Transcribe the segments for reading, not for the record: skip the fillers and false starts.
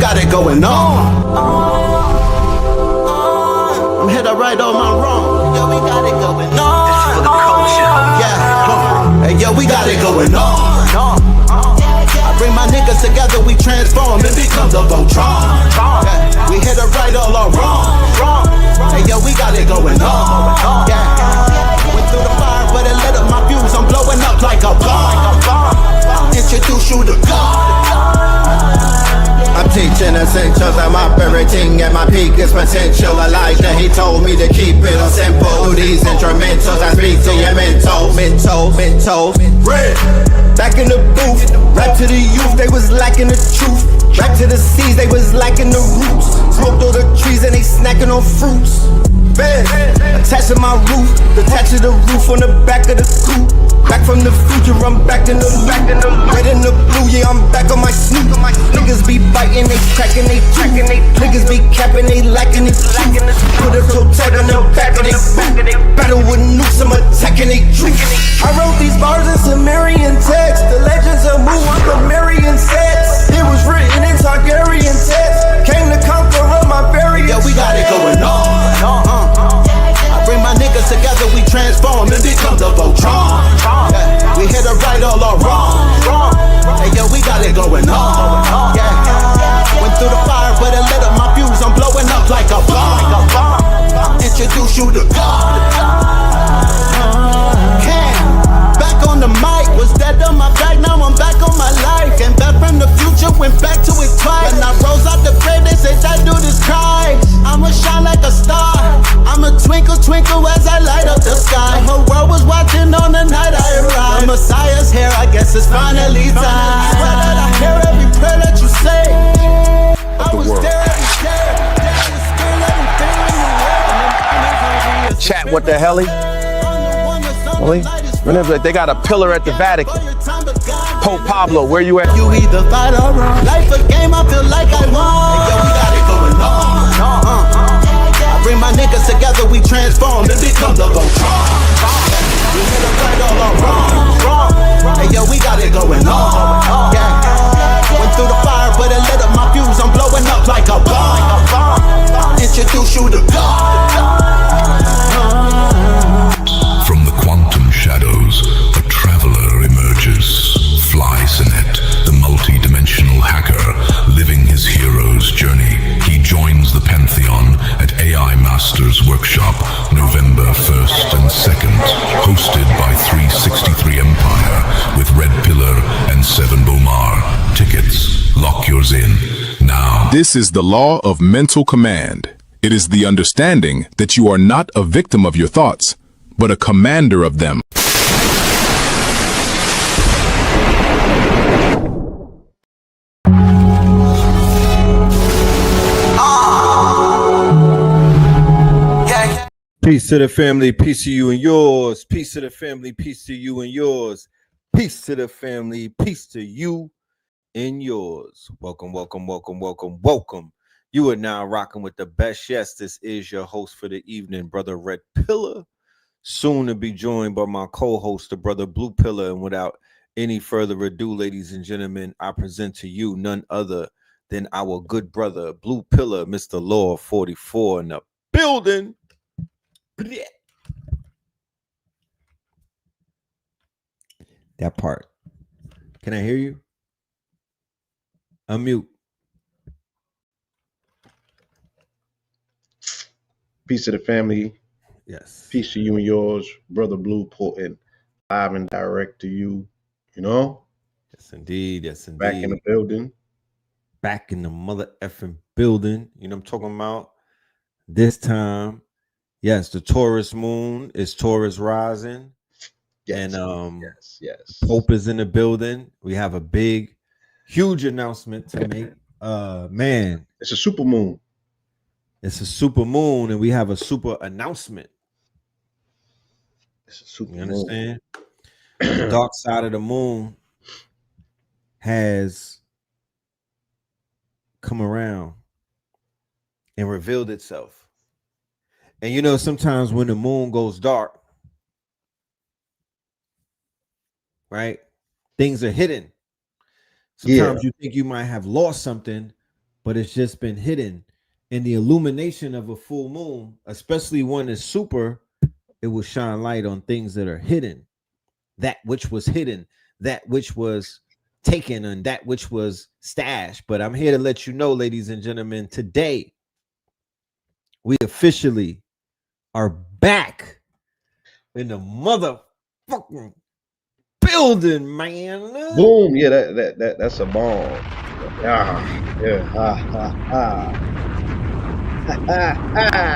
got it going on. I'm here to right all my wrong. Yo, we got it going on. This is for the culture. Yeah, hey, yo, we got it going on. I bring my niggas together, we transform and become the Voltron. Yeah, we here to right all our wrong. Hey, yo, we got it going on. Yeah, went through the fire, but it lit up my fuse. I'm blowing up like a bomb. Introduce you to God. I'm teaching essentials, I'm operating at my peakest potential. I like that he told me to keep it simple. Through these instrumentals, I speak to your mental. Red. Back in the booth, rap to the youth, they was lacking the truth. Back to the seas, they was lacking the roots. Smoked all the trees and they snacking on fruits. Bed, attached to my roof, detached to the roof on the back of the coupe. Back from the future, I'm back in the red and the blue, yeah, I'm back on my snoot. Niggas be biting, they cracking, they tracking, niggas be capping, they lacking it. Put a toe tag on the back of they boot. Battle with nukes, I'm attacking they troops. I wrote these bars in Sumerian text. The legends of Mu, I'm Sumerian sets. It was written in Targaryen text. Came to conquer all my variants. Yeah, we got it going on. I bring my niggas together, we transform and become the Voltron. Yeah, we here to right all our wrong. Hey, yo, we got it going on. Yeah, went through the fire, but it lit up my fuse. I'm blowing up like a bomb. Introduce you to God. Back on the mic, was dead on my back, now I'm back on my life. Came back from the future, went back to it twice. When I rose out the grave, they said that dude is Christ. I'ma shine like a star, I'ma twinkle, twinkle as I light up the sky. The whole world was watching on the night I arrived. The Messiah's here, I guess it's finally time. Swear that I hear every prayer that you say. I was there every day, I was still everything in the world. Chat, what the hell? Whenever they got a pillar at the Vatican. Pope Pablo, where you at? You either fight or run. Life a game, I feel like I won. Hey, yo, we got it going on. I bring my niggas together, we transform and become the Voltron. We hit to right all our wrong. Hey, yo, we got it going on. Yeah, went through the fire, but it lit up my fuse. I'm blowing up like a bomb. Introduce you to God. From the quantum shadows, a traveler emerges. Fly-Sinet, the multi-dimensional hacker, living his hero's journey. He joins the Pantheon at AI Masters Workshop, November 1st and 2nd. Hosted by 363 Empire, with Red Pillar and Seven Bomar. Tickets, lock yours in, now. This is the law of mental command. It is the understanding that you are not a victim of your thoughts, but a commander of them. Peace to the family, peace to you and yours. Peace to the family, peace to you and yours. Peace to the family, peace to you and yours. Welcome. You are now rocking with the best. Yes, this is your host for the evening, Brother Red Pillar. Soon to be joined by my co-host, the Brother Blue Pillar. And without any further ado, ladies and gentlemen, I present to you none other than our good brother, Blue Pillar, Mr. Law 44 in the building. That part. Can I hear you? Unmute. Peace to the family. Yes. Peace to you and yours, Brother Blue, putting live and direct to you, you know? Yes, indeed. Yes, indeed. Back in the building. Back in the mother effing building. You know what I'm talking about? This time, yes, the Taurus moon is Taurus rising. Yes, and yes. Pope is in the building. We have a big, huge announcement to make. Man. It's a super moon. It's a super moon, and we have a super announcement. It's a super You understand? The dark side of the moon has come around and revealed itself. And you know, sometimes when the moon goes dark, right, things are hidden. Sometimes you think you might have lost something, but it's just been hidden. In the illumination of a full moon, especially one that's super, it will shine light on things that are hidden, that which was hidden, that which was taken, and that which was stashed. But I'm here to let you know, ladies and gentlemen, today we officially are back in the motherfucking building, man. Boom. Yeah, that's a bomb. Ah, yeah. Ha ha ha. Ha ha ha.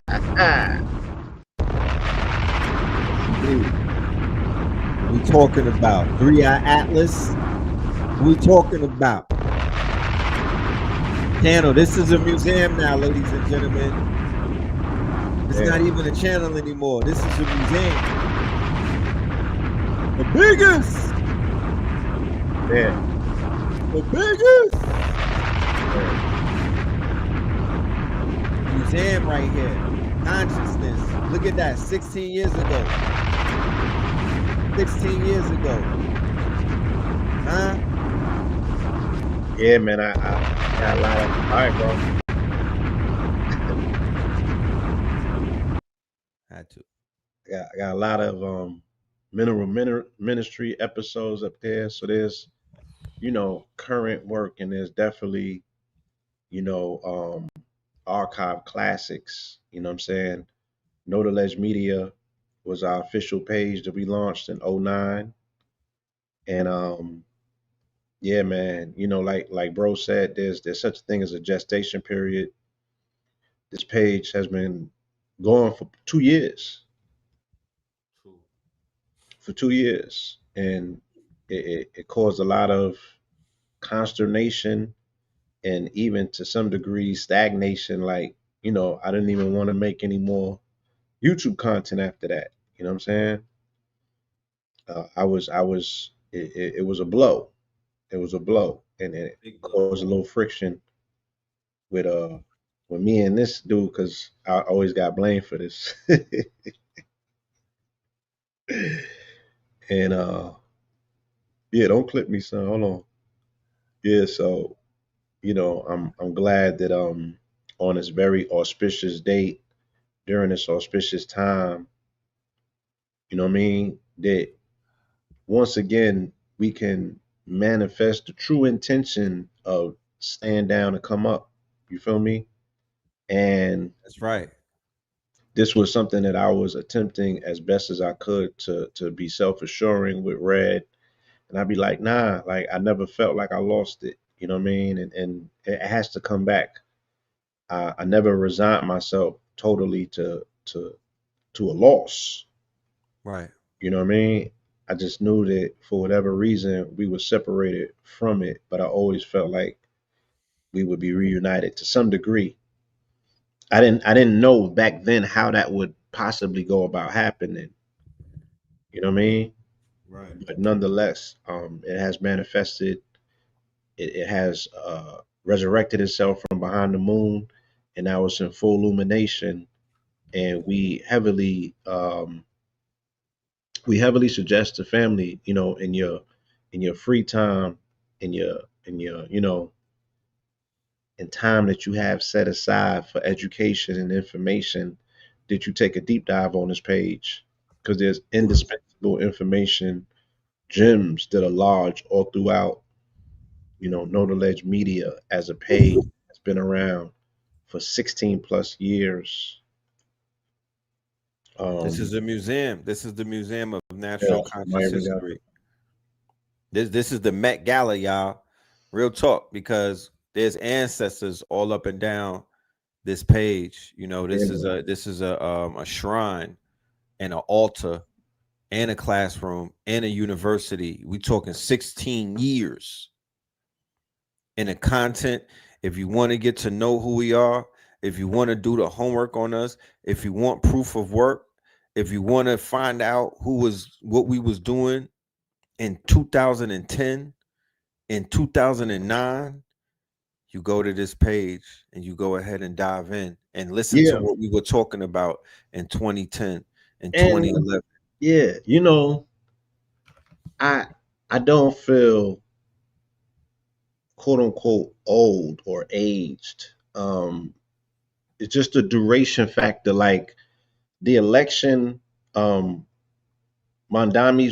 Yes, indeed. We talking about 3-Eye Atlas. We talking about channel. This is a museum now, ladies and gentlemen. It's not even a channel anymore. This is a museum. The biggest. Yeah. The biggest. Yeah. Museum right here. Consciousness. Look at that. 16 years ago. 16 years ago. Huh? Yeah, man. I got a lot of. All right, bro. Had to. I got a lot of mineral ministry episodes up there. So there's, current work, and there's definitely, archive classics. You know what I'm saying? Notaledge Media was our official page that we launched in '09. And yeah, man, like bro said, there's such a thing as a gestation period. This page has been going for 2 years. For 2 years. And it caused a lot of consternation and even to some degree stagnation. Like, I didn't even want to make any more YouTube content after that. You know what I'm saying? It was a blow. It was a blow, and it caused a little friction with me and this dude because I always got blamed for this. And yeah, don't clip me, son. Hold on. Yeah, so I'm glad that on this very auspicious date, during this auspicious time, you know what I mean, that once again we can manifest the true intention of stand down and come up. You feel me? And That's right. this was something that I was attempting as best as I could to be self-assuring with Red. And I'd be like, nah, like I never felt like I lost it. You know what I mean? And it has to come back. I never resigned myself totally to a loss. Right. You know what I mean? I just knew that for whatever reason we were separated from it, but I always felt like we would be reunited to some degree. I didn't know back then how that would possibly go about happening. You know what I mean? Right. But nonetheless, it has manifested. It has resurrected itself from behind the moon, and now it's in full illumination. And we heavily suggest to family, in your free time, in your in time that you have set aside for education and information, that you take a deep dive on this page because there's indispensable information, gems that are large all throughout, Notaledge Media as a page that's been around for 16 plus years. This is a museum. This is the Museum of Yeah, Natural Conscious History. This is the Met Gala, y'all. Real talk, because there's ancestors all up and down this page. This is a shrine and an altar and a classroom and a university. We talking 16 years. And the content, if you want to get to know who we are, if you want to do the homework on us, if you want proof of work, if you want to find out what we was doing in 2010, in 2009, you go to this page and you go ahead and dive in and listen to what we were talking about in 2010 and 2011. Yeah, I don't feel quote unquote old or aged. It's just a duration factor. Like the election, Mondami's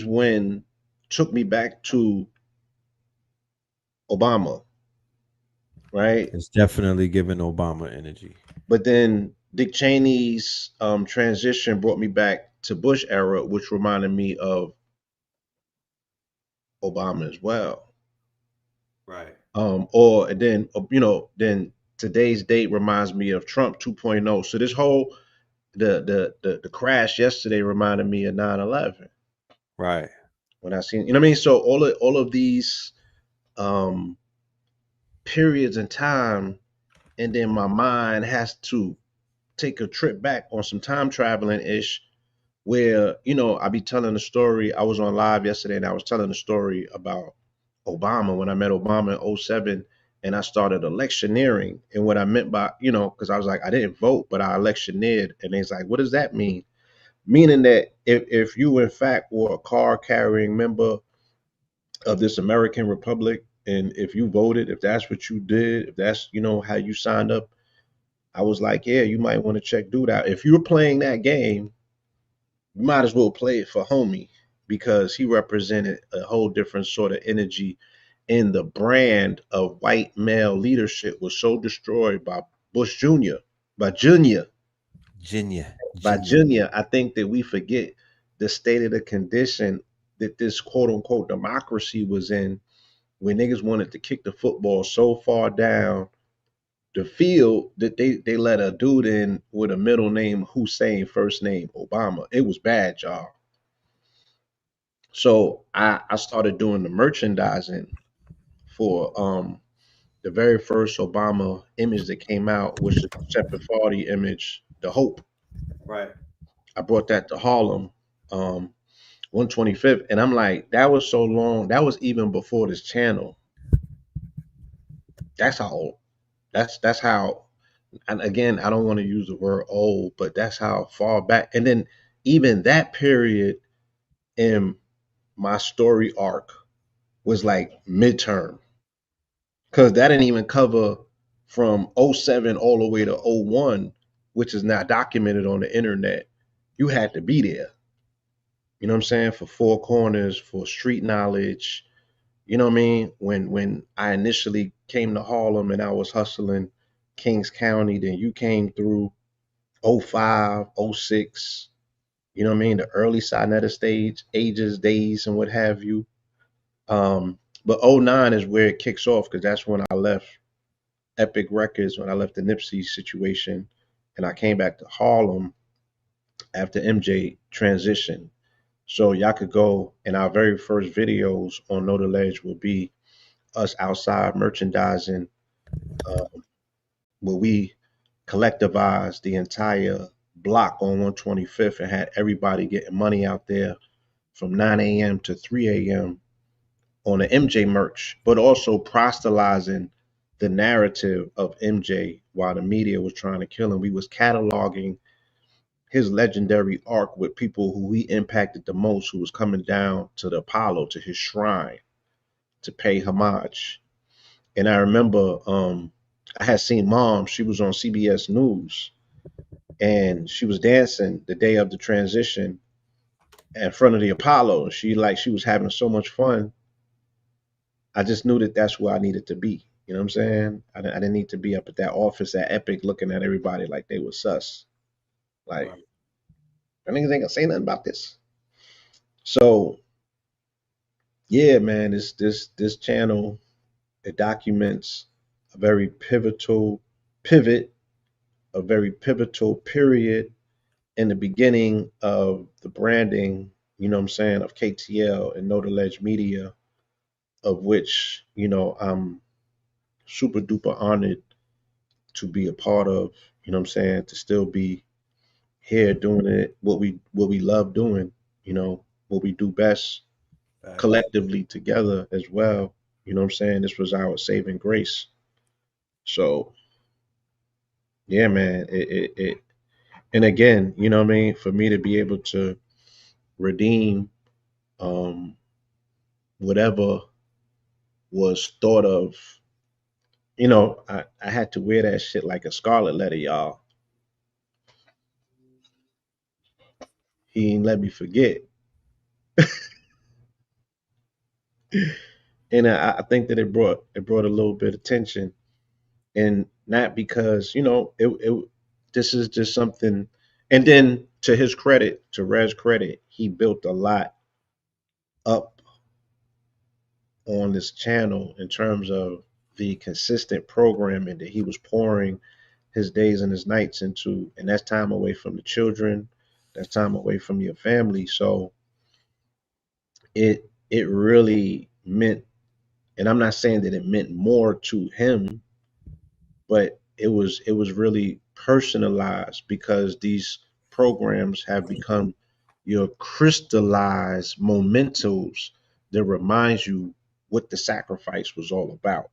win took me back to Obama, right? It's definitely giving Obama energy. But then Dick Cheney's transition brought me back to Bush era, which reminded me of Obama as well. Right. Or then then today's date reminds me of Trump 2.0. So this whole the crash yesterday reminded me of 9/11 Right. when I seen, you know what I mean? So all of these um periods in time, and then my mind has to take a trip back on some time traveling ish, where I be telling a story. I was on live yesterday and I was telling a story about Obama when I met Obama in '07 and I started electioneering. And what I meant by, because I was like, I didn't vote, but I electioneered. And it's like, what does that mean? Meaning that if you in fact were a card carrying member of this American Republic, and if you voted, if that's what you did, if that's how you signed up, I was like, yeah, you might want to check dude out. If you're playing that game, you might as well play it for homie, because he represented a whole different sort of energy. And the brand of white male leadership was so destroyed by Bush Jr., by Junior, Junior. by Junior. I think that we forget the state of the condition that this quote unquote democracy was in, when niggas wanted to kick the football so far down the field that they let a dude in with a middle name Hussein, first name Obama. It was bad, y'all. So I started doing the merchandising for the very first Obama image that came out, which is the Separate 40 image, the Hope. Right. I brought that to Harlem, 125th, and I'm like, that was so long. That was even before this channel. That's how old. That's how. And again, I don't want to use the word old, but that's how far back. And then even that period in my story arc was like midterm, because that didn't even cover from '07 all the way to '01, which is not documented on the internet. You had to be there. You know what I'm saying? For Four Corners, for street knowledge. You know what I mean? When I initially came to Harlem and I was hustling Kings County, then you came through '05, '06. You know what I mean? The early Sinetta stage, ages, days, and what have you. But '09 is where it kicks off, because that's when I left Epic Records, when I left the Nipsey situation, and I came back to Harlem after MJ transition. So y'all could go, and our very first videos on Know the Ledge will be us outside merchandising, where we collectivized the entire block on 125th and had everybody getting money out there from 9 a.m. to 3 a.m. on the MJ merch, but also proselytizing the narrative of MJ while the media was trying to kill him. We was cataloging his legendary arc with people who he impacted the most, who was coming down to the Apollo, to his shrine, to pay homage. And I remember I had seen Mom, she was on CBS News, and she was dancing the day of the transition in front of the Apollo. She was having so much fun. I just knew that that's where I needed to be. You know what I'm saying? I didn't need to be up at that office at Epic looking at everybody like they were sus. Like, I niggas ain't gonna say nothing about this. So yeah, man, this channel, it documents a very pivotal pivot, a very pivotal period in the beginning of the branding, you know what I'm saying, of KTL and Know the Ledge Media, of which, I'm super duper honored to be a part of, you know what I'm saying, to still be here doing it, what we love doing, what we do best, collectively together as well. You know what I'm saying? This was our saving grace. So yeah, man, it and again, you know what I mean, for me to be able to redeem whatever was thought of you know, I had to wear that shit like a scarlet letter, y'all. He ain't let me forget. And I think that it brought a little bit of tension, and not because, you know, it this is just something. And then to his credit, to Rez's credit, he built a lot up on this channel in terms of the consistent programming that he was pouring his days and his nights into, and that's time away from the children, that's time away from your family. So it really meant, and I'm not saying that it meant more to him, but it was really personalized because these programs have become your crystallized mementos that reminds you what the sacrifice was all about.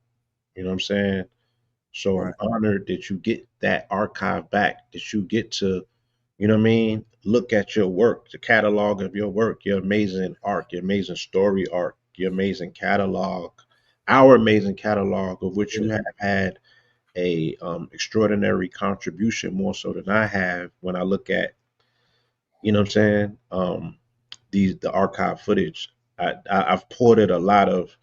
You know what I'm saying? So I'm Right. honored that you get that archive back, that you get to, you know what I mean, look at your work, the catalog of your work, your amazing art, your amazing story arc, your amazing catalog, our amazing catalog of which you have had a extraordinary contribution more so than I have when I look at, you know what I'm saying, the archive footage. I've ported a lot of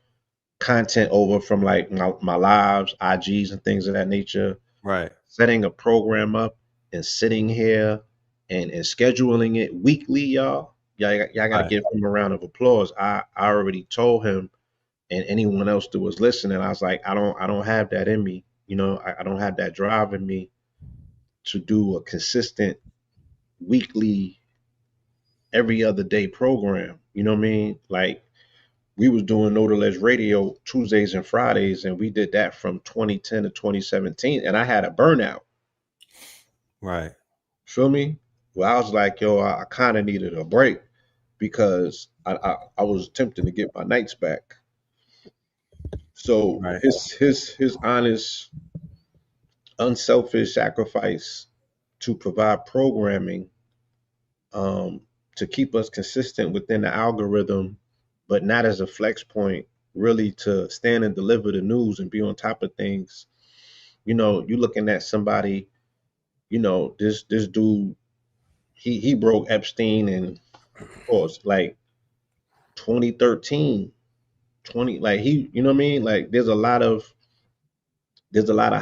content over from like my lives, IGs and things of that nature. Right. Setting a program up and sitting here and scheduling it weekly, y'all. Y'all got to Right. give him a round of applause. I already told him and anyone else that was listening, I was like, I don't have that in me. You know, I don't have that drive in me to do a consistent weekly, every other day program. You know what I mean? Like we was doing Notaledge Radio Tuesdays and Fridays, and we did that from 2010 to 2017, and I had a burnout. Right. Feel me? Well, I was like, yo, I kind of needed a break because I was attempting to get my nights back. So Right. his honest, unselfish sacrifice to provide programming, um, to keep us consistent within the algorithm, but not as a flex point, really to stand and deliver the news and be on top of things. You know, you looking at somebody, you know, this dude, he broke Epstein and of course like 2013, 20, like he, you know what I mean? Like there's a lot of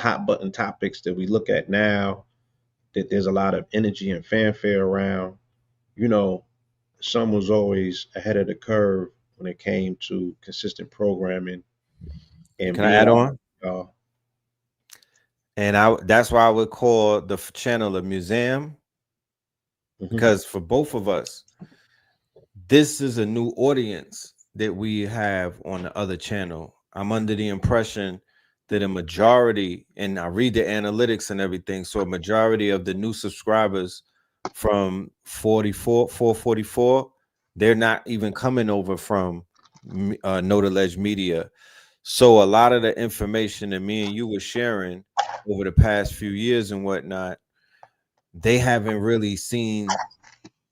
hot button topics that we look at now that there's a lot of energy and fanfare around. You know, Sun was always ahead of the curve when it came to consistent programming and Can I add being, on? uh, And that's why I would call the channel a museum, mhm, because for both of us, this is a new audience that we have on the other channel. I'm under the impression that a majority, and I read the analytics and everything, so a majority of the new subscribers from 444, they're not even coming over from Notaledge Media. So a lot of the information that me and you were sharing over the past few years and whatnot, they haven't really seen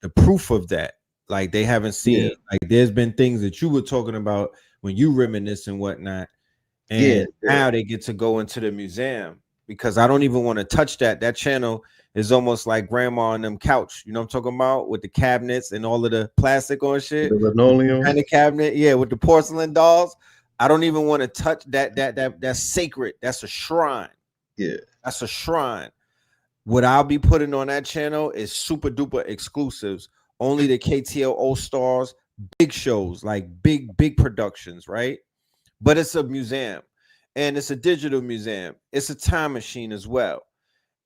the proof of that. Like they haven't yeah, seen, like there's been things that you were talking about when you reminisce and whatnot, yeah, and yeah, now they get to go into the museum because I don't even want to touch that. That channel is almost like grandma on them couch. You know what I'm talking about, with the cabinets and all of the plastic on the shit, linoleum, kind of cabinet, yeah, with the porcelain dolls. I don't even want to touch that. That's sacred. That's a shrine. yeah, That's a shrine. What I'll be putting on that channel is super duper exclusives, only the KTL All Stars, big shows, like big productions, right? But it's a museum, and it's a digital museum. It's a time machine as well,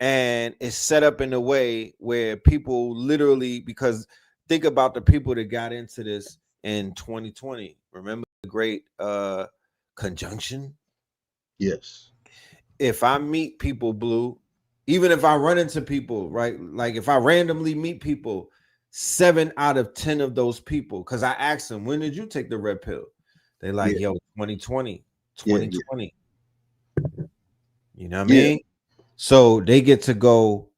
and it's set up in a way where people literally, because think about the people that got into this in 2020. Remember the great conjunction? yes, If I meet people, Blue, even if I run into people, right? Like if I randomly meet people, 7 out of 10 of those people, because I asked them, when did you take the red pill? They like, yeah, yo, 2020, yeah, yeah, 2020. You know what I yeah, mean? So they get to go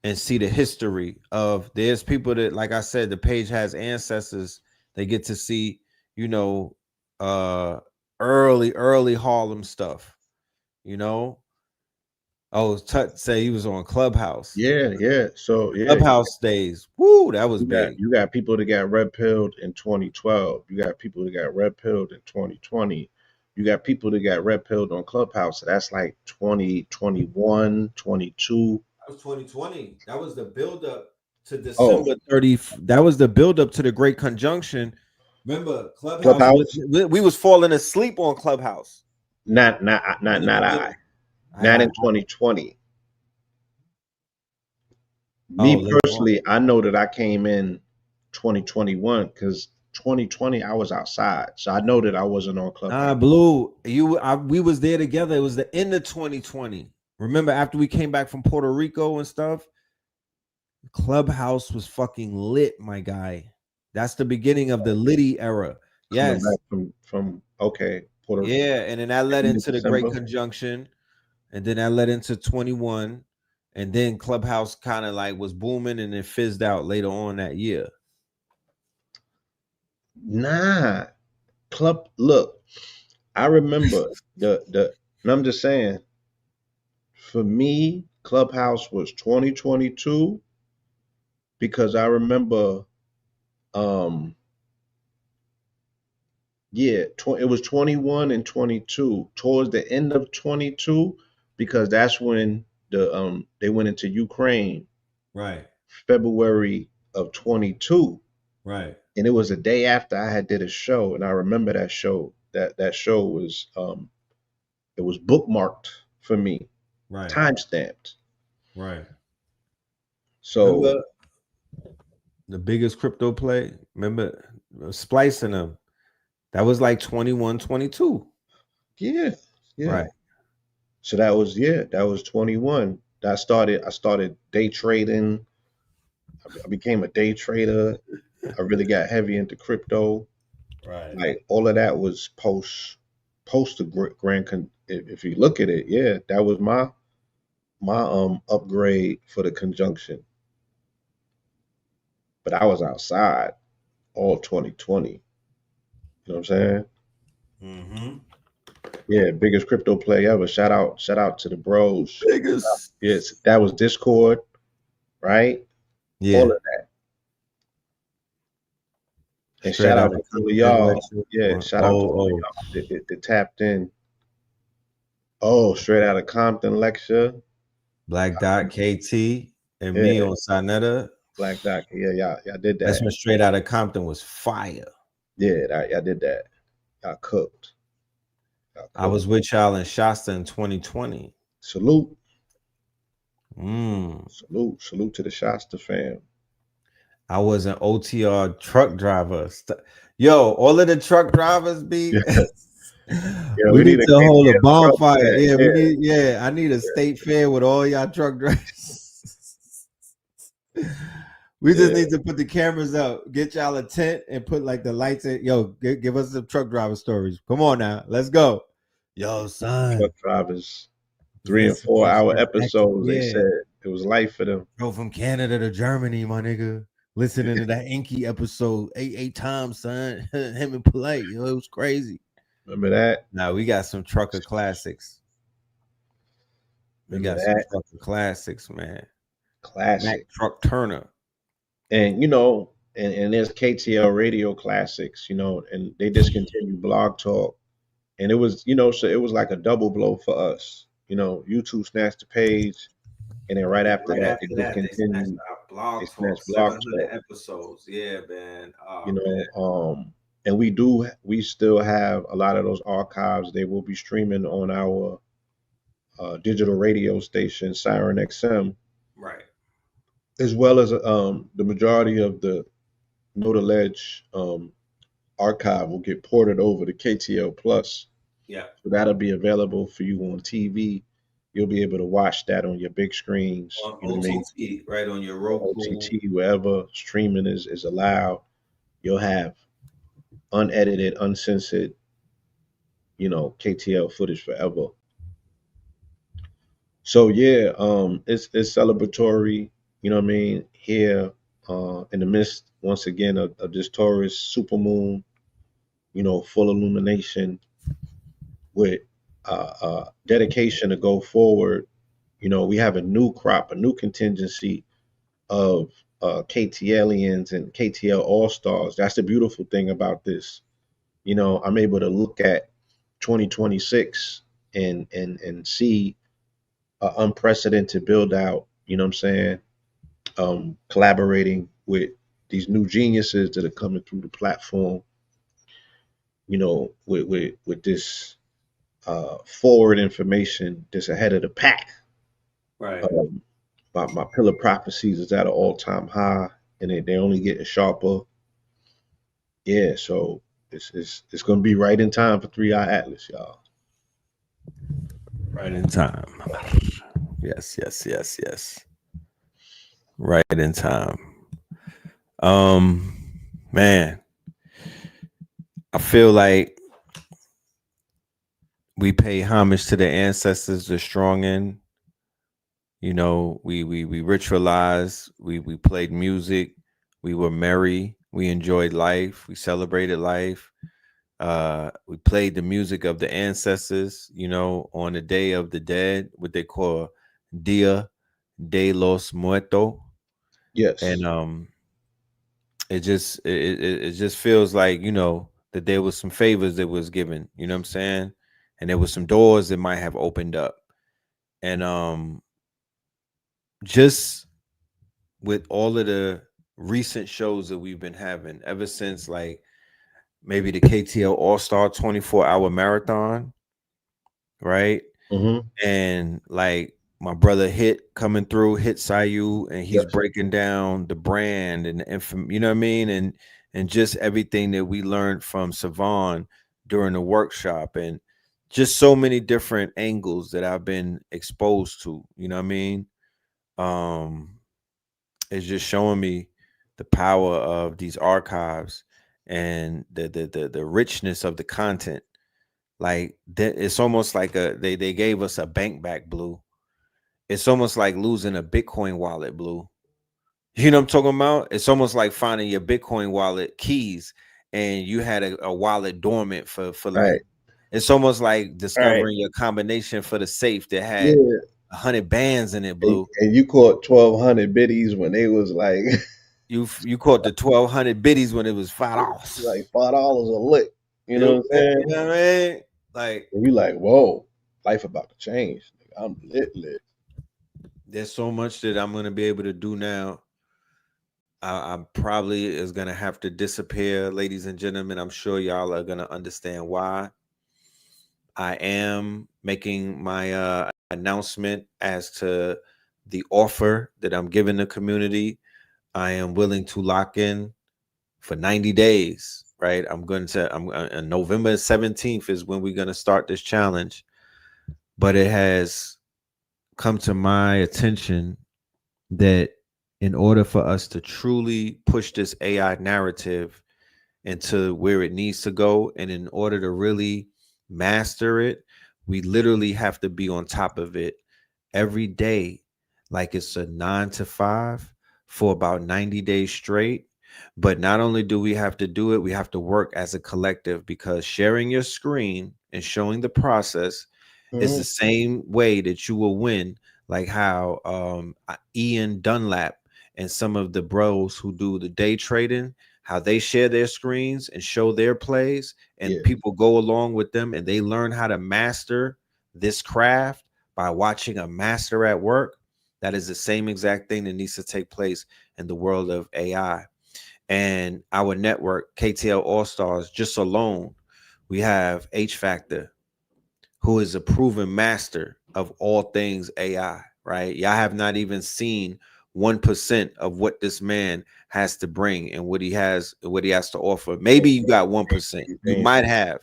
and see the history of, there's people that, like I said, the page has ancestors. They get to see, you know, uh early Harlem stuff. you know. Oh, Tut say he was on Clubhouse. Yeah. So yeah, Clubhouse days. Woo, that was you got big. you got people that got red pilled in 2012. You got people that got red pilled in 2020. You got people that got red pilled on Clubhouse. So that's like 2021, 22. That was 2020. That was the build up to Oh, December 30. That was the build up to the Great Conjunction. Remember, Clubhouse Clubhouse? we was falling asleep on Clubhouse. Not not in 2020. Oh, Me later on. personally, I know that I came in 2021 because 2020 I was outside, so I know that I wasn't on Clubhouse. Blue, we was there together. It was the end of 2020. Remember, after we came back from Puerto Rico and stuff, Clubhouse was fucking lit, my guy. That's the beginning of the Liddy era. Coming Yes. back from okay, Puerto Yeah, and then that led in into the Great December. Conjunction, and then that led into 21, and then Clubhouse kind of like was booming and then fizzed out later on that year. Nah, club. Look, I remember and I'm just saying, for me, Clubhouse was 2022 because I remember, um, yeah, it was 21 and 22 towards the end of 22 because that's when they went into Ukraine, Right, February of 22. right, And it was a day after I had did a show, and I remember that show. That show was it was bookmarked for me, right, time stamped. right. So Remember the biggest crypto play? Remember splicing them? That was like 21, 22. yeah, yeah. Right. So that was 21. I started day trading. I became a day trader. I really got heavy into crypto. Right. Like all of that was post the if you look at it, yeah, that was my upgrade for the conjunction. But I was outside all 2020. You know what I'm saying? Mm-hmm. Yeah, biggest crypto play ever. Shout out to the bros. Biggest. Yes, that was Discord, right? All Yeah. of that. And Straight shout out out of to all of Compton y'all. lecture. Yeah, shout out to all of y'all that tapped in. Oh, straight out of Compton lecture. Black Dot, KT, and Yeah, me on Sinetta. Black Doc. Yeah, y'all did That's that. when Straight Out of Compton was fire. Yeah, y'all did that. Y'all cooked. Y'all I cooked. was with y'all in Shasta in 2020. Salute. Mm. Salute to the Shasta fam. I was an OTR truck driver. Yo, all of the truck drivers be. Yeah, We we need need a to hold a KTM truck bonfire. fam. Yeah, Yeah, we need. Yeah, I need a state fair with all y'all truck drivers. We just yeah. need to put the cameras up, get y'all a tent, and put like the lights in. Yo, give us some truck driver stories. Come on now, let's go. Yo, son, Truck drivers, 3 and listen, 4 hour back episodes. They yeah, said it was life for them. drove from Canada to Germany, my nigga. Listening to that Inky episode eight times, son. Him and Polite, yo, it was crazy. Remember that? Now we got some trucker classics. We Remember got some that? trucker classics, man. Mac Classic. Truck Turner. And and there's KTL Radio Classics, and they discontinued Blog Talk. And it was, so it was like a double blow for us. YouTube snatched the page, and then right after Right that, they after that, they snatched discontinued. our They blog talk, snatched Blog 700 Talk. episodes. Yeah, man. You Oh, man. know, and we still have a lot of those archives. They will be streaming on our digital radio station, Siren XM, Right. as well as the majority of the Know the Ledge archive will get ported over to KTL Plus. Yeah. So that'll be available for you on TV. You'll be able to watch that on your big screens. On You know what I mean? OTT, right on your Roku. OTT, wherever streaming is allowed, you'll have unedited, uncensored, KTL footage forever. So yeah, it's celebratory, you know what I mean, here in the midst once again of this Taurus supermoon, full illumination with dedication to go forward. You know, we have a new crop, a new contingency of KTLians and KTL All Stars. That's the beautiful thing about this. You know, I'm able to look at 2026 and see an unprecedented build out. You know what I'm saying? Collaborating with these new geniuses that are coming through the platform. You know, with this forward information that's ahead of the pack. Right. My pillar prophecies is at an all time high, and they only getting sharper. Yeah, so it's gonna be right in time for 3 Eye Atlas, y'all. Right in time. Yes, yes, yes, yes. Right in time. Man, I feel like we pay homage to the ancestors, the strong in. You know, we ritualized, we played music, we were merry, we enjoyed life, we celebrated life. We played the music of the ancestors, you know, on the Day of the Dead, what they call Dia de los Muertos. Yes. And it just feels like, you know, that there was some favors that was given, you know what I'm saying? And there was some doors that might have opened up. And just with all of the recent shows that we've been having ever since, like maybe the KTL All-Star 24-hour marathon, right? Mm-hmm. And like my brother Hit coming through, HITSUYO, and he's Yes. breaking down the brand and you know what I mean, and just everything that we learned from Savon during the workshop, and just so many different angles that I've been exposed to. You know what I mean? Um, it's just showing me the power of these archives and the richness of the content. Like it's almost like they gave us a bank back, Blue. It's almost like losing a Bitcoin wallet, Blue. You know what I'm talking about? It's almost like finding your Bitcoin wallet keys and you had a wallet dormant for All like, right. it's almost like All right. discovering your combination for the safe that had Yeah. 100 bands in it, And, Blue. and you caught 1,200 biddies when they was like You caught the 1,200 biddies when it was $5. like $5 a lick. You know what I'm You saying? know what I mean? Like, And you like, whoa, life about to change. I'm lit. there's so much that I'm gonna be able to do now. I probably is gonna have to disappear, ladies and gentlemen. I'm sure y'all are gonna understand why. I am making my announcement as to the offer that I'm giving the community. I am willing to lock in for 90 days. Right? I'm November 17th is when we're gonna start this challenge. But it has come to my attention that in order for us to truly push this AI narrative into where it needs to go, and in order to really master it, we literally have to be on top of it every day, like it's a 9 to 5 for about 90 days straight. But not only do we have to do it, we have to work as a collective, because sharing your screen and showing the process is Mm-hmm. the same way that you will win. Like how Ian Dunlap and some of the bros who do the day trading, how they share their screens and show their plays, Yeah. and people go along with them and they learn how to master this craft by watching a master at work. That is the same exact thing that needs to take place in the world of AI. And our network, KTL All Stars, just alone, we have H Factor, who is a proven master of all things AI, right? Y'all have not even seen 1% of what this man has to bring and what he has to offer. Maybe you got 1%. You might have.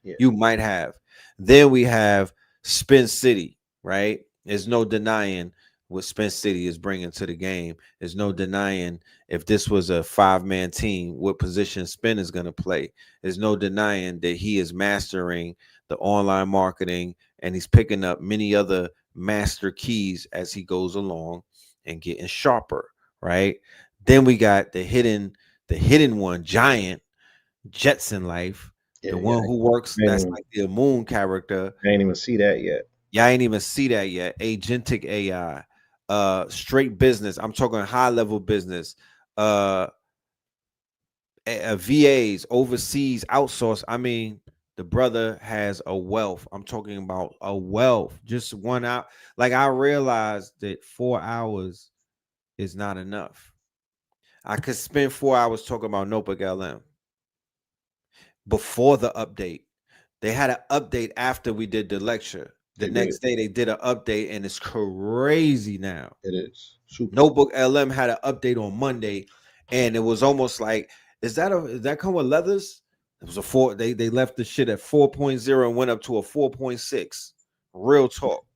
Yeah. You might have. Then we have Spin City, right? There's no denying what Spin City is bringing to the game. There's no denying if this was a 5-man team, what position Spin is going to play. There's no denying that he is mastering the online marketing, and he's picking up many other master keys as he goes along and getting sharper, right? Then we got the hidden one, Giant Jetson Life, Yeah, The yeah. one who works, I ain't that's even, like the Moon character. I ain't even see that yet. Yeah, I ain't even see that yet. Agentic AI, straight business. I'm talking high level business. VAs, overseas, outsource. I mean, the brother has a wealth. I'm talking about a wealth. Just 1 hour. Like, I realized that 4 hours is not enough. I could spend 4 hours talking about Notebook LM before the update. They had an update after we did the lecture. The They next did. day they did an update, and it's crazy now. It is super. Notebook LM had an update on Monday, and it was almost like, is that come with leathers? It was a 4. They left the shit at 4.0 and went up to a 4.6. Real talk.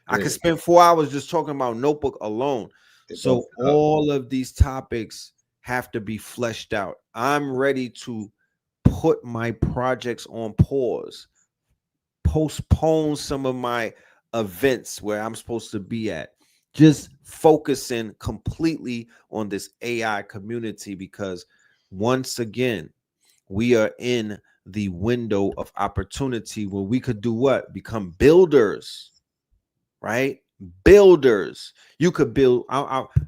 I could spend 4 hours just talking about Notebook alone. So all of these topics have to be fleshed out. I'm ready to put my projects on pause, postpone some of my events where I'm supposed to be at, just focusing completely on this AI community, because once again, we are in the window of opportunity where we could do what? Become builders, right? Builders. You could build.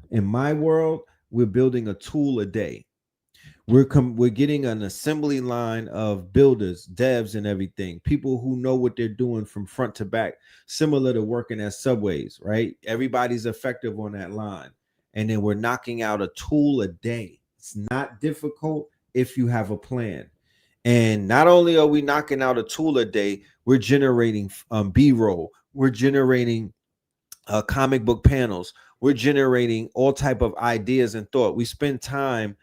In my world, we're building a tool a day. We're getting an assembly line of builders, devs, and everything. People who know what they're doing from front to back, similar to working at Subways, right? Everybody's effective on that line. And then we're knocking out a tool a day. It's not difficult if you have a plan. And not only are we knocking out a tool a day, we're generating B-roll. We're generating comic book panels. We're generating all type of ideas and thought. We spend time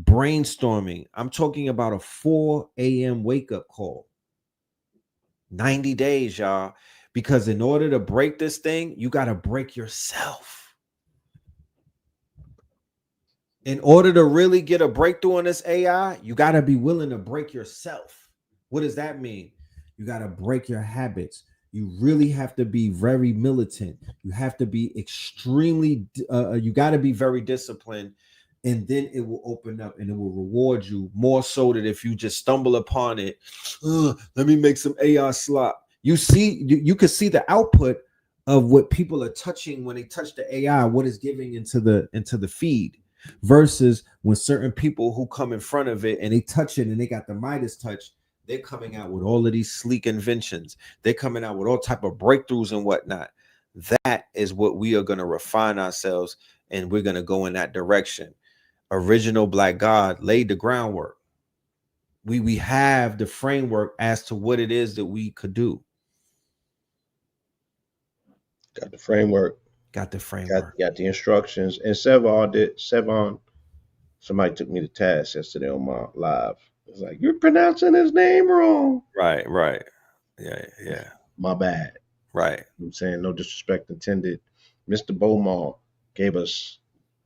brainstorming. I'm talking about a 4 a.m. wake up call. 90 days, y'all. Because in order to break this thing, you got to break yourself. In order to really get a breakthrough on this AI, you got to be willing to break yourself. What does that mean? You got to break your habits. You really have to be very militant. You have to be extremely, you got to be very disciplined. And then it will open up and it will reward you more so that if you just stumble upon it, let me make some AI slop. You see, you can see the output of what people are touching when they touch the AI, what is giving into the feed, versus when certain people who come in front of it and they touch it and they got the Midas touch, they're coming out with all of these sleek inventions. They're coming out with all type of breakthroughs and whatnot. That is what we are going to refine ourselves, and we're going to go in that direction. Original Black God laid the groundwork. We have the framework as to what it is that we could do. Got the framework. Got the framework. Got the instructions. And Sevon, somebody took me to task yesterday on my live. It's like, you're pronouncing his name wrong. Right. Yeah. My bad. Right. I'm saying, no disrespect intended. Mr. Beaumont gave us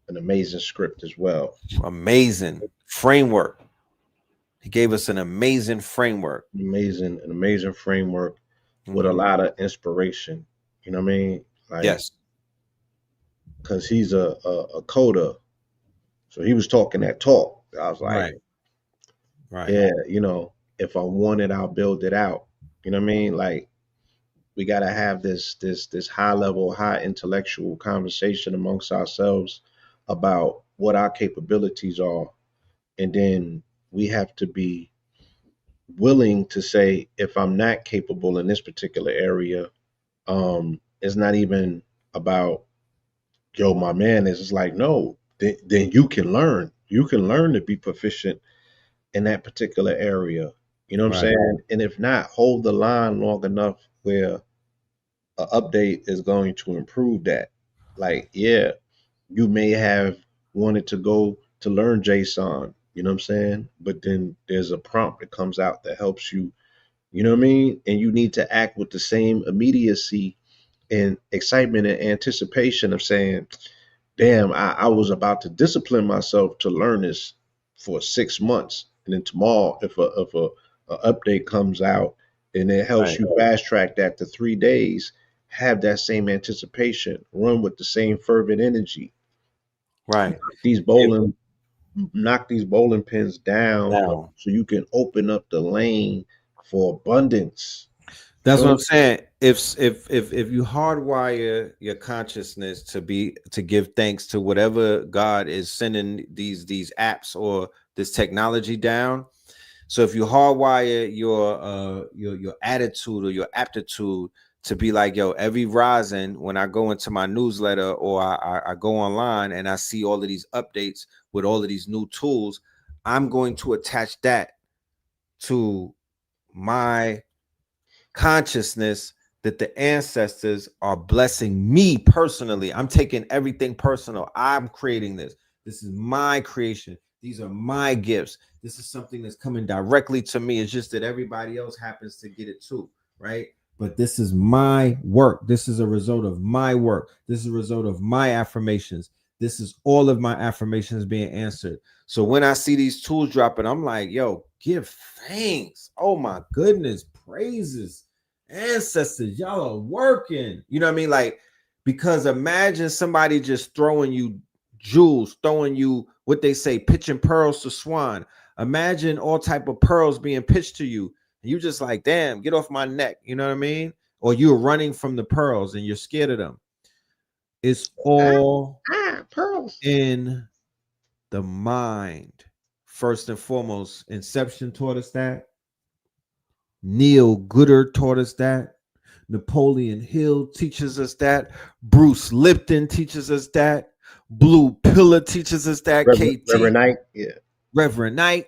an amazing script as well. Amazing framework. He gave us an amazing framework. An amazing framework with a lot of inspiration. You know what I mean? Like, yes. Because he's a coder. So he was talking that talk. I was like, right. Yeah, if I want it, I'll build it out. You know what I mean? Like, we got to have this high level, high intellectual conversation amongst ourselves about what our capabilities are. And then we have to be willing to say, if I'm not capable in this particular area, it's not even about, yo, my man, it's like, no, then you can learn. You can learn to be proficient in that particular area. You know what I'm saying? And if not, hold the line long enough where an update is going to improve that. Like, yeah, you may have wanted to go to learn JSON, you know what I'm saying? But then there's a prompt that comes out that helps you, you know what I mean? And you need to act with the same immediacy and excitement and anticipation of saying, damn, I was about to discipline myself to learn this for 6 months. And then tomorrow, if a update comes out and it helps you fast track that to 3 days, have that same anticipation, run with the same fervent energy. Right. These bowling knock these bowling pins down Now, so you can open up the lane for abundance. that's You what know, I'm saying. If you hardwire your consciousness to give thanks to whatever God is sending these apps or this technology down. So if you hardwire your attitude or your aptitude to be like, yo, every rising when I go into my newsletter or I go online and I see all of these updates with all of these new tools, I'm going to attach that to my consciousness that the ancestors are blessing me personally. I'm taking everything personal. I'm creating this. This is my creation. These are my gifts. This is something that's coming directly to me. It's just that everybody else happens to get it too, right? But this is my work. This is a result of my work. This is a result of my affirmations. This is all of my affirmations being answered. So when I see these tools dropping, I'm like, yo, give thanks. Oh my goodness, praises. Ancestors, y'all are working. You know what I mean? Like, because imagine somebody just throwing you jewels, throwing you what they say, pitching pearls to swan. Imagine all type of pearls being pitched to you. And you just like, damn, get off my neck. You know what I mean? Or you're running from the pearls and you're scared of them. It's all pearls. in the mind. First and foremost, Inception taught us that. Neil Goodard taught us that. Napoleon Hill teaches us that. Bruce Lipton teaches us that. Blue Pillar teaches us that. Reverend Knight, yeah. Reverend Knight.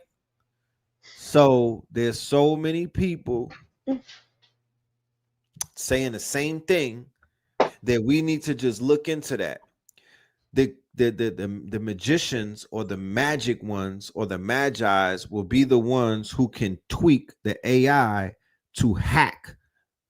So there's so many people saying the same thing that we need to just look into that. The magicians or the magic ones or the magi's will be the ones who can tweak the AI to hack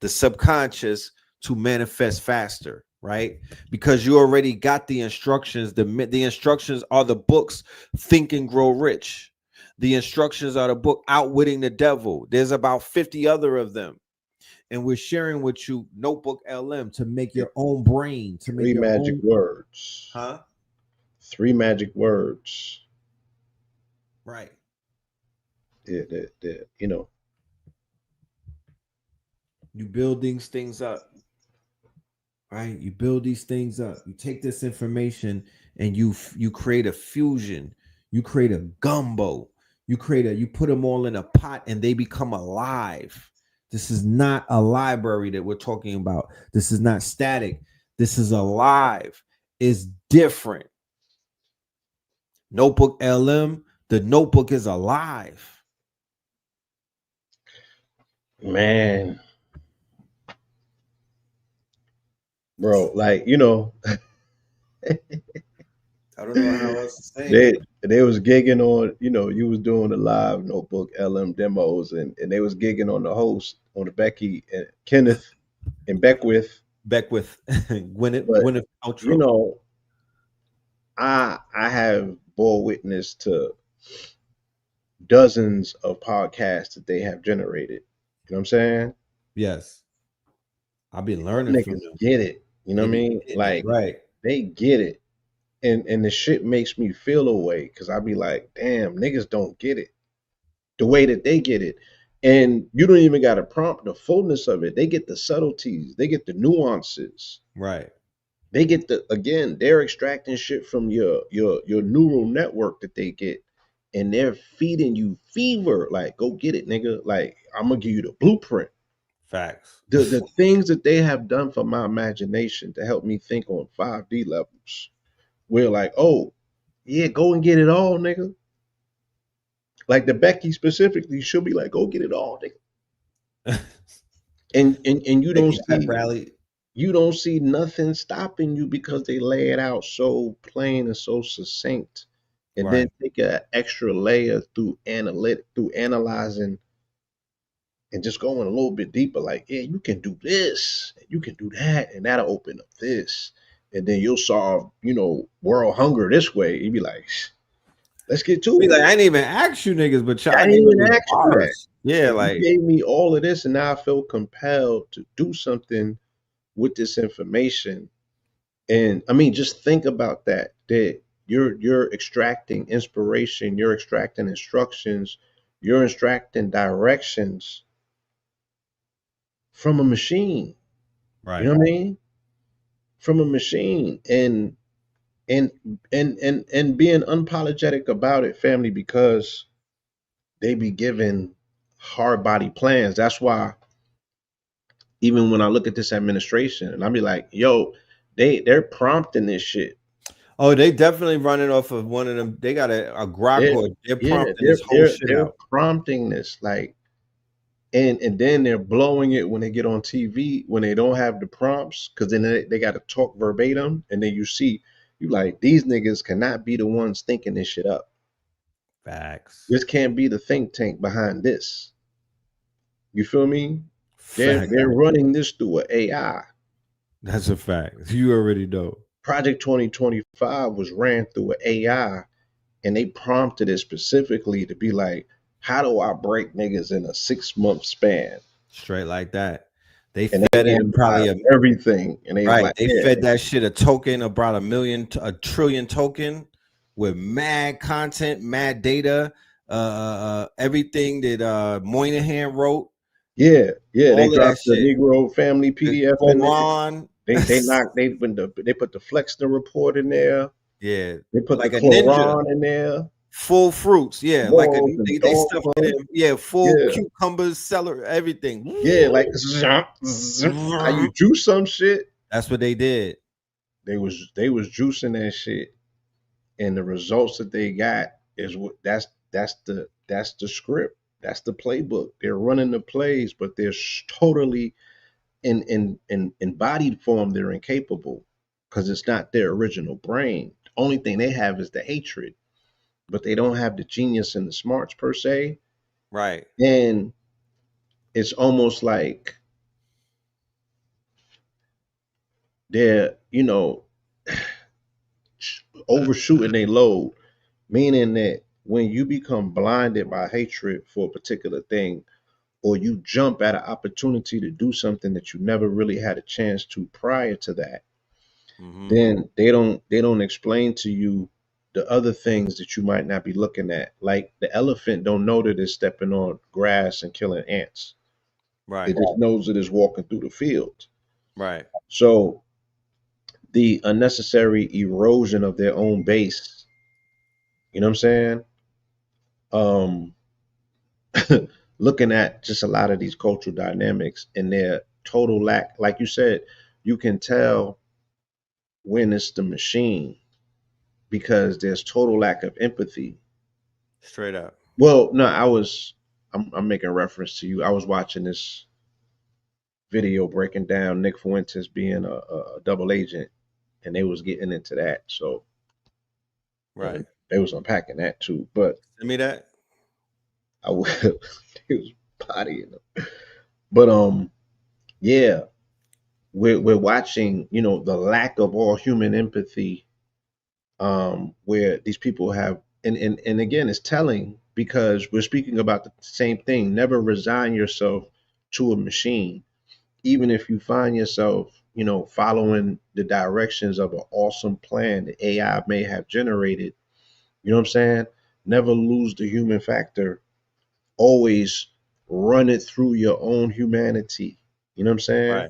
the subconscious to manifest faster, right? Because you already got the instructions. The instructions are the books Think and Grow Rich. The instructions are the book Outwitting the Devil. There's about 50 other of them. And we're sharing with you Notebook LM to make your own brain, to make Three your magic own words. Huh? 3 magic words. Right. Yeah, you know. You build these things up, right? You build these things up. You take this information and you create a fusion. You create a gumbo. You put them all in a pot and they become alive. This is not a library that we're talking about. This is not static. This is alive. It's different. Notebook LM, the notebook is alive. Man. Bro, like, you know, I don't know how else to say it. they was gigging on, you know, you was doing the live Notebook LM demos and they was gigging on the host, on the Becky and Kenneth and Beckwith. Beckwith, Gwyneth But Paltrow. you know, I have bore witness to dozens of podcasts that they have generated. You know what I'm saying? Yes. I've been learning from Niggas them. get it. You know what I mean? Like Right. they get it. And the shit makes me feel away because I be like, damn, niggas don't get it the way that they get it. And you don't even got to prompt the fullness of it. They get the subtleties, they get the nuances. Right. They get again, they're extracting shit from your neural network that they get, and they're feeding you fever. Like, go get it, nigga. Like, I'm gonna give you the blueprint. Facts. The things that they have done for my imagination to help me think on 5D levels. We're like, oh, yeah, go and get it all, nigga. Like the Becky specifically, she'll be like, go get it all, nigga. and you don't see rally. You don't see nothing stopping you because they lay it out so plain and so succinct. And Right. then take an extra layer through analyzing and just going a little bit deeper, like, yeah, you can do this, and you can do that, and that'll open up this. And then you'll solve, you know, world hunger this way. You'd be like, let's get to Be it. like, I didn't even ask you niggas, but y'all I didn't gave even me ask you that. bars. Yeah, And like you gave me all of this, and now I feel compelled to do something with this information. And I mean, just think about that you're extracting inspiration, you're extracting instructions, you're extracting directions from a machine. Right. You know what I mean? From a machine, and and being unapologetic about it, family, because they be given hard body plans. That's why even when I look at this administration, and I be like, yo, they're prompting this shit. Oh, they definitely running off of one of them. They got a grok, They're, or they're yeah, prompting this whole shit they're out. prompting this, like, and then they're blowing it when they get on TV when they don't have the prompts, because then they got to talk verbatim, and then you like, these niggas cannot be the ones thinking this shit up. Facts. This can't be the think tank behind this. You feel me? Fact. They're running this through an AI. That's a fact. You already know. Project 2025 was ran through an AI, and they prompted it specifically to be like, how do I break niggas in a 6-month span? Straight like that. They And fed they it probably a everything. And they right. like, They yeah, fed that shit a token, about a trillion token with mad content, mad data, everything that Moynihan wrote. yeah. They All of that dropped the shit. Negro family The PDF in there. Quran. They put the Flexner report in there. Yeah. They put Like the a ninja. Quran in there. Full fruits, yeah, like Morals and they stuffed it in, yeah, full Yeah. cucumbers, celery, everything. Yeah, like how you juice some shit. That's what they did. They was juicing that shit, and the results that they got is what that's the script. That's the playbook. They're running the plays, but they're totally in embodied form. They're incapable because it's not their original brain. The only thing they have is the hatred, but they don't have the genius and the smarts per se. Right. And it's almost like they're, overshooting their load, meaning that when you become blinded by hatred for a particular thing, or you jump at an opportunity to do something that you never really had a chance to prior to that, then they don't explain to you the other things that you might not be looking at. Like the elephant don't know that it's stepping on grass and killing ants. Right. It just knows that it's walking through the field. Right. So the unnecessary erosion of their own base, you know what I'm saying? Looking at just a lot of these cultural dynamics and their total lack, like you said, you can tell when it's the machine because there's total lack of empathy. Straight up. Well, no, I'm making reference to you. I was watching this video breaking down Nick Fuentes being a double agent, and they was getting into that. So Right. They was unpacking that too. But Send me that. I will. He was bodying them. But yeah, we're watching, the lack of all human empathy, where these people have, and again, it's telling because we're speaking about the same thing. Never resign yourself to a machine, even if you find yourself, following the directions of an awesome plan that AI may have generated. You know what I'm saying? Never lose the human factor. Always run it through your own humanity. You know what I'm saying? Right.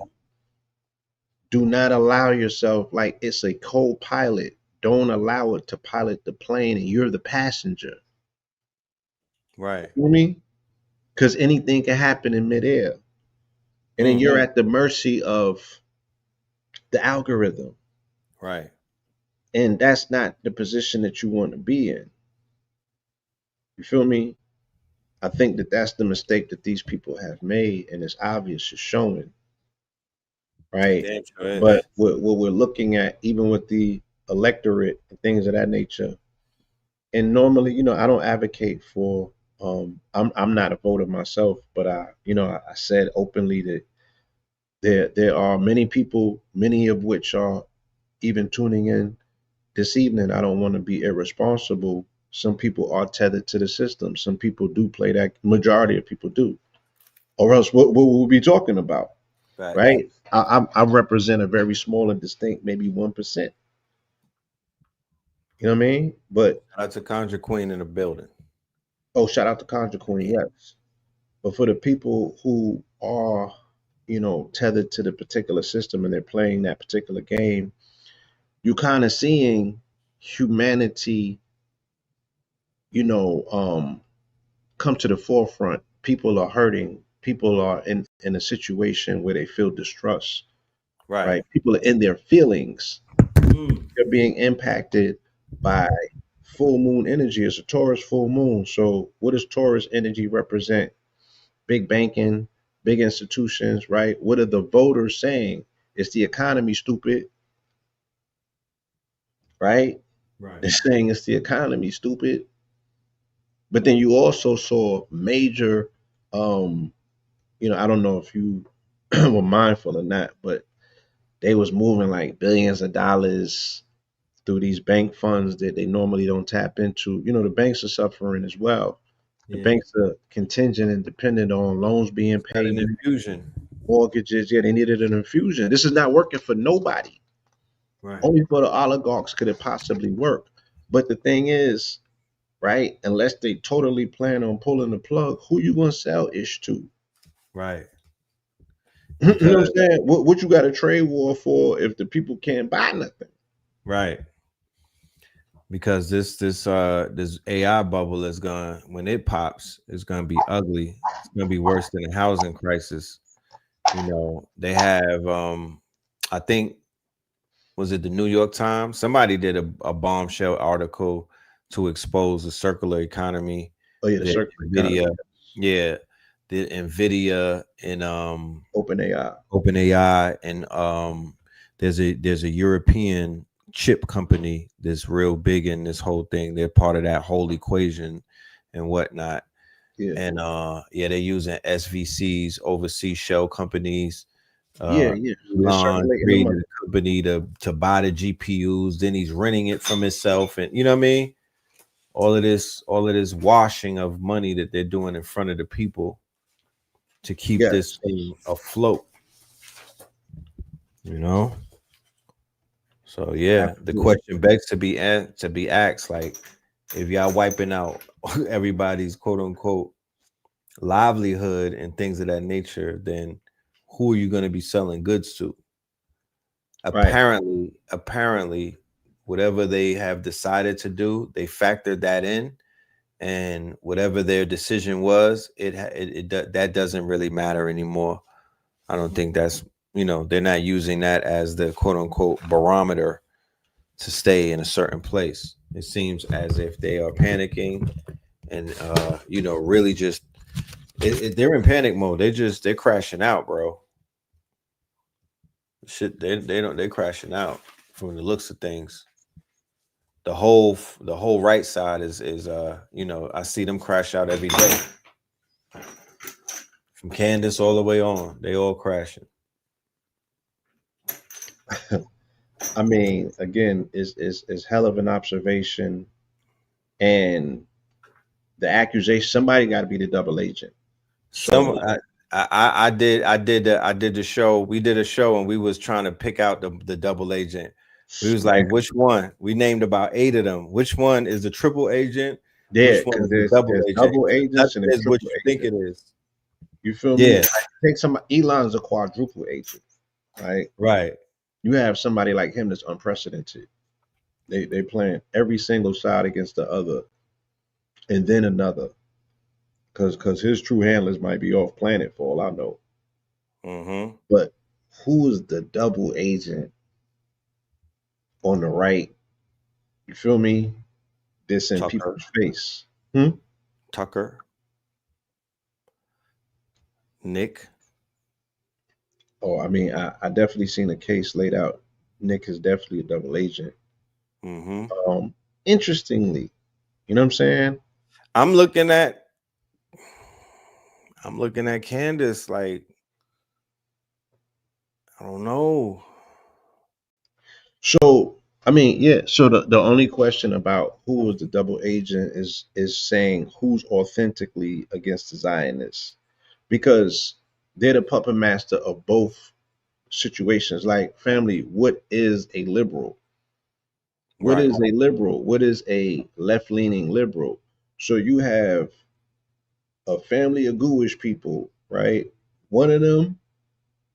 Do not allow yourself, like it's a co-pilot. Don't allow it to pilot the plane and you're the passenger. Right. You know what I mean? Because anything can happen in midair. And then you're at the mercy of the algorithm. Right. And that's not the position that you want to be in. You feel me? I think that that's the mistake that these people have made, and it's obvious, it's showing, right? Damn sure is. But what we're looking at, even with the electorate and things of that nature, and normally, I don't advocate for. I'm not a voter myself, but I said openly that there are many people, many of which are even tuning in this evening. I don't want to be irresponsible. Some people are tethered to the system. Some people do play that. Majority of people do, or else what we'll be talking about, right? I represent a very small and distinct, maybe 1%. You know what I mean? But That's a Conjure Queen in the building. oh, shout out to Conjure Queen, yes. But for the people who are, tethered to the particular system and they're playing that particular game, you kind of seeing humanity, come to the forefront. People are hurting. People are in a situation where they feel distrust, Right. right? People are in their feelings. Mm. They're being impacted by full moon energy. It's a Taurus full moon. So what does Taurus energy represent? Big banking, big institutions, right? What are the voters saying? It's the economy, stupid, right? Right. They're saying it's the economy, stupid. But then you also saw major, um, I don't know if you were mindful or not, but they was moving like billions of dollars through these bank funds that they normally don't tap into. The banks are suffering as well. The Yeah. banks are contingent and dependent on loans being Got paid, an infusion. mortgages. Yeah, they needed an infusion. This is not working for nobody. Right. Only for the oligarchs could it possibly work. But the thing is, right, unless they totally plan on pulling the plug, who you gonna sell ish to? Right. You know what I'm Because saying? What you got a trade war for if the people can't buy nothing? right. Because this AI bubble is gonna when it pops, it's gonna be ugly. It's gonna be worse than a housing crisis. They have I think was it the New York Times? Somebody did a bombshell article to expose the circular economy, Oh yeah, the the circular Nvidia, economy, yeah, the Nvidia and open AI. OpenAI and there's a European chip company that's real big in this whole thing. They're part of that whole equation and whatnot. Yeah, And yeah, they're using SVCs, overseas shell companies. yeah, Uh yeah. They're Elon circulating the created money. a company to buy the GPUs, then he's renting it from himself, and you know what I mean? All of this washing of money that they're doing in front of the people to keep this Yes. thing afloat, you know. So yeah, the Absolutely. question begs to be asked, like, if y'all wiping out everybody's quote unquote livelihood and things of that nature, then who are you going to be selling goods to? Right. Apparently, whatever they have decided to do, they factored that in, and whatever their decision was, that doesn't really matter anymore. I don't think that's they're not using that as the quote unquote barometer to stay in a certain place. It seems as if they are panicking and really just they're in panic mode. They're crashing out, bro. Shit, they're crashing out from the looks of things. The whole right side is I see them crash out every day. From Candace all the way on, they all crashing. I mean, again, is hell of an observation, and the accusation. Somebody got to be the double agent. Some So I did the show. We did a show and we was trying to pick out the double agent. We was man, like, which one? We named about 8 of them. Which one is the triple agent? yeah, Which one because is the there's double there's agent? double agents Nothing and there's is what triple you think agents. it is. You feel me? Yeah, Like, take some Elon's a quadruple agent, right? right. You have somebody like him that's unprecedented. They playing every single side against the other, and then another, because his true handlers might be off planet for all I know. Mm-hmm. But who is the double agent on the right? You feel me? This in Tucker. people's face. Hmm? Tucker. Nick. Oh, I mean, I definitely seen a case laid out. Nick is definitely a double agent. Mm-hmm. Interestingly, you know what I'm saying? I'm looking at Candace like I don't know. So I mean, yeah. So the only question about who was the double agent is saying who's authentically against the Zionists, because they're the puppet master of both situations. Like family, what is a liberal? What Right. is a liberal? What is a left-leaning liberal? So you have a family of Jewish people, right? One of them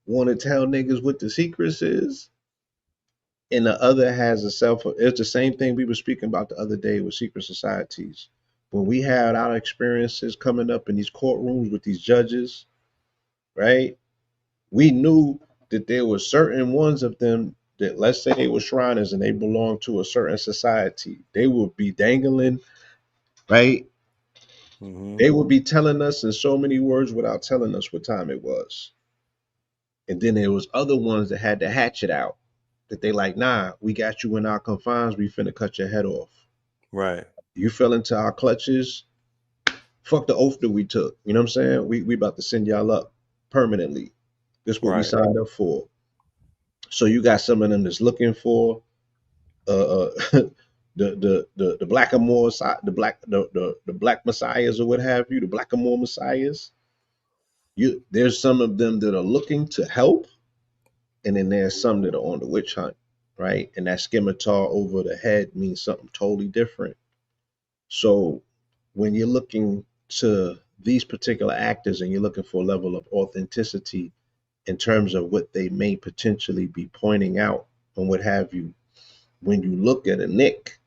want to tell niggas what the secrets is, and the other has a self. It's the same thing we were speaking about the other day with secret societies. When we had our experiences coming up in these courtrooms with these judges, right? We knew that there were certain ones of them that, let's say they were Shriners and they belonged to a certain society. They would be dangling, right? Mm-hmm. They would be telling us in so many words without telling us what time it was. And then there was other ones that had to hatch it out. That they like, nah, we got you in our confines. We finna cut your head off. Right. You fell into our clutches. Fuck the oath that we took. You know what I'm saying? We about to send y'all up permanently. This is what we Right. signed up for. So you got some of them that's looking for the the blackamoor the black messiahs or what have you, the blackamoor messiahs. There's some of them that are looking to help, and then there's some that are on the witch hunt, right? And that scimitar over the head means something totally different. So when you're looking to these particular actors and you're looking for a level of authenticity in terms of what they may potentially be pointing out and what have you, when you look at a Nick,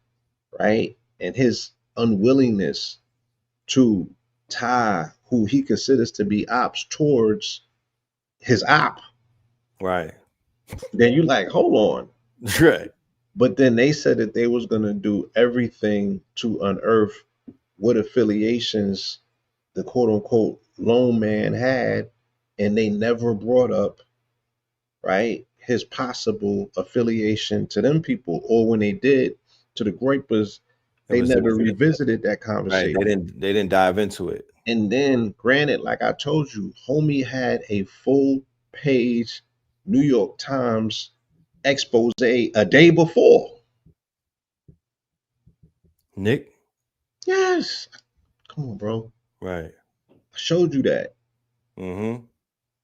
right, and his unwillingness to tie who he considers to be ops towards his op, Right. then you like, hold on. Right. But then they said that they was gonna do everything to unearth what affiliations the quote unquote lone man had, and they never brought up, right, his possible affiliation to them people, or when they did to the Groypers, they never revisited that Right. conversation. They didn't dive into it. And then, granted, like I told you, homie had a full page New York Times expose a day before. Nick. Yes. Come on, bro. Right. I showed you that. Mm-hmm.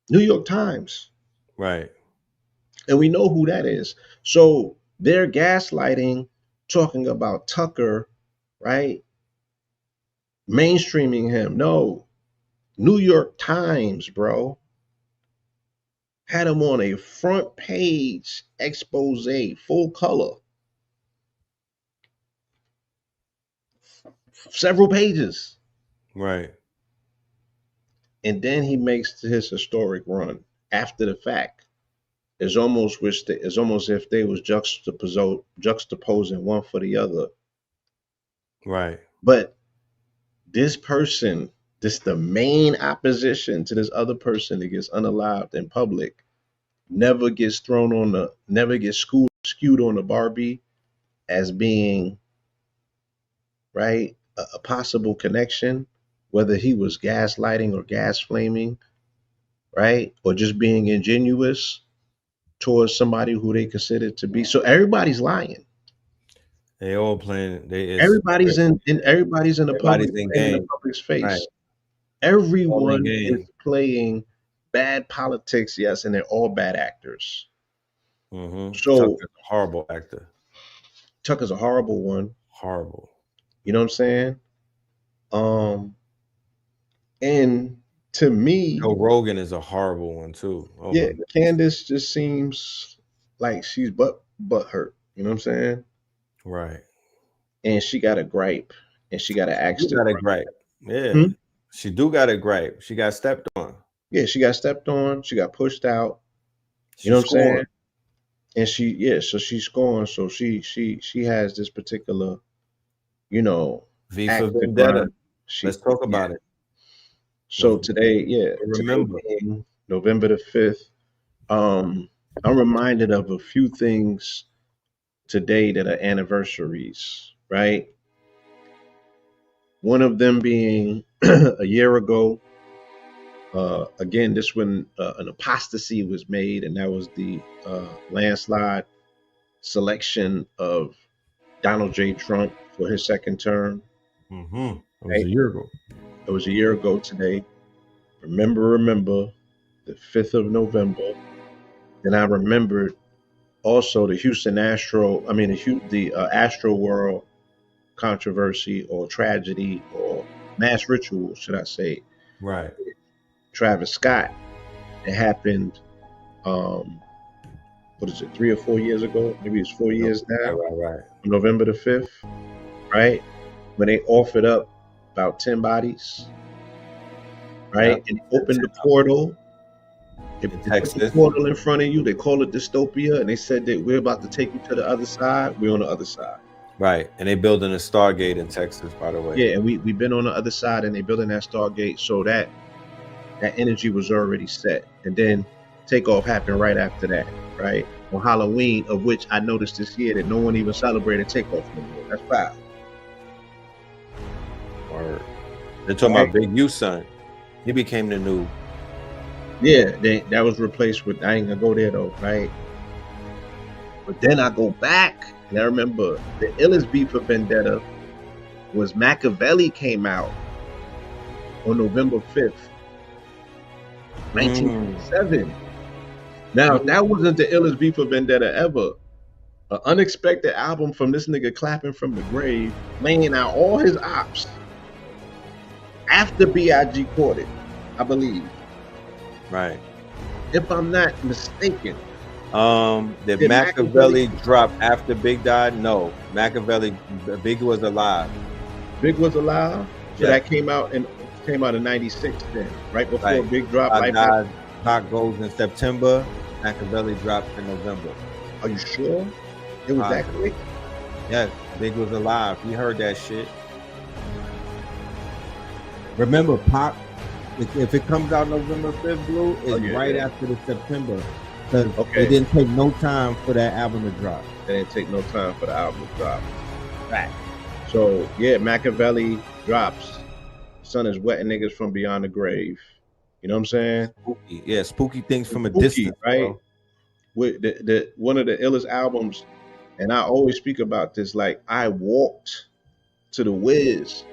New York Times. Right. And we know who that is. So they're gaslighting, talking about Tucker, right? Mainstreaming him. No. New York Times, bro. Had him on a front page expose, full color. Several pages. Right. And then he makes his historic run after the fact. It's almost if they was juxtaposing one for the other. Right. But this person, this the main opposition to this other person that gets unalived in public, never gets skewed on the Barbie as being, right, a possible connection, whether he was gaslighting or gas flaming, right, or just being ingenuous towards somebody who they consider to be. So everybody's lying. They all playing. Everybody's in the Everybody's public, in in the game. public's face. Right. Everyone game. is playing bad politics, yes, and they're all bad actors. Mm-hmm. So Tucker's a horrible actor. Tucker's a horrible one. Horrible. You know what I'm saying? And to me, Joe Rogan is a horrible one too. Oh yeah, my God. Candace just seems like she's butt hurt. You know what I'm saying? Right. And she got a gripe, and she got to ask. She got a gripe. Yeah. Hmm? She do got a gripe. She got stepped on. Yeah, she got stepped on. She got pushed out. She You know what I'm saying? scored. And so she's scoring. So she has this particular, V for act to Vendetta. grind. Let's talk about it. So today, Remember. today being November the 5th, I'm reminded of a few things today that are anniversaries, right? One of them being a year ago. Again, this when an apostasy was made, and that was the landslide selection of Donald J. Trump for his second term. Mm-hmm. It was a year ago. It was a year ago today. Remember, the 5th of November. Then I remembered also the Houston Astro, I mean the Astro World controversy or tragedy or mass ritual, should I say? Right. Travis Scott. It happened. What is it? 3 or 4 years ago? Maybe it's 4 years now. Right. November the 5th, right? When they offered up about 10 bodies, right? Yeah. And opened the portal. They put the portal in front of you. They call it dystopia, and they said that we're about to take you to the other side. We're on the other side. Right. And they building a Stargate in Texas, by the way. Yeah, and we've been on the other side, and they building that Stargate, so that energy was already set. And then takeoff happened right after that, right? On Halloween, of which I noticed this year that no one even celebrated takeoff anymore. That's foul. Word. They're talking about Big U son. He became the new. Yeah, that was replaced with, I ain't gonna go there though, right? But then I go back, and I remember the illest beef for Vendetta was Machiavelli came out on November 5th, 1987. Now, that wasn't the illest beef for Vendetta ever. An unexpected album from this nigga clapping from the grave, laying out all his ops after B.I.G. caught it, I believe. Right. If I'm not mistaken. Did Machiavelli drop after Big died? No. Machiavelli, Big was alive. Big was alive? So Yeah. that came out in 96 then, right before Big dropped. Pac goes in September. Machiavelli dropped in November. Are you sure? It was that quick? Yeah, Big was alive. We heard that shit. Remember, Pac, if it comes out November 5th, Blue, it's after the September. Because it didn't take no time for that album to drop. It didn't take no time for the album to drop. Right. So, yeah, Machiavelli drops. Son is wetting niggas from beyond the grave. You know what I'm saying? Spooky. Yeah, spooky things from a distance, right? Bro. With the one of the illest albums, and I always speak about this, like I walked to the Wiz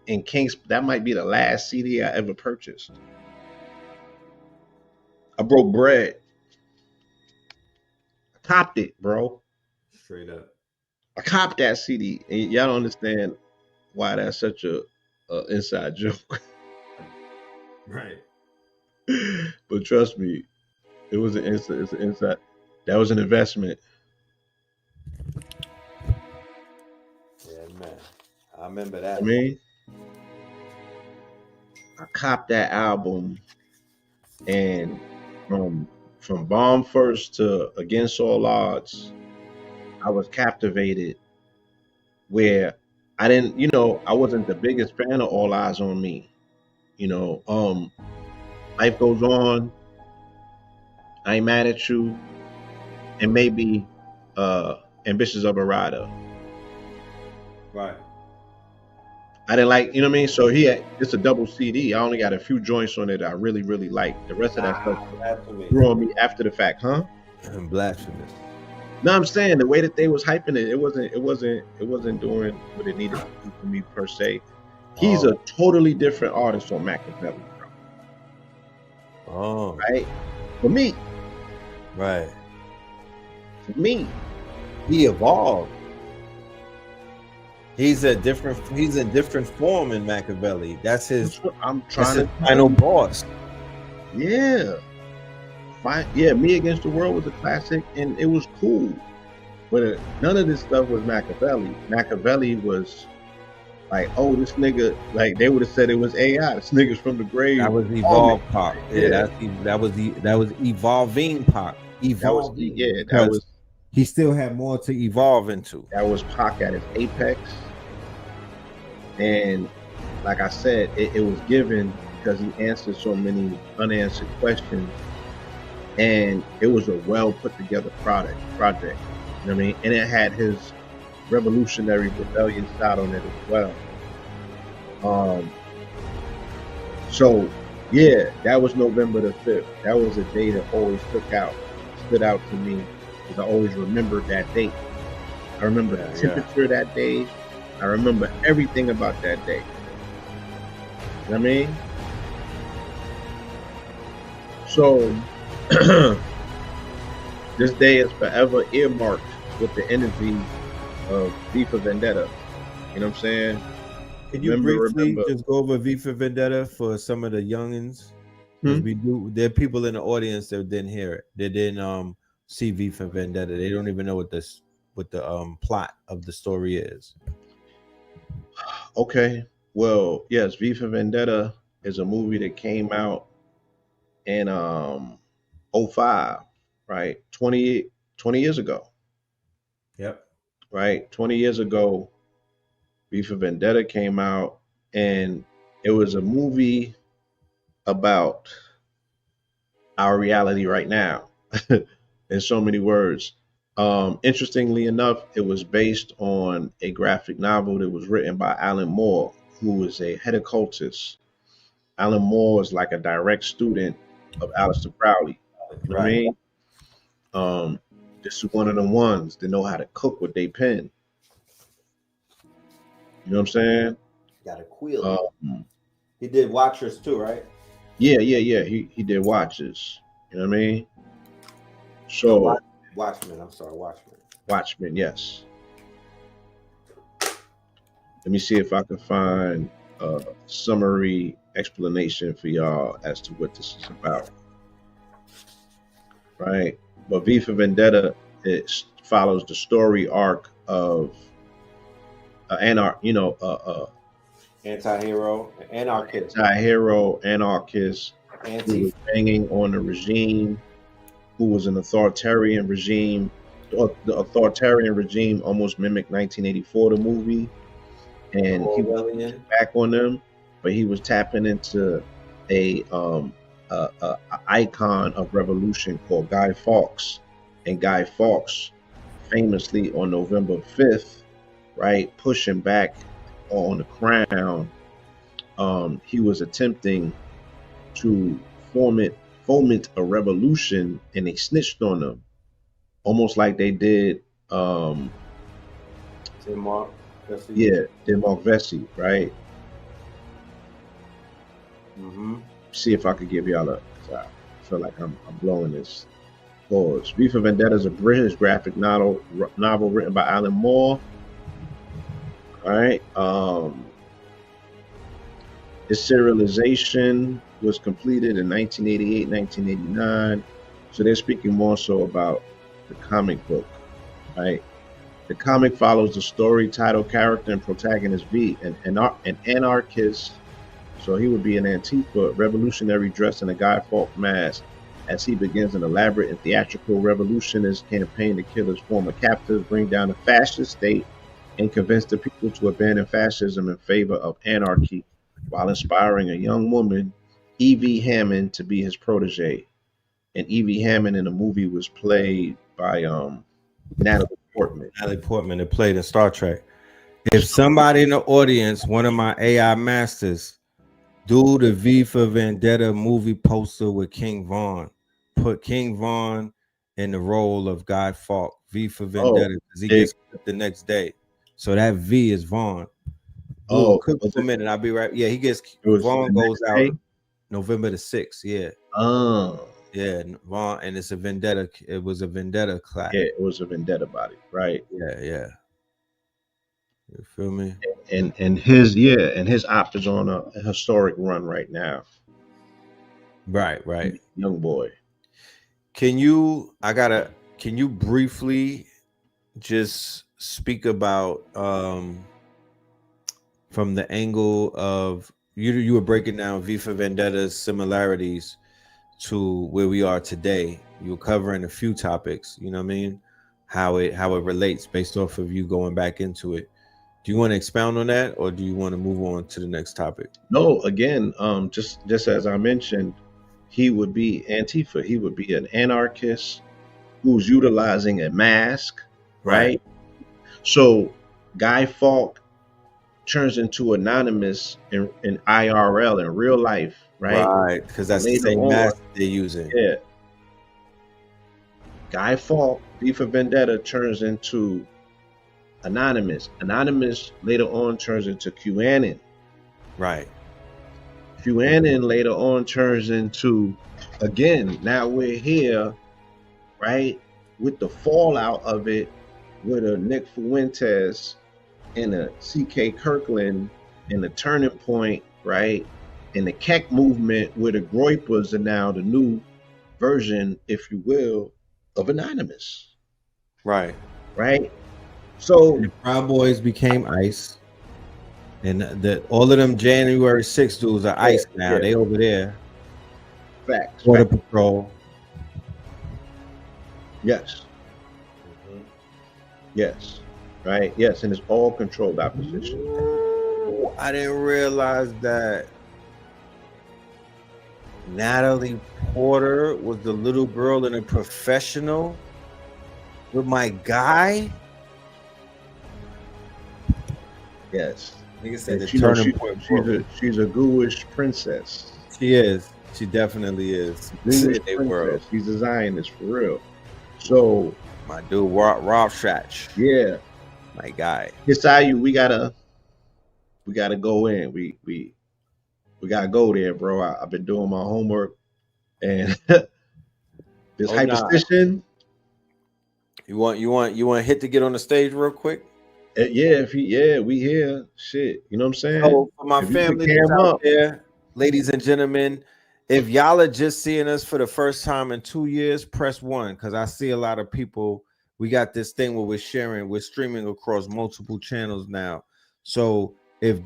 in Kings. That might be the last CD I ever purchased. I broke bread. I copped it, bro. Straight up. I copped that CD, and y'all don't understand why that's such a inside joke. Right. But trust me, it was an inside. It's an inside. That was an investment. Yeah, man. I remember that. I mean, I copped that album, and from Bomb First to Against All Odds, I was captivated. Where I didn't, I wasn't the biggest fan of All Eyes on Me. Life Goes On, I Ain't Mad at You, and maybe Ambitious of a Rider. Right. I didn't like, you know what I mean? So it's a double CD. I only got a few joints on it I really, really like. The rest of that stuff grew on me after the fact, huh? Blasphemous. No, I'm saying the way that they was hyping it, it wasn't doing what it needed to do for me per se. He's a totally different artist on Machiavelli. Oh. Right? For me. Right. For me. He evolved. He's in different form in Machiavelli. That's his final boss. Yeah. Yeah, Me Against the World was a classic, and it was cool. But none of this stuff was Machiavelli. Machiavelli was like, oh, this nigga, like they would have said it was AI. This nigga's from the grave. That was evolved Pac. Yeah, that was evolving Pac. He still had more to evolve into. That was Pac at his apex. And like I said, it was given because he answered so many unanswered questions. And it was a well put together project. You know what I mean? And it had his revolutionary rebellion side on it as well. So yeah, that was November the 5th. That was a day that always stood out to me, because I always remembered that date. I remember the temperature that day. I remember everything about that day. You know what I mean? So This day is forever earmarked with the energy of V for Vendetta. You know what I'm saying? Can you briefly just go over V for Vendetta for some of the youngins? Because there are people in the audience that didn't hear it. They didn't see V for Vendetta. They don't even know what the plot of the story is. Okay. Well, yes, V for Vendetta is a movie that came out in 05, right? 20 years ago. Yep. Right? 20 years ago, V for Vendetta came out, and it was a movie about our reality right now in so many words. Interestingly enough, it was based on a graphic novel that was written by Alan Moore, who was a head occultist. Alan Moore is like a direct student of Aleister Crowley. You know what I mean? This is one of the ones that know how to cook with their pen. You know what I'm saying? Got a quill. He did Watchers too, right? Yeah. He did Watches. You know what I mean? So Watchmen. I'm sorry, Watchmen. Watchmen, yes. Let me see if I can find a summary explanation for y'all as to what this is about. Right? But V for Vendetta, it follows the story arc of anti-hero, anarchist who was banging on the regime, who was an authoritarian regime. The authoritarian regime almost mimicked 1984, the movie, and he was back on them, but he was tapping into a icon of revolution called Guy Fawkes, and Guy Fawkes famously on November 5th, right, pushing back on the crown, he was attempting to foment a revolution, and they snitched on them, almost like they did Mark Vesey, right? See if I could give y'all I feel like I'm blowing this pause. V for Vendetta is a British graphic novel written by Alan Moore. All right. Its serialization was completed in 1988, 1989. So they're speaking more so about the comic book, right? The comic follows the story, title, character, and protagonist V, an anarchist. So he would be an Antifa revolutionary dressed in a Guy Fawkes mask as he begins an elaborate and theatrical revolutionist campaign to kill his former captors, bring down the fascist state, and convince the people to abandon fascism in favor of anarchy, while inspiring a young woman, Evie Hammond, to be his protege. And Evie Hammond in the movie was played by Natalie Portman. Natalie Portman, that played in Star Trek. If somebody in the audience, one of my AI masters, do the V for Vendetta movie poster with King Von. Put King Von in the role of Guy Fawkes. V for Vendetta, because he gets the next day. So that V is Vaughn. Quick for a minute, I'll be right. Yeah, he gets Vaughn goes out November the 6th. Yeah. Yeah, Vaughn, and it's a Vendetta. It was a Vendetta class. Yeah, it was a Vendetta body, right? Yeah. You feel me? And his op is on a historic run right now. Right. Young boy. Can you briefly just speak about from the angle of you were breaking down V for Vendetta's similarities to where we are today. You were covering a few topics, you know what I mean? How it relates based off of you going back into it. Do you want to expound on that, or do you want to move on to the next topic? No, again, just as I mentioned, he would be Antifa. He would be an anarchist who's utilizing a mask, right? So Guy Fawkes turns into Anonymous in IRL, in real life, right? Right, because that's the same mask they're using. Yeah. Guy Fawkes, V for Vendetta, turns into Anonymous. Anonymous later on turns into QAnon. Right. QAnon later on turns into, again, now we're here, right? with the fallout of it, with a Nick Fuentes and a C.K. Kirkland and the Turning Point, right? And the Keck movement, where the Groypers are now the new version, if you will, of Anonymous, Right. right? So And the Proud Boys became ICE. And all of them January 6th dudes are ICE now. yeah. They over there. facts, Border facts. Patrol. Yes. Yes. Right? Yes. And it's all controlled opposition. I didn't realize that Natalie Porter was the little girl in A Professional with my guy. Yes. Nigga said the And, you know, Turning Point. she's a ghoulish princess. She is. She definitely is. Ghoulish They were. princess. She's a Zionist for real. So My dude, Rob Schatch. yeah. My guy. HITSUYO, we gotta go in. We gotta go there, bro. I've been doing my homework, and this Oh, nah. hyperstition. You want Hit to get on the stage real quick? Yeah, we here. Shit, you know what I'm saying? So for my If you could family cam that's out up. there, ladies and gentlemen, if y'all are just seeing us for the first time in 2 years, press 1, because I see a lot of people. We got this thing where we're streaming across multiple channels now. So if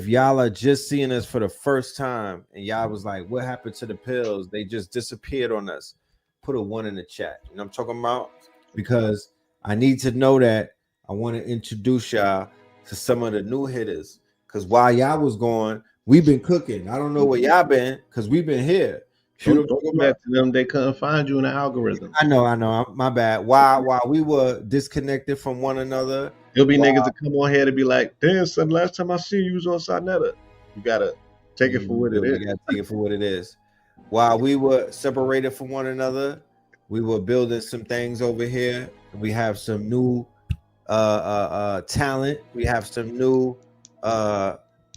y'all are just seeing us for the first time and y'all was like, what happened to the pills? They just disappeared on us. Put a 1 in the chat. You know what I'm talking about? Because I need to know that. I want to introduce y'all to some of the new hitters. Because while y'all was gone, we've been cooking. I don't know where y'all been, because we've been here. Don't go back to them. They couldn't find you in the algorithm. I know. My bad. While we were disconnected from one another, There'll be niggas that come on here to be like, damn, son, last time I seen you was on Sonetta. You gotta take it for what it is. You gotta take it for what it is. While we were separated from one another, we were building some things over here. We have some new talent. We have some new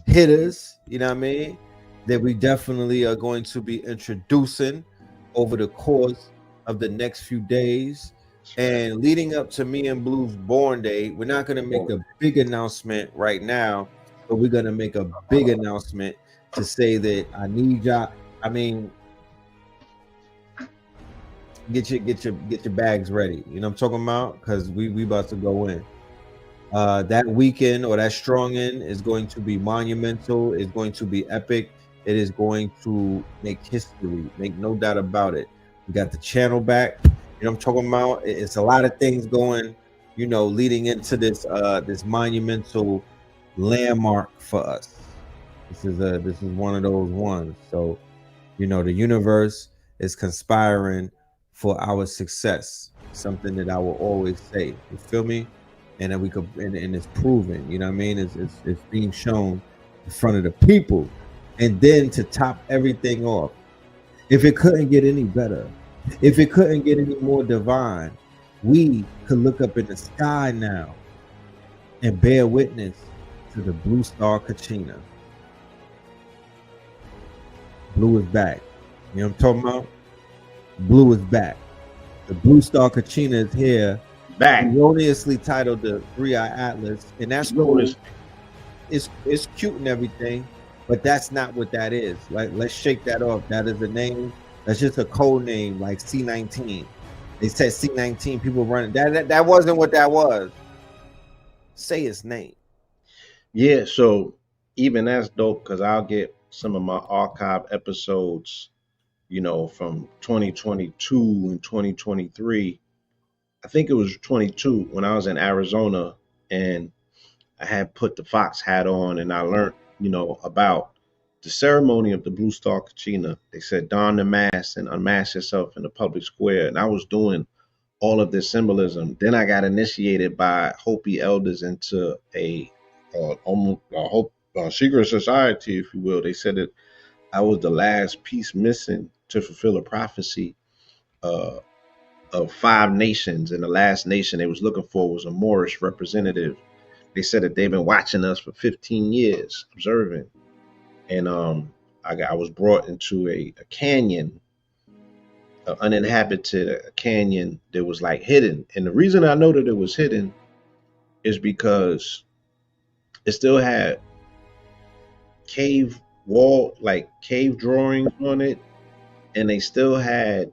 hitters, you know what I mean, that we definitely are going to be introducing over the course of the next few days. And leading up to me and Blue's born day, we're not going to make a big announcement right now, but we're going to make a big announcement to say that I need y'all. I mean, get your bags ready. You know what I'm talking about? Because we about to go in. That weekend or that strong in is going to be monumental. It's going to be epic. It is going to make history. Make no doubt about it. We got the channel back. You know what I'm talking about? It's a lot of things going, you know, leading into this this monumental landmark for us. This is one of those ones. So, you know, the universe is conspiring for our success. Something that I will always say. You feel me? And then we could, and it's proven. You know what I mean? It's being shown in front of the people. And then to top everything off, if it couldn't get any better, if it couldn't get any more divine, we could look up in the sky now and bear witness to the Blue Star Kachina. Blue is back. You know what I'm talking about? Blue is back. The Blue Star Kachina is here. Back. Erroneously titled the 3-Eye Atlas. And that's cool. It's cute and everything, but that's not what that is. Like, let's shake that off. That is a name. That's just a code name, like C19. They said C19. People running. That wasn't what that was. Say its name. Yeah. So even that's dope, because I'll get some of my archive episodes, you know, from 2022 and 2023. I think it was 22 when I was in Arizona, and I had put the Fox hat on, and I learned, you know, about the ceremony of the Blue Star Kachina. They said, don the mask and unmask yourself in the public square. And I was doing all of this symbolism. Then I got initiated by Hopi elders into a secret society, if you will. They said that I was the last piece missing to fulfill a prophecy of 5 nations. And the last nation they was looking for was a Moorish representative. They said that they've been watching us for 15 years, observing. And I was brought into a canyon uninhabited canyon that was like hidden. And the reason I know that it was hidden is because it still had cave wall, like cave drawings on it, and they still had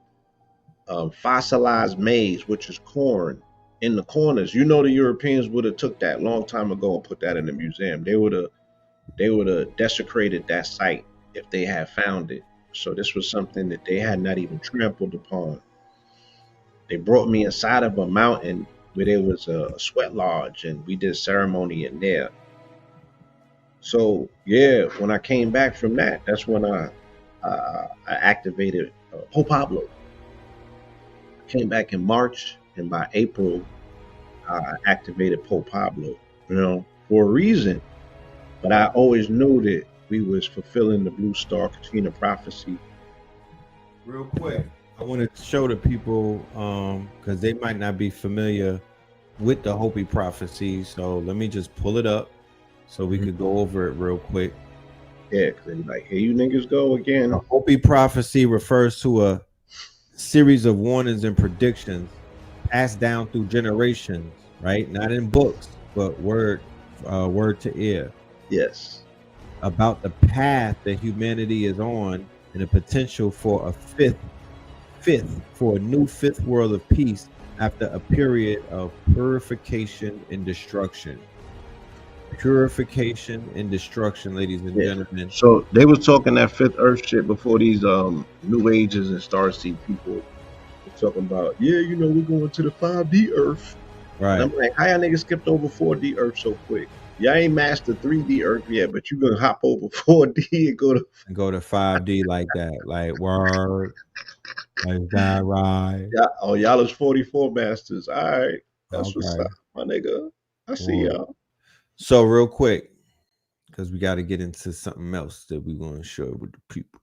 fossilized maize, which is corn, in the corners. You know, the Europeans would have took that long time ago and put that in the museum. They would have desecrated that site if they had found it. So this was something that they had not even trampled upon. They brought me inside of a mountain where there was a sweat lodge, and we did ceremony in there. So yeah, when I came back from that, that's when I activated Pope Pablo. I came back in March, and by April, I activated Pope Pablo. You know, for a reason. But I always knew that we was fulfilling the Blue Star Katrina prophecy. Real quick, I want to show the people because they might not be familiar with the Hopi prophecy. So let me just pull it up so we could go over it real quick. Yeah, because they be like, here you niggas go again. The Hopi prophecy refers to a series of warnings and predictions passed down through generations, right? Not in books, but word to ear. Yes. About the path that humanity is on and the potential for a new fifth world of peace after a period of purification and destruction. Purification and destruction, ladies and gentlemen. So they was talking that fifth earth shit before these new ages and starseed people were talking about, yeah, you know, we're going to the 5D earth. Right. And I'm like, how y'all niggas skipped over 4D earth so quick? Y'all ain't mastered 3D earth yet, but you gonna hop over 4D and go to 5D like that. Like word. Like that, right? Yeah, oh, y'all is 44 masters. All right. That's Okay. what's up, my nigga. I see y'all. So real quick, because we got to get into something else that we're going to share with the people.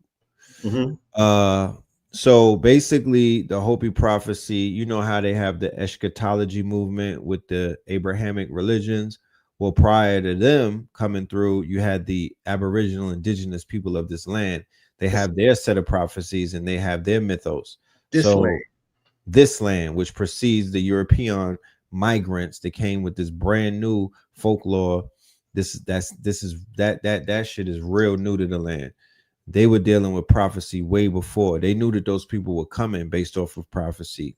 So basically, the Hopi prophecy, you know how they have the eschatology movement with the Abrahamic religions. Well, prior to them coming through, you had the Aboriginal indigenous people of this land. They have their set of prophecies and they have their mythos. This land, which precedes the European migrants that came with this brand new folklore. That shit is real new to the land. They were dealing with prophecy way before. They knew that those people were coming based off of prophecy.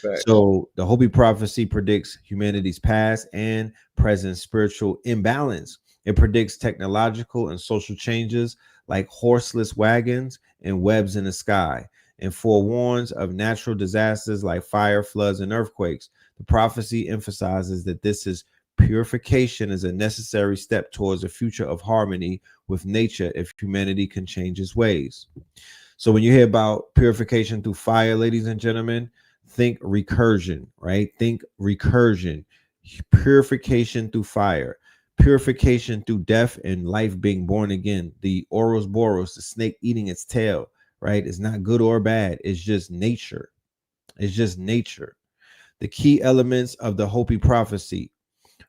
Right. So the Hopi prophecy predicts humanity's past and present spiritual imbalance. It predicts technological and social changes like horseless wagons and webs in the sky, and forewarns of natural disasters like fire, floods, and earthquakes. The prophecy emphasizes that this is purification is a necessary step towards a future of harmony with nature if humanity can change its ways. So when you hear about purification through fire, ladies and gentlemen, think recursion, right? Think recursion, purification through fire, purification through death and life being born again. The Ouroboros, the snake eating its tail, right? It's not good or bad. It's just nature. It's just nature. The key elements of the Hopi prophecy: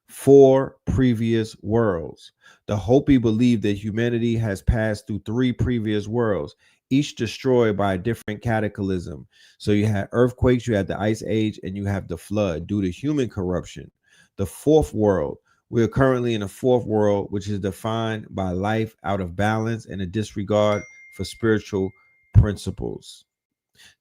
4 previous worlds. The Hopi believe that humanity has passed through 3 previous worlds, each destroyed by a different cataclysm. So you had earthquakes, you had the ice age, and you have the flood due to human corruption. The 4th world, we're currently in a 4th world, which is defined by life out of balance and a disregard for spiritual principles.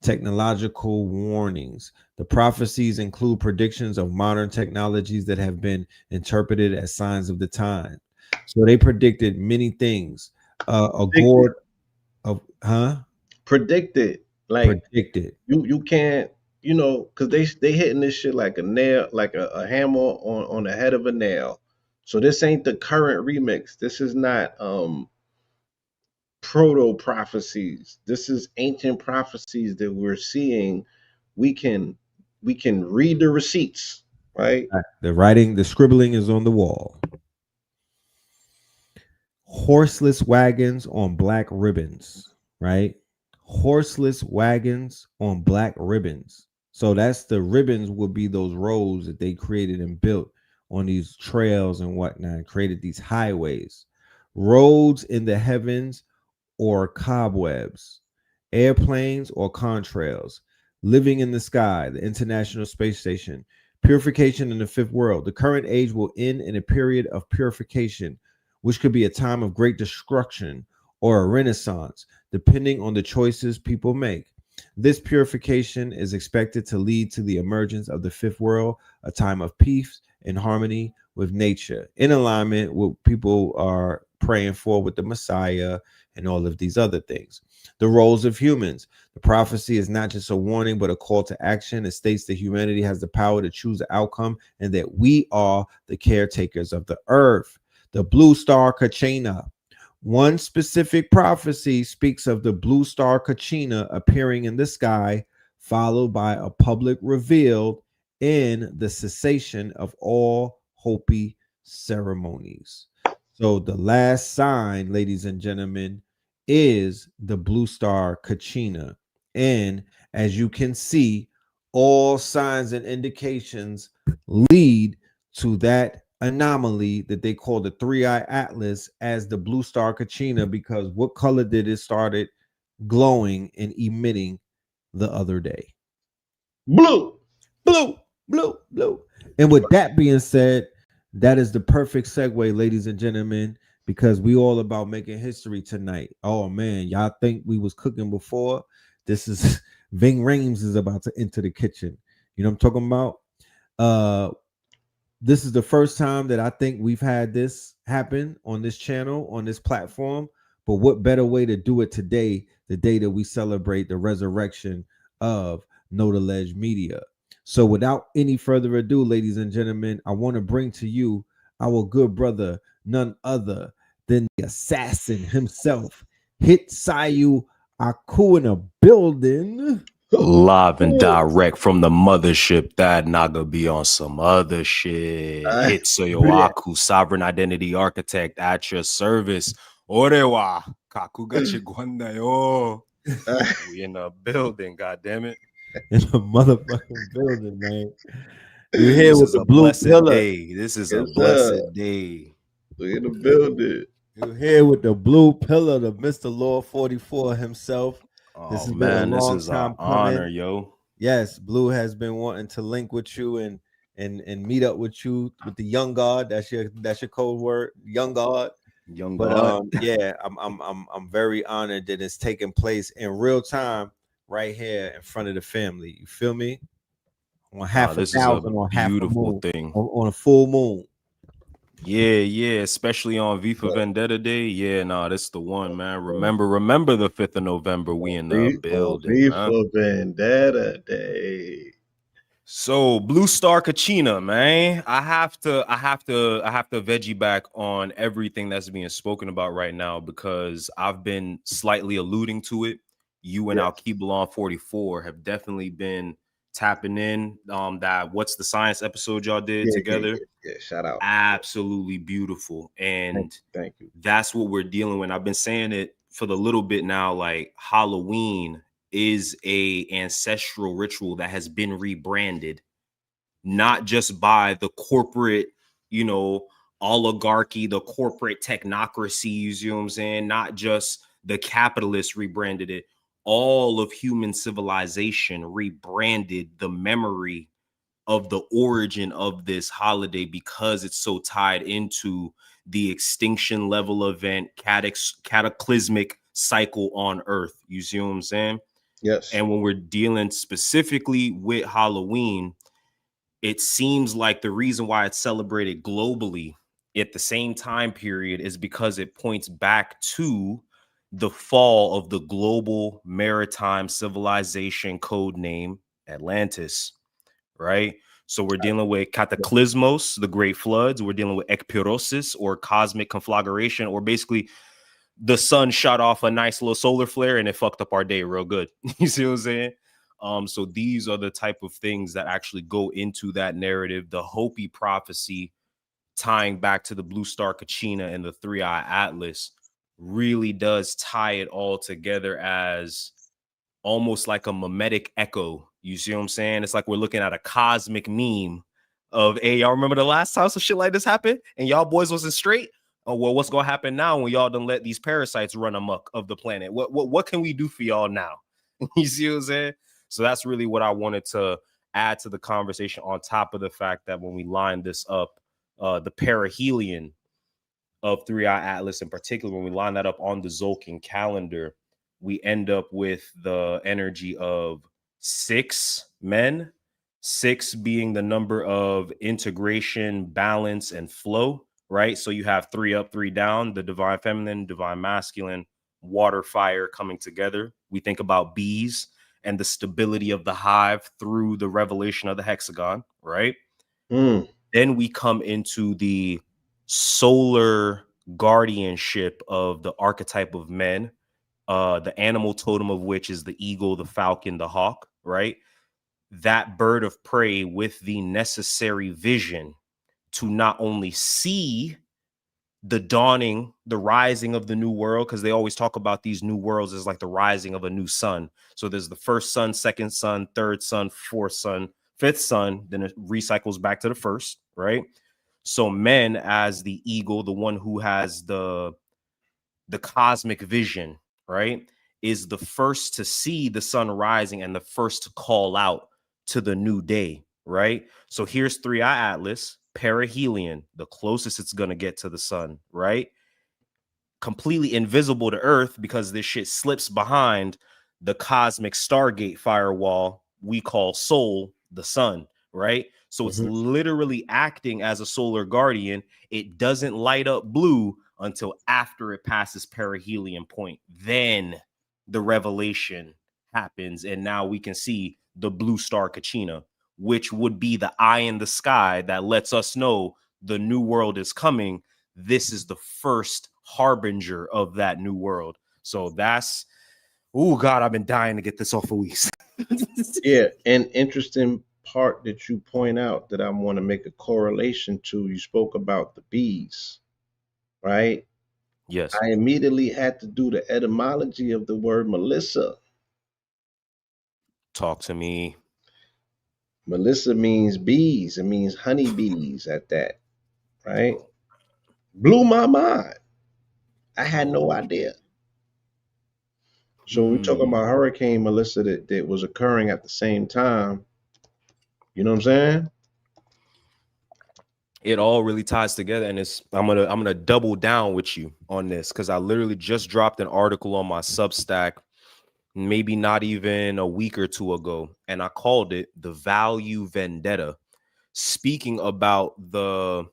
Technological warnings. The prophecies include predictions of modern technologies that have been interpreted as signs of the time. So they predicted many things. Predicted. Like predicted. You can't, you know, because they hitting this shit like a nail, like a hammer on the head of a nail. So this ain't the current remix. This is not proto prophecies. This is ancient prophecies that we're seeing. We can read the receipts, right? The writing, the scribbling is on the wall. Horseless wagons on black ribbons, right? Horseless wagons on black ribbons. So that's the ribbons would be those roads that they created and built on these trails and whatnot, created these highways. Roads in the heavens or cobwebs, airplanes or contrails. living in the sky, the International Space Station, purification in the fifth world. The current age will end in a period of purification, which could be a time of great destruction or a renaissance, depending on the choices people make. This purification is expected to lead to the emergence of the fifth world, a time of peace and harmony with nature, in alignment with what people are praying for with the Messiah and all of these other things. The roles of humans. The prophecy is not just a warning, but a call to action. It states that humanity has the power to choose the outcome and that we are the caretakers of the earth. The blue star Kachina. One specific prophecy speaks of the blue star Kachina appearing in the sky, followed by a public reveal in the cessation of all Hopi ceremonies. So the last sign, ladies and gentlemen, is the blue star Kachina. And as you can see, all signs and indications lead to that anomaly that they call the three-eye atlas as the blue star Kachina, because what color did it started glowing and emitting the other day? Blue. Blue, blue, blue. And with that being said, that is the perfect segue, ladies and gentlemen, because we all about making history tonight. Oh man, y'all think we was cooking before? This is Ving Rhames is about to enter the kitchen. You know what I'm talking about? This is the first time that I think we've had this happen on this channel, on this platform. But what better way to do it today, the day that we celebrate the resurrection of Know the Ledge Media. So without any further ado, ladies and gentlemen, I want to bring to you our good brother, none other than the assassin himself, HITSUYO Aku in a building. Live and direct from the mothership. That naga be on some other shit. HITSUYO Aku, sovereign identity architect at your service. Orewa kakuga chigwanda yo. We in the building, goddammit. In the motherfucking building, man. You're here This with is the a blue blessed pillar. day. This is a Yes, blessed sir. day. We in the building. You're here with the blue pillar, the Mr. Lord 44 himself. This Oh has man, been a this long is time an honor, coming. yo. Yes, Blue has been wanting to link with you and meet up with you with the young God. That's your code word, young God. Young But God. yeah, I'm very honored that it's taking place in real time right here in front of the family. You feel me? On half This a is a thousand, on half a beautiful moon, thing. on a full moon. Yeah, especially on V for Vendetta Day. Yeah, this is the one, man. Remember the 5th of November. We in the building, V man. for Vendetta Day. So Blue Star Kachina, man. I have to veggie back on everything that's being spoken about right now because I've been slightly alluding to it. You and Al-Keeblan 44 have definitely been tapping in. That What's the Science episode y'all did together. Yeah, shout out. Absolutely beautiful. And thank you. That's what we're dealing with. I've been saying it for the little bit now, like Halloween is a ancestral ritual that has been rebranded, not just by the corporate, oligarchy, the corporate technocracies, you know what I'm saying? Not just the capitalists rebranded it. All of human civilization rebranded the memory of the origin of this holiday because it's so tied into the extinction level event, cataclysmic cycle on Earth. You see what I'm saying? Yes. And when we're dealing specifically with Halloween, it seems like the reason why it's celebrated globally at the same time period is because it points back to the fall of the global maritime civilization, code name Atlantis, right? So we're dealing with cataclysmos, the great floods. We're dealing with ekpyrosis, or cosmic conflagration, or basically the sun shot off a nice little solar flare and it fucked up our day real good. You see what I'm saying? So these are the type of things that actually go into that narrative. The Hopi prophecy tying back to the Blue Star Kachina and the Three-Eye Atlas really does tie it all together as almost like a mimetic echo. You see what I'm saying? It's like we're looking at a cosmic meme of, hey, y'all remember the last time some shit like this happened and y'all boys wasn't straight? Oh, well, what's gonna happen now when y'all done let these parasites run amok of the planet? What can we do for y'all now? You see what I'm saying? So that's really what I wanted to add to the conversation, on top of the fact that when we line this up, the perihelion of 3i Atlas in particular, when we line that up on the Zolkin calendar, we end up with the energy of 6 men, 6 being the number of integration, balance, and flow, right? So you have 3 up, 3 down, the divine feminine, divine masculine, water, fire coming together. We think about bees and the stability of the hive through the revelation of the hexagon, right? Then we come into the solar guardianship of the archetype of men, the animal totem of which is the eagle, the falcon, the hawk, right? That bird of prey with the necessary vision to not only see the dawning, the rising of the new world, because they always talk about these new worlds as like the rising of a new sun. So there's the first sun, second sun, third sun, fourth sun, fifth sun, then it recycles back to the first, right? So men as the eagle, the one who has the cosmic vision, right, is the first to see the sun rising and the first to call out to the new day, right? So here's 3i Atlas, perihelion, the closest it's going to get to the sun, right? Completely invisible to Earth because this shit slips behind the cosmic Stargate firewall we call soul, the sun, right? So it's literally acting as a solar guardian. It doesn't light up blue until after it passes perihelion point. Then the revelation happens, and now we can see the blue star Kachina, which would be the eye in the sky that lets us know the new world is coming. This is the first harbinger of that new world. So that's, oh God, I've been dying to get this off for weeks. Yeah, an interesting part that you point out that I want to make a correlation to, you spoke about the bees, right? Yes. I immediately had to do the etymology of the word Melissa. Talk to me. Melissa means bees. It means honeybees at that, right? Blew my mind. I had no idea. So we're talking about Hurricane Melissa that was occurring at the same time. You know what I'm saying? It all really ties together, and it's I'm gonna double down with you on this, because I literally just dropped an article on my Substack, maybe not even a week or two ago, and I called it The Value Vendetta, speaking about the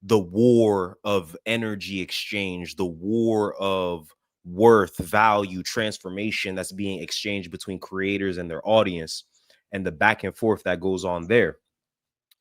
war of energy exchange, the war of worth, value, transformation that's being exchanged between creators and their audience, and the back and forth that goes on there.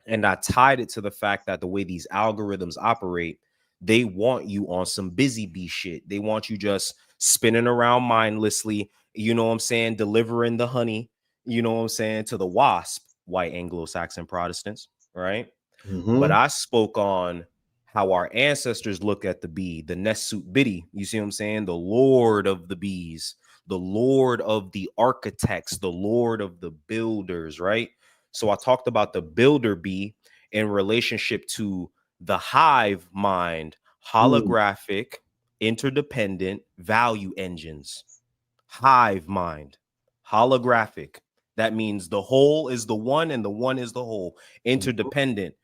And I tied it to the fact that the way these algorithms operate, they want you on some busy bee shit. They want you just spinning around mindlessly, you know what I'm saying, delivering the honey, you know what I'm saying, to the wasp, white Anglo-Saxon Protestants, right? But I spoke on how our ancestors look at the bee, the Nesut Bidi, you see what I'm saying, the lord of the bees, the lord of the architects, the lord of the builders, right? So I talked about the builder bee in relationship to the hive mind, holographic, interdependent value engines. Hive mind, holographic. That means the whole is the one and the one is the whole. Interdependent.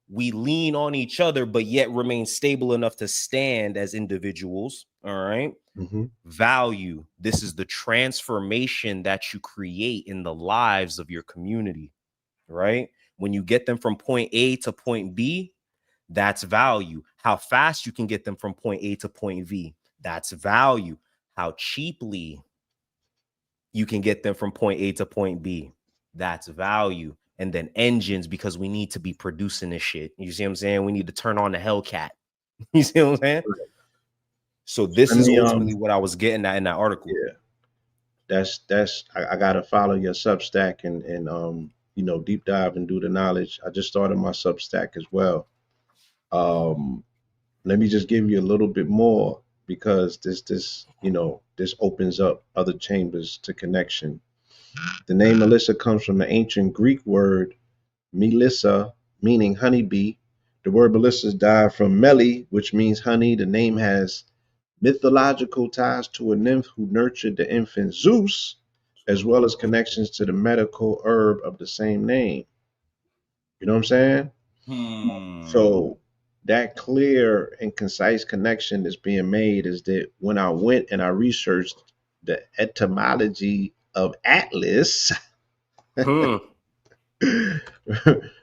We lean on each other, but yet remain stable enough to stand as individuals. All right. Value. This is the transformation that you create in the lives of your community. Right? When you get them from point A to point B, that's value. How fast you can get them from point A to point V, that's value. How cheaply you can get them from point A to point B, that's value. And then engines, because we need to be producing this shit. You see what I'm saying? We need to turn on the Hellcat. You see what I'm saying? So this is ultimately what I was getting at in that article. Yeah, I gotta follow your Substack and you know, deep dive and do the knowledge. I just started my Substack as well. Let me just give you a little bit more, because this you know, this opens up other chambers to connection. The name Melissa comes from the ancient Greek word Melissa, meaning honeybee. The word Melissa is derived from Meli, which means honey. The name has mythological ties to a nymph who nurtured the infant Zeus, as well as connections to the medical herb of the same name. You know what I'm saying? So that clear and concise connection that's being made is that when I went and I researched the etymology of Atlas,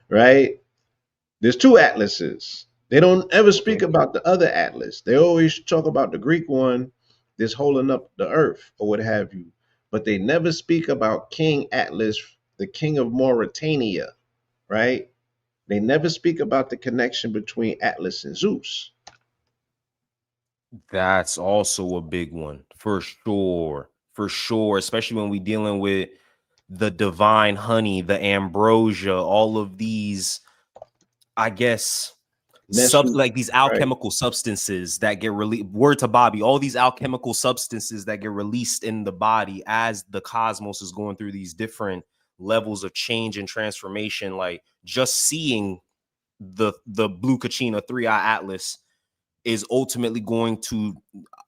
right? There's two atlases. They don't ever speak about the other atlas. They always talk about the Greek one that's holding up the earth or what have you. But they never speak about King Atlas, the king of Mauritania, right? They never speak about the connection between Atlas and Zeus. That's also a big one for sure. For sure. Especially when we dealing with the divine honey, the ambrosia, all of these, I guess, like these alchemical substances that get released. Word to Bobby, all these alchemical substances that get released in the body as the cosmos is going through these different levels of change and transformation. Like just seeing the blue Kachina 3-eye Atlas is ultimately going to,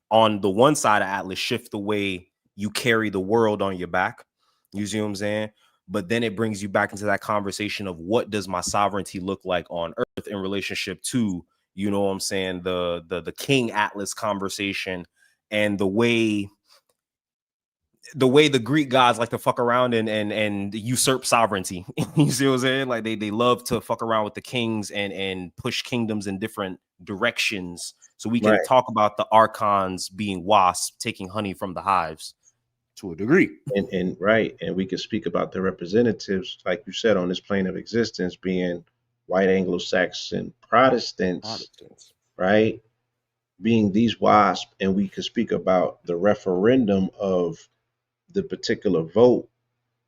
on the one side of Atlas, shift the way you carry the world on your back. You see what I'm saying? But then it brings you back into that conversation of what does my sovereignty look like on Earth in relationship to, you know what I'm saying, the King Atlas conversation, and the way the Greek gods like to fuck around and usurp sovereignty. You see what I'm saying? Like they love to fuck around with the kings and push kingdoms in different directions. So we can talk about the archons being wasps taking honey from the hives to a degree. And we could speak about the representatives, like you said, on this plane of existence being white Anglo-Saxon Protestants, right? Being these wasps, and we could speak about the referendum of the particular vote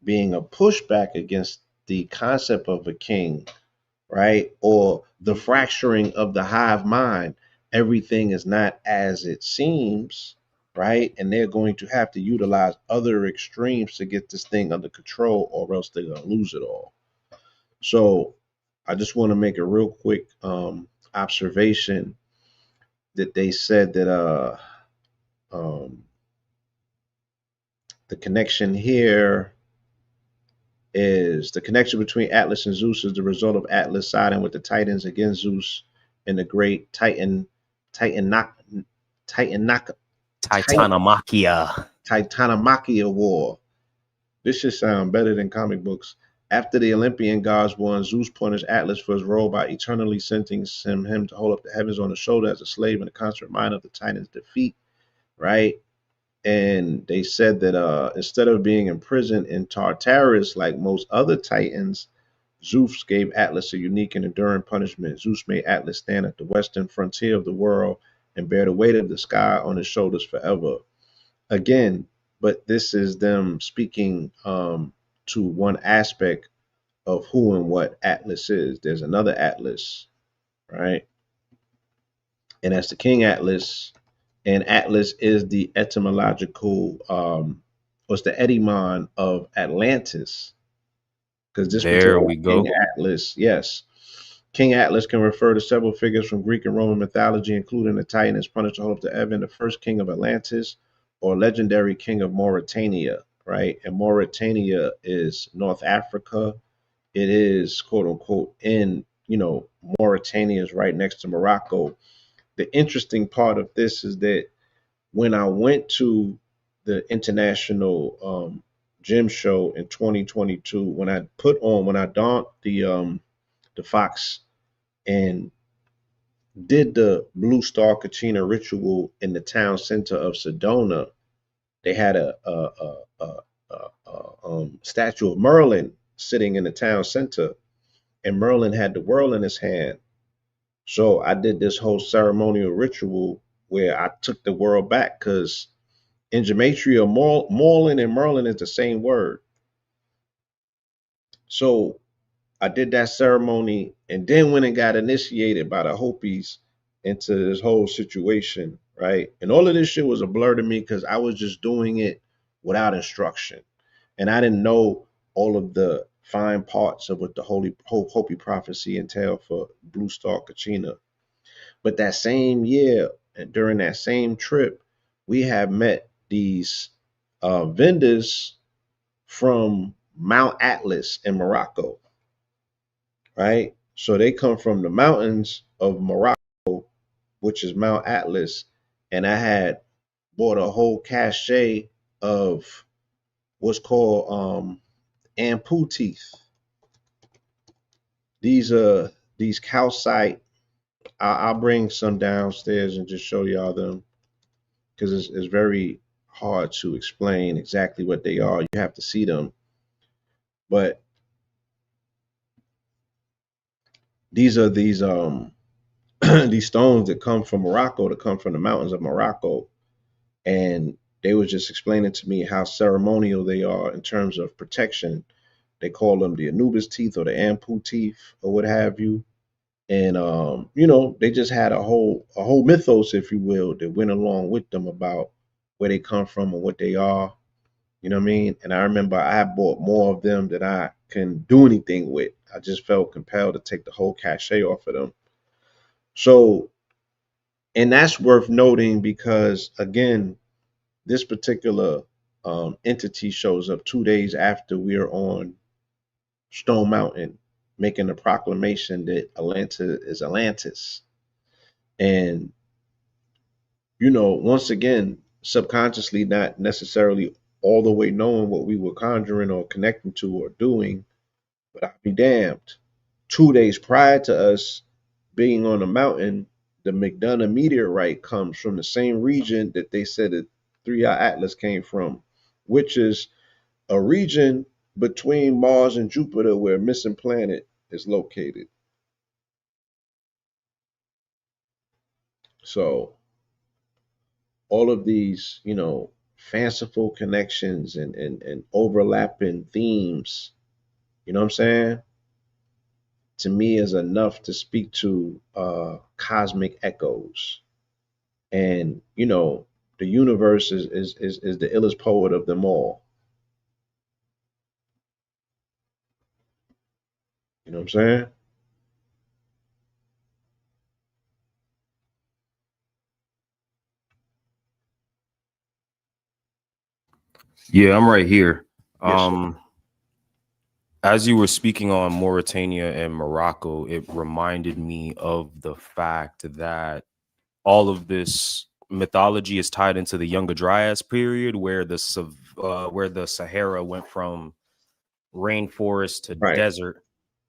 being a pushback against the concept of a king, right? Or the fracturing of the hive mind. Everything is not as it seems, right? And they're going to have to utilize other extremes to get this thing under control, or else they're going to lose it all. So I just want to make a real quick observation that they said that the connection here is the connection between Atlas and Zeus is the result of Atlas siding with the Titans against Zeus in the great Titanomachia War. This should sound better than comic books. After the Olympian gods won, Zeus punished Atlas for his role by eternally sentencing him to hold up the heavens on his shoulder as a slave in the constant reminder of the Titans' defeat, right? And they said that instead of being imprisoned in Tartarus like most other Titans, Zeus gave Atlas a unique and enduring punishment. Zeus made Atlas stand at the western frontier of the world and bear the weight of the sky on his shoulders forever. Again, but this is them speaking to one aspect of who and what Atlas is. There's another Atlas, right? And that's the King Atlas. And Atlas is the etymological, what's the etymon of Atlantis? Because this there we go. King Atlas, yes. King Atlas can refer to several figures from Greek and Roman mythology, including the Titan as punished to hold up to heaven, the first king of Atlantis, or legendary king of Mauritania, right? And Mauritania is North Africa. It is, quote unquote, in, Mauritania is right next to Morocco. The interesting part of this is that when I went to the international gym show in 2022, when I donned the fox and did the Blue Star Kachina ritual in the town center of Sedona, they had a statue of Merlin sitting in the town center, and Merlin had the world in his hand. So I did this whole ceremonial ritual where I took the world back, because in gematria, Morlin and Merlin is the same word. So I did that ceremony and then went and got initiated by the Hopis into this whole situation, right? And all of this shit was a blur to me because I was just doing it without instruction. And I didn't know all of the fine parts of what the Hopi prophecy entailed for Blue Star Kachina. But that same year, and during that same trip, we have met these vendors from Mount Atlas in Morocco, right? So they come from the mountains of Morocco, which is Mount Atlas, and I had bought a whole cache of what's called ampu teeth. These are these calcite. I'll bring some downstairs and just show y'all them because it's very hard to explain exactly what they are. You have to see them. But these are these these stones that come from Morocco, that come from the mountains of Morocco. And they were just explaining to me how ceremonial they are in terms of protection. They call them the Anubis teeth or the Ampu teeth or what have you. And you know, they just had a whole mythos, if you will, that went along with them about where they come from and what they are. You know what I mean? And I remember I bought more of them than I can do anything with. I just felt compelled to take the whole cachet off of them. So, and that's worth noting because again, this particular entity shows up 2 days after we're on Stone Mountain, making a proclamation that Atlanta is Atlantis. And, you know, once again, subconsciously, not necessarily all the way knowing what we were conjuring or connecting to or doing, but I'll be damned. 2 days prior to us being on the mountain, the McDonough meteorite comes from the same region that they said that 3-Eye Atlas came from, which is a region between Mars and Jupiter where Missing Planet is located. So all of these, you know, fanciful connections and overlapping themes, you know what I'm saying? To me is enough to speak to cosmic echoes. And, you know, the universe is the illest poet of them all. You know what I'm saying? Yeah, I'm right here. Yes, sir. As you were speaking on Mauritania and Morocco, it reminded me of the fact that all of this mythology is tied into the Younger Dryas period, where the Sahara went from rainforest to Right. desert.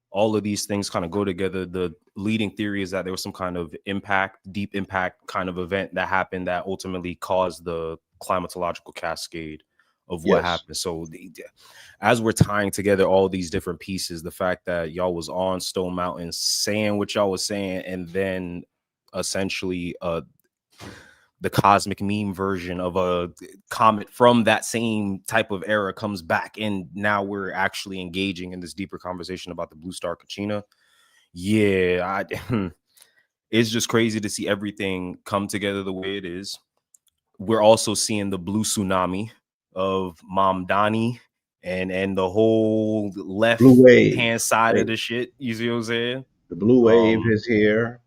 All of these things kind of go together. The leading theory is that there was some kind of deep impact kind of event that happened that ultimately caused the climatological cascade of what Yes. happened. So as we're tying together all these different pieces, the fact that y'all was on Stone Mountain saying what y'all was saying, and then essentially the cosmic meme version of a comet from that same type of era comes back, and now we're actually engaging in this deeper conversation about the blue star Kachina. Yeah, it's just crazy to see everything come together the way it is. We're also seeing the blue tsunami of Mamdani and the whole left Blue wave. hand side Right. of the shit. You see what I'm saying? The blue wave is here.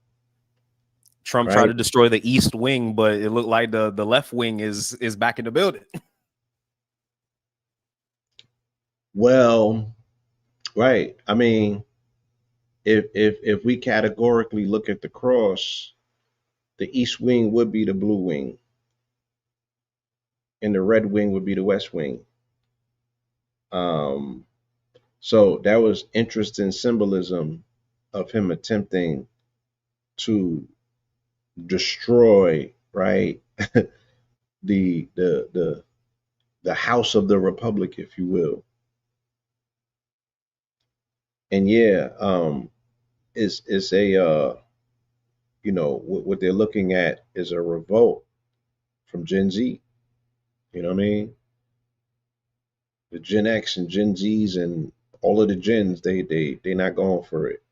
Trump tried to destroy the east wing, but it looked like the left wing is back in the building. Well, right. I mean, if we categorically look at the cross, the east wing would be the blue wing, and the red wing would be the west wing. So that was interesting symbolism of him attempting to destroy, right, the house of the republic, if you will. And yeah, it's a you know, what they're looking at is a revolt from Gen Z. You know what I mean? The Gen X and Gen Zs and all of the gens, they not going for it.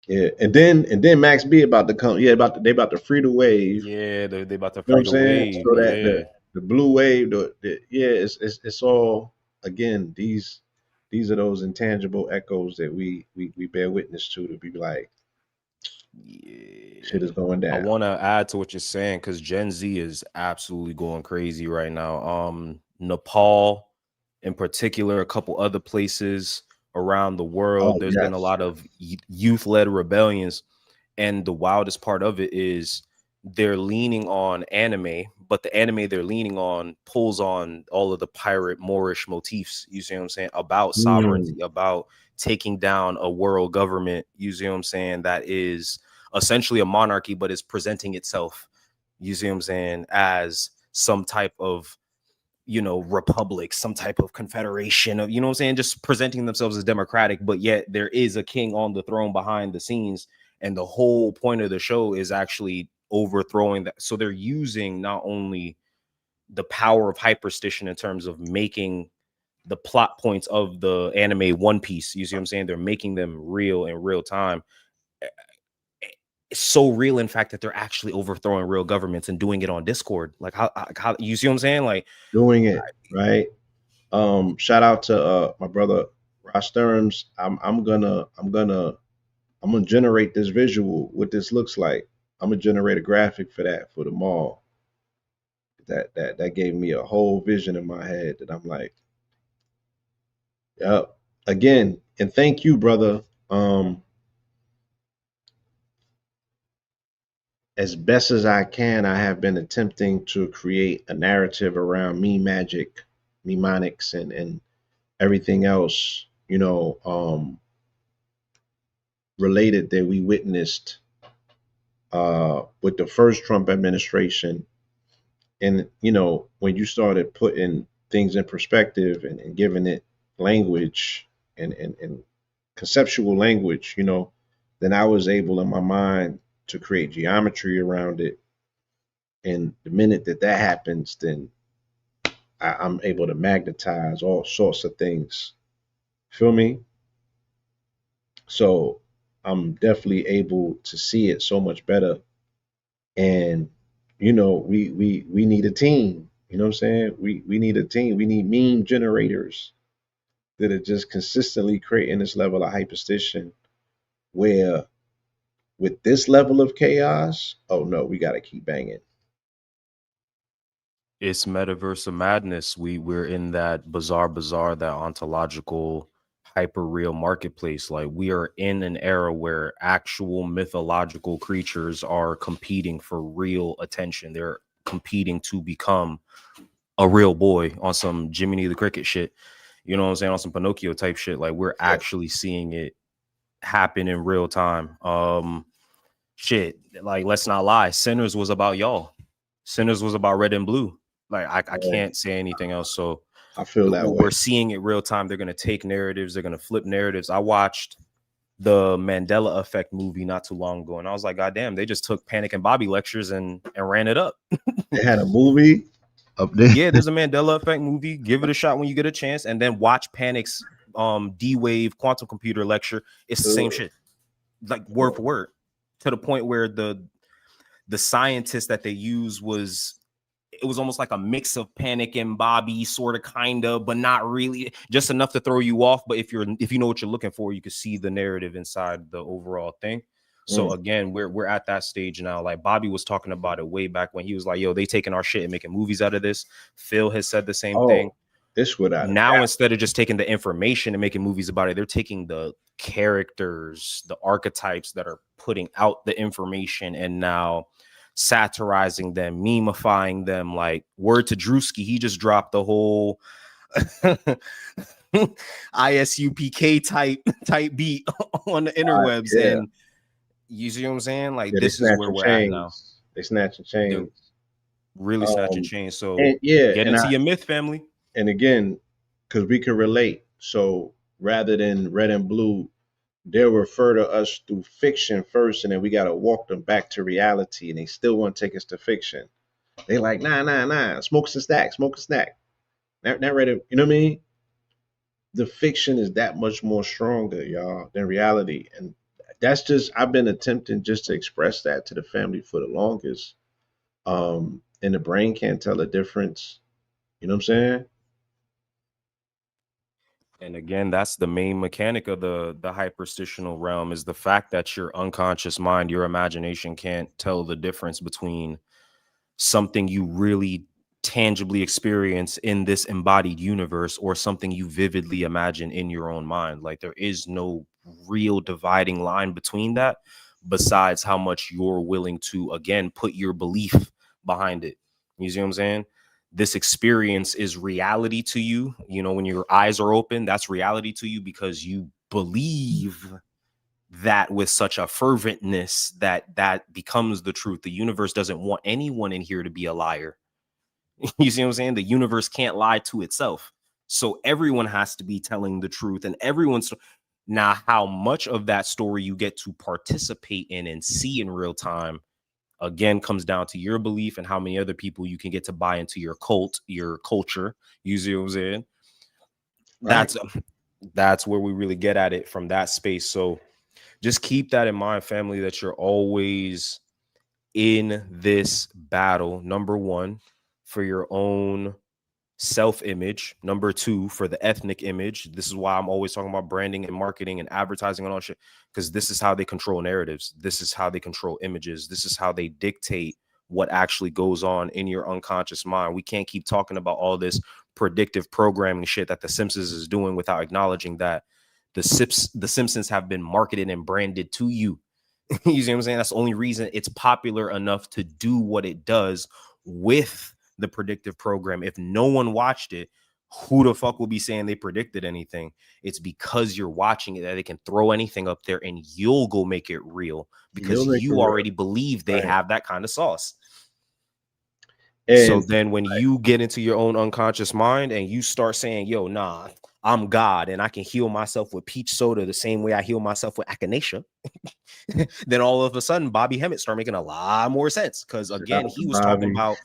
Yeah, and then Max B about to come. Yeah, they about to free the wave. Yeah, they about to You know what free I'm the saying? wave. So that Yeah. the blue wave, yeah, it's all again. These are those intangible echoes that we bear witness to be like, Yeah. shit is going I down. want to add to what you're saying because Gen Z is absolutely going crazy right now. Nepal in particular, a couple other places around the world. Oh There's been a yes. lot of youth-led rebellions, and the wildest part of it is they're leaning on anime, but the anime they're leaning on pulls on all of the pirate Moorish motifs, you see what I'm saying, about sovereignty, about taking down a world government, you see what I'm saying, that is essentially a monarchy, but is presenting itself, you see what I'm saying, as some type of, you know, republic, some type of confederation of, you know what I'm saying, just presenting themselves as democratic, but yet there is a king on the throne behind the scenes. And the whole point of the show is actually overthrowing that. So they're using not only the power of hyperstition in terms of making the plot points of the anime One Piece, you see what I'm saying, they're making them real in real time. It's so real, in fact, that they're actually overthrowing real governments and doing it on Discord. Like how you see what I'm saying? Like Doing it right. Shout out to my brother Ross Sturms. I'm gonna generate this visual, what this looks like. I'm gonna generate a graphic for that for the mall. That gave me a whole vision in my head that I'm like, yep. Again, and thank you, brother. As best as I can, I have been attempting to create a narrative around me magic, mnemonics, and everything else, you know, related that we witnessed with the first Trump administration. And, you know, when you started putting things in perspective and giving it language and conceptual language, you know, then I was able in my mind to create geometry around it. And the minute that happens, then I'm able to magnetize all sorts of things. Feel me? So I'm definitely able to see it so much better. And you know, we need a team. You know what I'm saying? We need a team. We need meme generators that are just consistently creating this level of hyperstition where with this level of chaos, oh no, we gotta keep banging. it's metaverse of madness. We're in that bizarre, that ontological hyper real marketplace. Like we are in an era where actual mythological creatures are competing for real attention. They're competing to become a real boy on some Jiminy the Cricket shit. You know what I'm saying? On some Pinocchio type shit. Like we're actually seeing it happen in real time. Shit, like let's not lie. Sinners was about y'all. Sinners was about red and blue. Like I can't say anything else. So I feel that way. we're seeing it real time. They're gonna take narratives. They're gonna flip narratives. I watched the Mandela Effect movie not too long ago, and I was like, God damn, they just took Panic and Bobby lectures and ran it up. They had a movie up there. Yeah, there's a Mandela Effect movie. Give it a shot when you get a chance, and then watch Panic's D-Wave quantum computer lecture. It's the same shit, like word for word, to the point where the scientist that they use was almost like a mix of Panic and Bobby, sort of, kind of, but not really, just enough to throw you off. But if you know what you're looking for, you can see the narrative inside the overall thing. So again, we're at that stage now. Like Bobby was talking about it way back when he was like, yo, they taking our shit and making movies out of this. Phil has said the same thing. This would now instead of just taking the information and making movies about it, they're taking the characters, the archetypes that are putting out the information and now satirizing them, memifying them. Like word to Drewski, he just dropped the whole ISUPK type beat on the interwebs. And you see what I'm saying? Like this is where we're at now. They snatching chains. They're really snatching chains. So get into your myth, family. And again, because we can relate. So rather than red and blue, they'll refer to us through fiction first, and then we got to walk them back to reality, and they still want to take us to fiction. They like, nah, smoke a snack. Not ready, you know what I mean? The fiction is that much more stronger, y'all, than reality. And that's just, I've been attempting just to express that to the family for the longest. And the brain can't tell the difference. You know what I'm saying? And again, that's the main mechanic of the hyperstitional realm, is the fact that your unconscious mind, your imagination can't tell the difference between something you really tangibly experience in this embodied universe or something you vividly imagine in your own mind. Like there is no real dividing line between that besides how much you're willing to, again, put your belief behind it. You see what I'm saying? This experience is reality to you. You know, when your eyes are open, that's reality to you because you believe that with such a ferventness that becomes the truth. The universe doesn't want anyone in here to be a liar. You see what I'm saying? The universe can't lie to itself. So everyone has to be telling the truth, and everyone's now how much of that story you get to participate in and see in real time, again, comes down to your belief and how many other people you can get to buy into your cult, your culture. You see what I'm saying? Right. That's where we really get at it from that space. So just keep that in mind, family, that you're always in this battle. Number one, for your own self-image. Number two, for the ethnic image. This is why I'm always talking about branding and marketing and advertising and all shit, because this is how they control narratives. This is how they control images. This is how they dictate what actually goes on in your unconscious mind. We can't keep talking about all this predictive programming shit that The Simpsons is doing without acknowledging that the Simpsons have been marketed and branded to you. You see what I'm saying? That's the only reason it's popular enough to do what it does with the predictive program. If no one watched it, who the fuck will be saying they predicted anything? It's because you're watching it that they can throw anything up there and you'll go make it real because you already believe they have that kind of sauce. And so then when you get into your own unconscious mind and you start saying, yo, nah, I'm God and I can heal myself with peach soda the same way I heal myself with echinacea, then all of a sudden Bobby Hemmett started making a lot more sense. Because again, he was talking about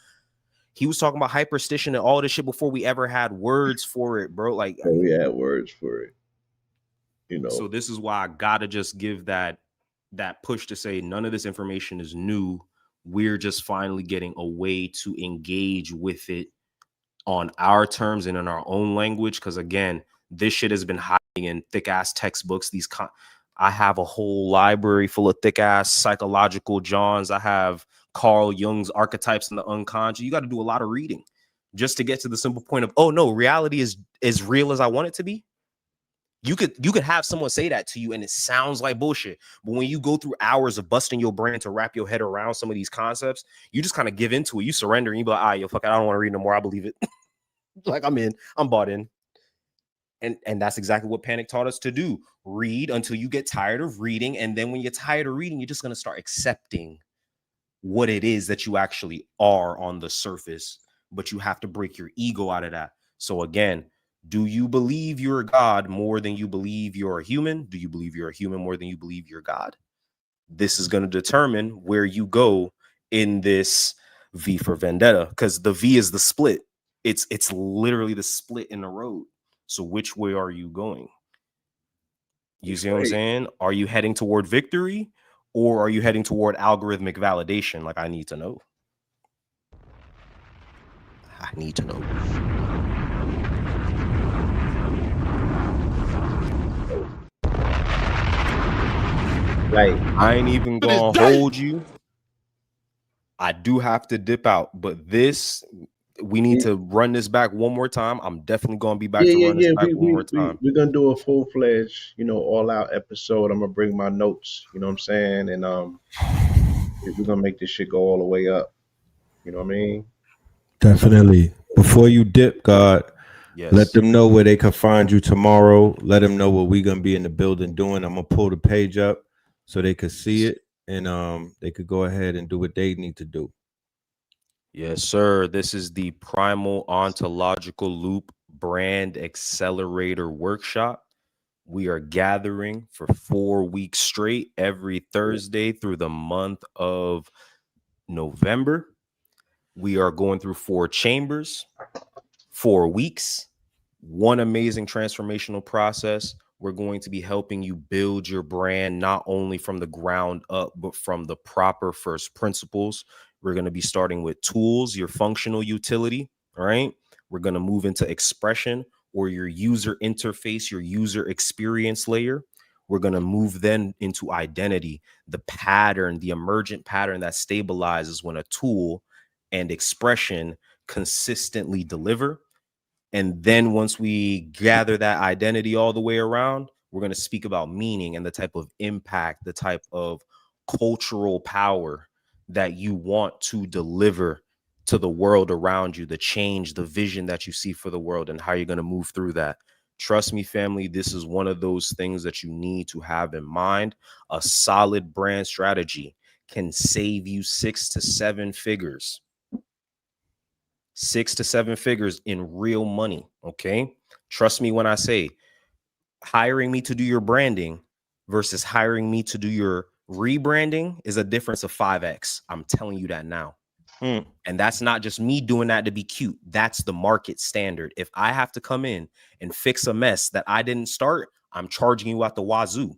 hyperstition and all this shit before we ever had words for it, bro. Like we had words for it, you know. So this is why I gotta just give that push to say none of this information is new. We're just finally getting a way to engage with it on our terms and in our own language. Because again, this shit has been hiding in thick ass textbooks. I have a whole library full of thick ass psychological Johns. I have Carl Jung's Archetypes in the Unconscious. You got to do a lot of reading just to get to the simple point of, oh no, reality is as real as I want it to be. You could have someone say that to you and it sounds like bullshit. But when you go through hours of busting your brain to wrap your head around some of these concepts, you just kind of give into it. You surrender and you be like, yo, fuck it, I don't want to read no more. I believe it. Like I'm bought in. And that's exactly what Panic taught us to do. Read until you get tired of reading. And then when you're tired of reading, you're just going to start accepting what it is that you actually are on the surface. But you have to break your ego out of that. So again, do you believe you're a God more than you believe you're a human? Do you believe you're a human more than you believe you're God? This is going to determine where you go in this V for Vendetta, because the V is the split. It's literally the split in the road. So which way are you going? You see what I'm saying? Are you heading toward victory or are you heading toward algorithmic validation? Like, I need to know. I need to know. Like, I ain't even gonna hold you. I do have to dip out, but we need to run this back one more time. I'm definitely gonna be back to run this back one more time. We're gonna do a full-fledged, all-out episode. I'm gonna bring my notes, you know what I'm saying? And we're gonna make this shit go all the way up. You know what I mean? Definitely. Before you dip, God, yes, let them know where they can find you tomorrow. Let them know what we're gonna be in the building doing. I'm gonna pull the page up so they could see it and they could go ahead and do what they need to do. Yes, sir. This is the Primal Ontological Loop Brand Accelerator Workshop. We are gathering for 4 weeks straight every Thursday through the month of November. We are going through 4 chambers, 4 weeks, one amazing transformational process. We're going to be helping you build your brand, not only from the ground up, but from the proper first principles. We're going to be starting with tools, your functional utility. All right. We're going to move into expression, or your user interface, your user experience layer. We're going to move then into identity, the pattern, the emergent pattern that stabilizes when a tool and expression consistently deliver. And then once we gather that identity all the way around, we're going to speak about meaning and the type of impact, the type of cultural power that you want to deliver to the world around you, the change, the vision that you see for the world, and how you're going to move through that. Trust me, family, this is one of those things that you need to have in mind. A solid brand strategy can save you 6 to 7 figures. 6 to 7 figures in real money. Okay. Trust me when I say hiring me to do your branding versus hiring me to do your rebranding is a difference of 5x. I'm telling you that now. And that's not just me doing that to be cute. That's the market standard. If I have to come in and fix a mess that I didn't start, I'm charging you out the wazoo.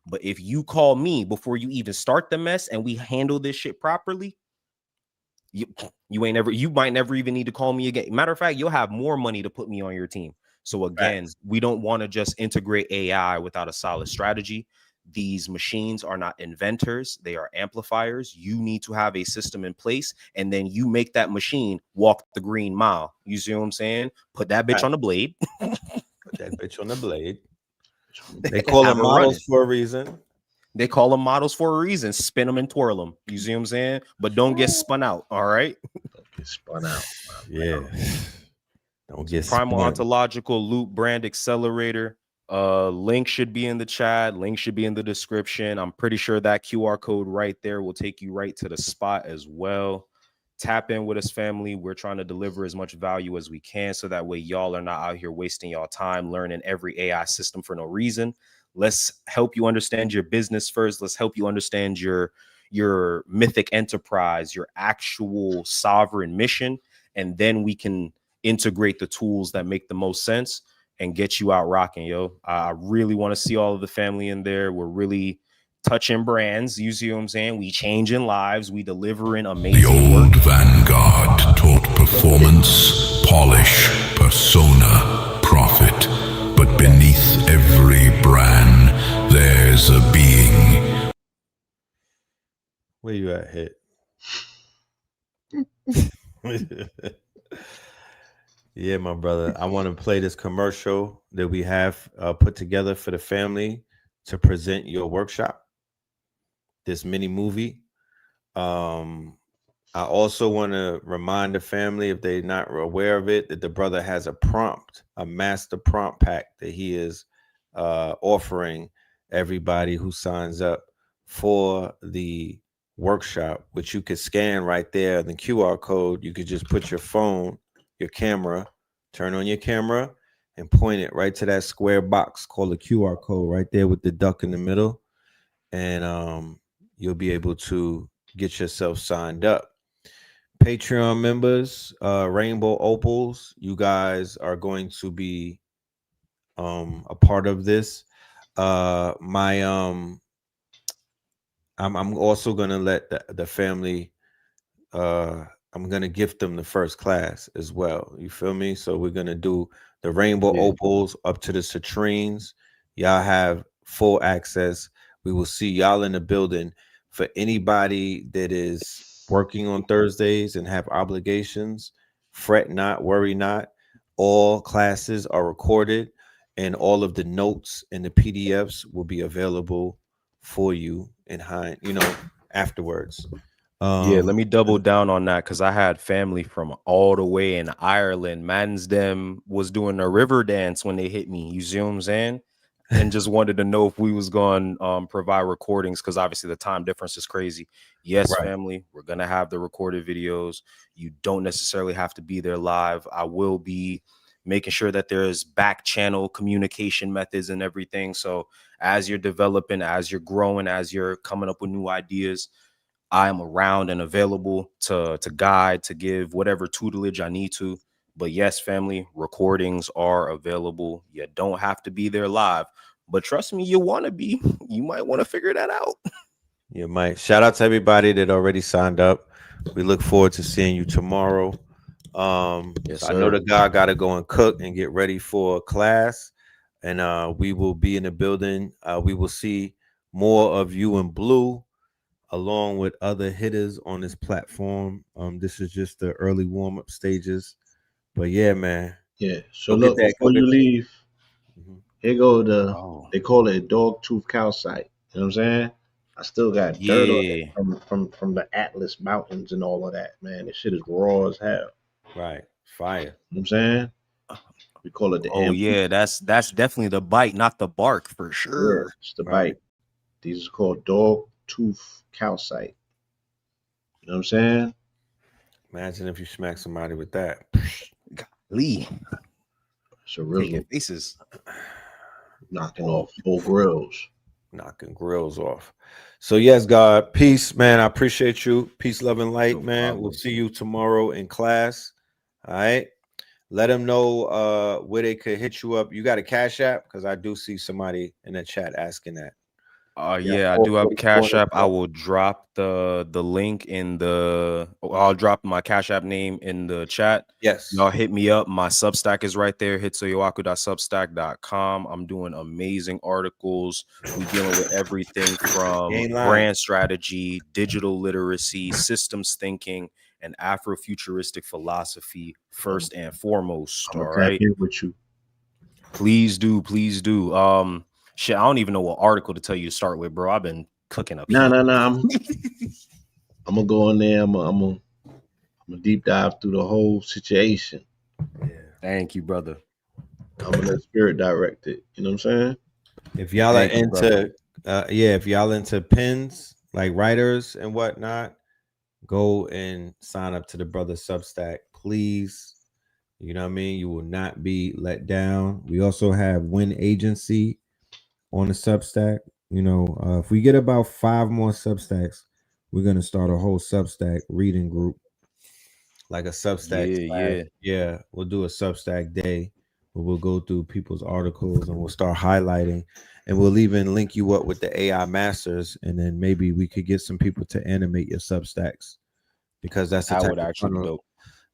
But if you call me before you even start the mess and we handle this shit properly, you might never even need to call me again. Matter of fact, you'll have more money to put me on your team. So again, we don't want to just integrate AI without a solid strategy. These machines are not inventors, they are amplifiers. You need to have a system in place, and then you make that machine walk the green mile. You see what I'm saying? Put that bitch on the blade. Put that bitch on the blade. They call them models for a reason. They call them models for a reason. Spin them and twirl them. You see what I'm saying? But don't get spun out. All right. Don't get spun out. Yeah. Don't get Primal spun. Ontological Loop Brand Accelerator. Link should be in the chat. Link should be in the description. I'm pretty sure that QR code right there will take you right to the spot as well. Tap in with us, family. We're trying to deliver as much value as we can, so that way y'all are not out here wasting y'all time learning every AI system for no reason. Let's help you understand your business first. Let's help you understand your mythic enterprise, your actual sovereign mission, and then we can integrate the tools that make the most sense and get you out rocking, yo. I really want to see all of the family in there. We're really touching brands. You see what I'm saying? We changing lives. We delivering amazing The work. old vanguard taught performance, polish, persona, profit. But beneath every brand, there's a being. Where you at, Hit? Yeah, my brother. I want to play this commercial that we have put together for the family to present your workshop, this mini movie. I also want to remind the family, if they're not aware of it, that the brother has a master prompt pack that he is offering everybody who signs up for the workshop, which you could scan right there. The QR code, you could just put your phone, your camera, turn on your camera and point it right to that square box called the QR code right there with the duck in the middle. And you'll be able to get yourself signed up. Patreon members, Rainbow Opals, you guys are going to be a part of this. I'm also gonna let the family I'm gonna gift them the first class as well. You feel me? So we're gonna do the Rainbow Opals up to the citrines. Y'all have full access. We will see y'all in the building. For anybody that is working on Thursdays and have obligations, fret not, worry not. All classes are recorded, and all of the notes and the PDFs will be available for you afterwards. Yeah, let me double down on that, because I had family from all the way in Ireland. Mans them was doing a river dance when they hit me. You see what I'm saying? And just wanted to know if we was going to provide recordings, because obviously the time difference is crazy. Yes, right. Family, we're going to have the recorded videos. You don't necessarily have to be there live. I will be making sure that there's back channel communication methods and everything. So as you're developing, as you're growing, as you're coming up with new ideas, I am around and available to guide, to give whatever tutelage I need to. But yes, family, recordings are available. You don't have to be there live, but trust me, you want to be. You might want to figure that out. You might. Shout out to everybody that already signed up. We look forward to seeing you tomorrow. Yes, I know the guy got to go and cook and get ready for class, and we will be in the building. We will see more of you in blue along with other hitters on this platform. This is just the early warm-up stages. But yeah, man. Yeah. So Go get look, that. before you leave, Mhm. here go the Oh, they call it a dog tooth calcite. You know what I'm saying? I still got dirt on it yeah. from the Atlas Mountains and all of that, man. This shit is raw as hell. Right. Fire. You know what I'm saying? We call it the Oh, MP. yeah. That's definitely the bite, not the bark, for Yeah, sure. it's the Right. bite. These are called dog tooth calcite. You know what I'm saying? Imagine if you smack somebody with that. Lee It's a taking rizzle faces. knocking off full grills. Knocking grills off. So yes, God, peace, man. I appreciate you. Peace, love, and light, No man. problem. We'll see you tomorrow in class. All right. Let them know where they could hit you up. You got a Cash App? Because I do see somebody in the chat asking that. Yeah, I do have a Cash App. I will drop the link in the. I'll drop my Cash App name in the chat. Yes. Y'all hit me up. My Substack is right there. HITSUYO.substack.com. I'm doing amazing articles. We dealing with everything from Ain't lying. brand strategy, digital literacy, systems thinking, and Afrofuturistic philosophy first and foremost. I'm All gonna tap right. in with you. Please do. Please do. Shit, I don't even know what article to tell you to start with, bro. I've been cooking up. No. heat. I'm gonna go in there. I'm gonna deep dive through the whole situation. Thank you, brother. I'm gonna let spirit direct it. You know what I'm saying? If y'all Thank are you, brother. into if y'all into pins like writers and whatnot, go and sign up to the brother Substack, please. You know what I mean? You will not be let down. We also have Win Agency on the Substack. You know, if we get about 5 more Substacks, we're gonna start a whole Substack reading group, like a Substack. Yeah, we'll do a Substack day where we'll go through people's articles and we'll start highlighting, and we'll even link you up with the AI masters, and then maybe we could get some people to animate your Substacks, because that's the That type would of actually be funnel. dope.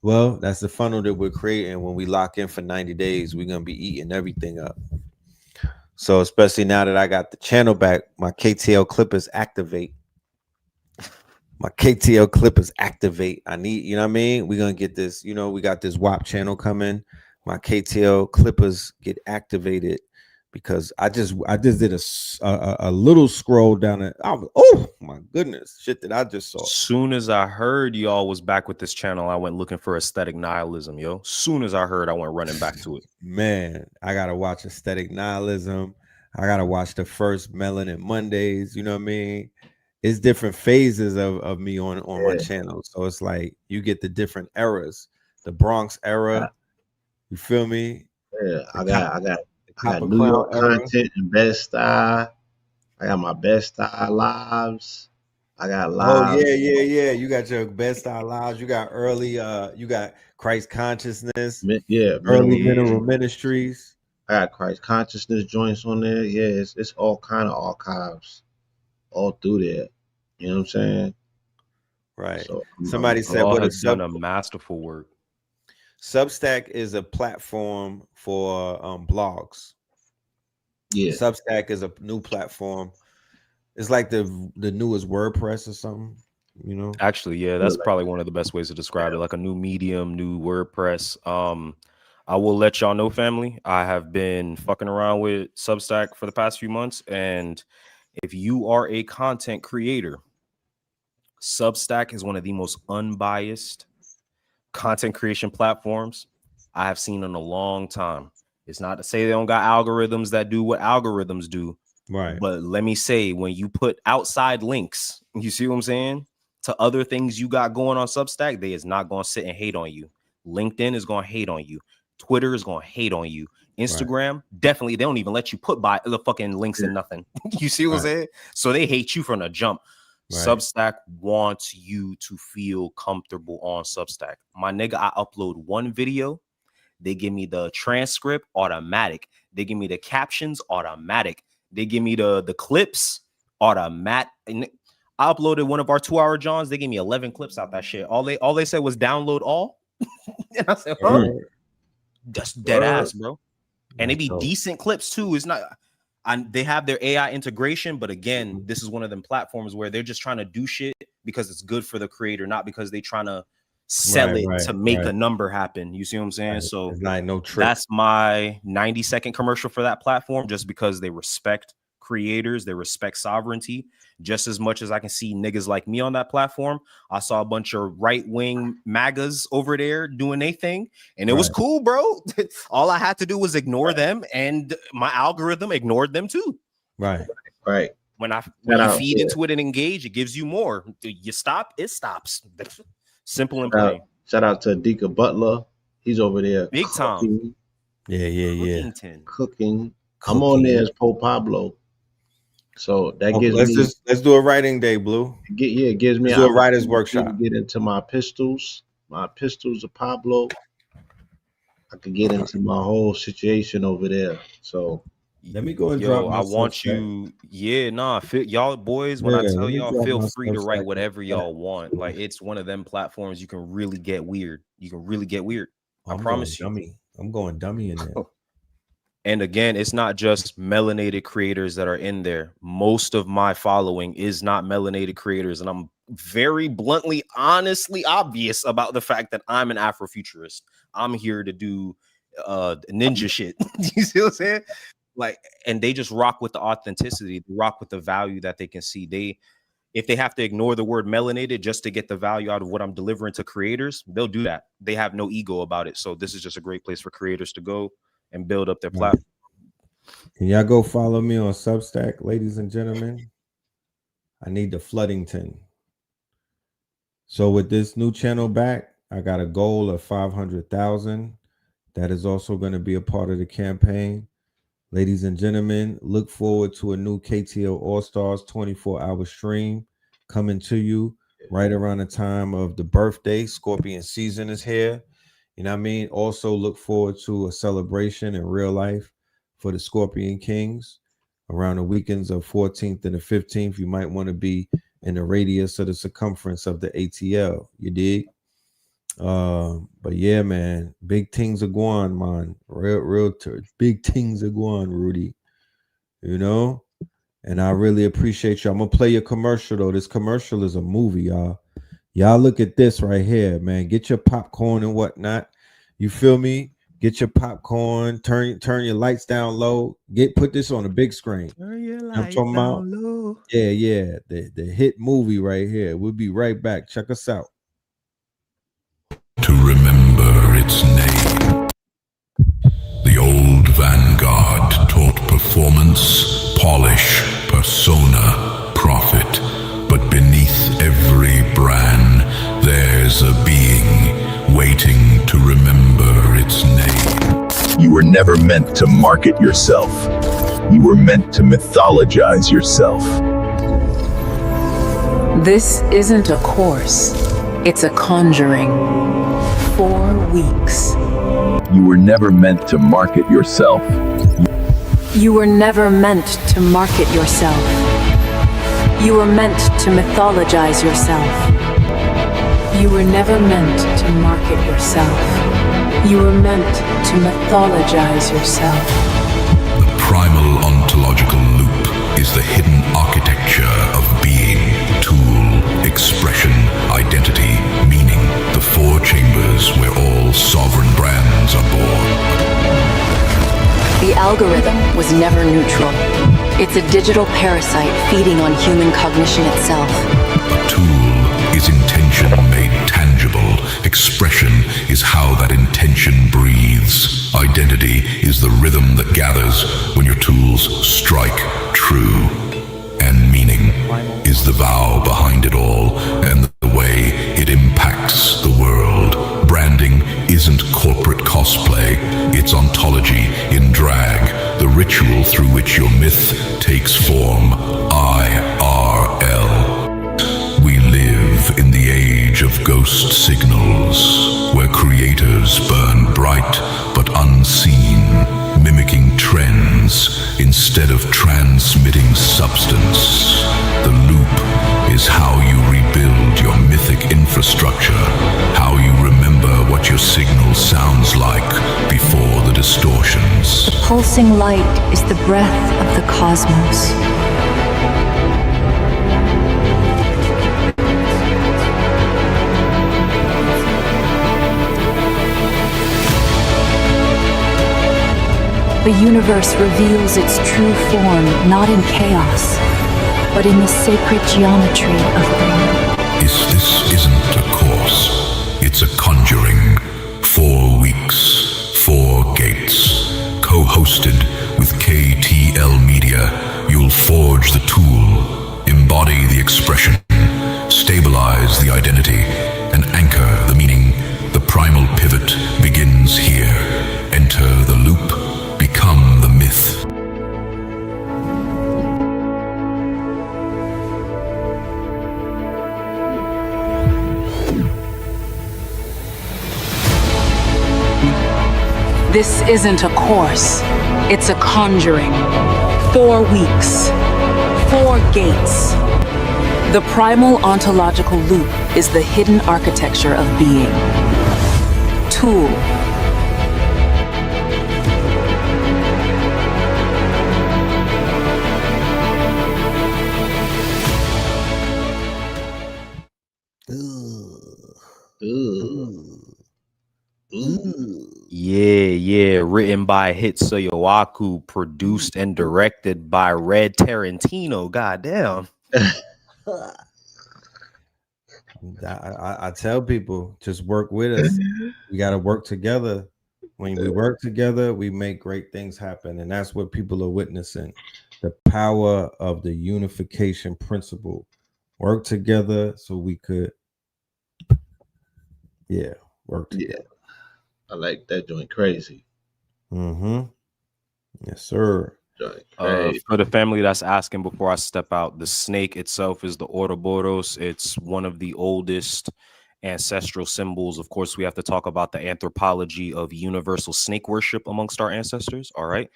Well, that's the funnel that we're creating. When we lock in for 90 days, we're gonna be eating everything up. So especially now that I got the channel back, my KTL clippers activate. My KTL clippers activate. I need, you know what I mean? We're gonna get this, you know, we got this WAP channel coming. My KTL clippers get activated because I just did a little scroll down it. Oh my goodness, shit that I just saw. Soon as I heard y'all was back with this channel, I went looking for aesthetic nihilism, yo. Soon as I heard, I went running back to it. Man, I gotta watch aesthetic nihilism. I gotta watch the first Melanin Mondays. You know what I mean? It's different phases of me on my channel. So it's like you get the different eras, the Bronx era. You feel me? Yeah, I got Copper New Crown York era. content and best style. I got my best style lives. I got Oh lives. yeah. You got your best style lives. You got early. You got Christ consciousness. Yeah, Early minimal. mineral ministries. I got Christ consciousness joints on there. Yeah, it's all kind of archives all through there. You know what I'm saying? Right. So Somebody said, Y'all "What a have done a masterful work. Substack is a platform for blogs. yeah, Substack is a new platform. It's like the newest WordPress or something, you know." Actually, yeah, that's probably one of the best ways to describe it. Like a new medium, new WordPress. I will let y'all know, family. I have been fucking around with Substack for the past few months, and if you are a content creator, Substack is one of the most unbiased content creation platforms I have seen in a long time. It's not to say they don't got algorithms that do what algorithms do, Right. but let me say, when you put outside links, you see what I'm saying, to other things you got going on Substack, they is not going to sit and hate on you. LinkedIn is going to hate on you. Twitter is going to hate on you. Instagram, definitely, they don't even let you put by the fucking links in nothing. You see what I'm saying? So they hate you from the jump. Right. Substack wants you to feel comfortable on Substack. My nigga, I upload one video. They give me the transcript automatic. They give me the captions automatic. They give me the clips automatic. I uploaded one of our 2-hour Johns. They gave me 11 clips out that shit. All they said was download all. And I said, huh? That's dead ass, bro. And they be decent clips too. It's not. They have their AI integration, but again, this is one of them platforms where they're just trying to do shit because it's good for the creator, not because they're trying to sell it to make a number happen. You see what I'm saying? So it's like no trick. That's my 90-second commercial for that platform, just because they respect creators, they respect sovereignty just as much as I can see niggas like me on that platform. I saw a bunch of right-wing MAGAs over there doing their thing, and it was cool, bro. All I had to do was ignore them, and my algorithm ignored them too. Right. When you feed into it and engage, it gives you more. You stop, it stops. Simple and plain. Shout out to Adika Butler. He's over there big time. Yeah. Cooking. I'm on there as Poe Pablo. So that gives me. Let's do a writing day, Blue. It gives me a writer's workshop. To get into my pistols of Pablo. I could get into my whole situation over there. So let me go and drop. I want you. Y'all boys. When I tell y'all, feel free to write whatever y'all want. Like, it's one of them platforms you can really get weird. I promise you. I'm going dummy in there. And again, it's not just melanated creators that are in there. Most of my following is not melanated creators. And I'm very bluntly, honestly obvious about the fact that I'm an Afrofuturist. I'm here to do ninja shit. You see what I'm saying? Like, and they just rock with the authenticity, they rock with the value that they can see. If they have to ignore the word melanated just to get the value out of what I'm delivering to creators, they'll do that. They have no ego about it. So this is just a great place for creators to go and build up their platform. Can y'all go follow me on Substack, ladies and gentlemen? I need the Floodington. So with this new channel back, I got a goal of 500,000. That is also going to be a part of the campaign. Ladies and gentlemen, look forward to a new KTL All-Stars 24-hour stream coming to you right around the time of the birthday. Scorpion season is here. You know what I mean? Also look forward to a celebration in real life for the Scorpion Kings around the weekends of 14th and the 15th. You might want to be in the radius of the circumference of the ATL. You dig? But yeah, man, big things are going, man. Real big things are going, Rudy. You know? And I really appreciate you. I'm gonna play your commercial though. This commercial is a movie, y'all. Y'all look at this right here, man. Get your popcorn and whatnot. You feel me? Get your popcorn. Turn your lights down low. Put this on a big screen. Turn your lights down low. Yeah. The hit movie right here. We'll be right back. Check us out. To remember its name. The old vanguard taught performance, polish, persona, profit. But beneath every brand, there's a being waiting to remember its name. You were never meant to market yourself. You were meant to mythologize yourself. This isn't a course. It's a conjuring. 4 weeks. You were never meant to market yourself. You were never meant to market yourself. You were meant to mythologize yourself. You were never meant to market yourself. You were meant to mythologize yourself. The primal ontological loop is the hidden architecture of being, tool, expression, identity, meaning, the 4 chambers where all sovereign brands are born. The algorithm was never neutral. It's a digital parasite feeding on human cognition itself. A tool is intention made tangible. Expression is how that intention breathes. Identity is the rhythm that gathers when your tools strike true. And meaning is the vow behind it all and the way it impacts the world. Branding isn't corporate cosplay, it's ontology in drag, the ritual through which your myth takes form. IRL. We live in the age of ghost signals, where creators burn bright but unseen, mimicking trends instead of transmitting substance. The loop is how you rebuild your mythic infrastructure, how you remember what your signal sounds like before the distortions. pulsing light is the breath of the cosmos. The universe reveals its true form not in chaos, but in the sacred geometry of being. This isn't a course, it's a conjuring. 4 weeks, 4 gates. Co-hosted with KTL Media, you'll forge the tool, embody the expression, stabilize the identity, and anchor the meaning. The primal pivot begins here. Enter the loop, become the myth. This isn't a course, it's a conjuring. 4 weeks, 4 gates. The primal ontological loop is the hidden architecture of being. Tool. Yeah. Written by HITSUYO, produced and directed by Red Tarantino. Goddamn. I tell people, just work with us. We got to work together. When we work together, we make great things happen. And that's what people are witnessing. The power of the unification principle. Work together so we could, work together. Yeah. I like that joint crazy. Mm-hmm. Yes, sir. Joint crazy. For the family that's asking before I step out, the snake itself is the Ouroboros. It's one of the oldest ancestral symbols. Of course, we have to talk about the anthropology of universal snake worship amongst our ancestors. All right.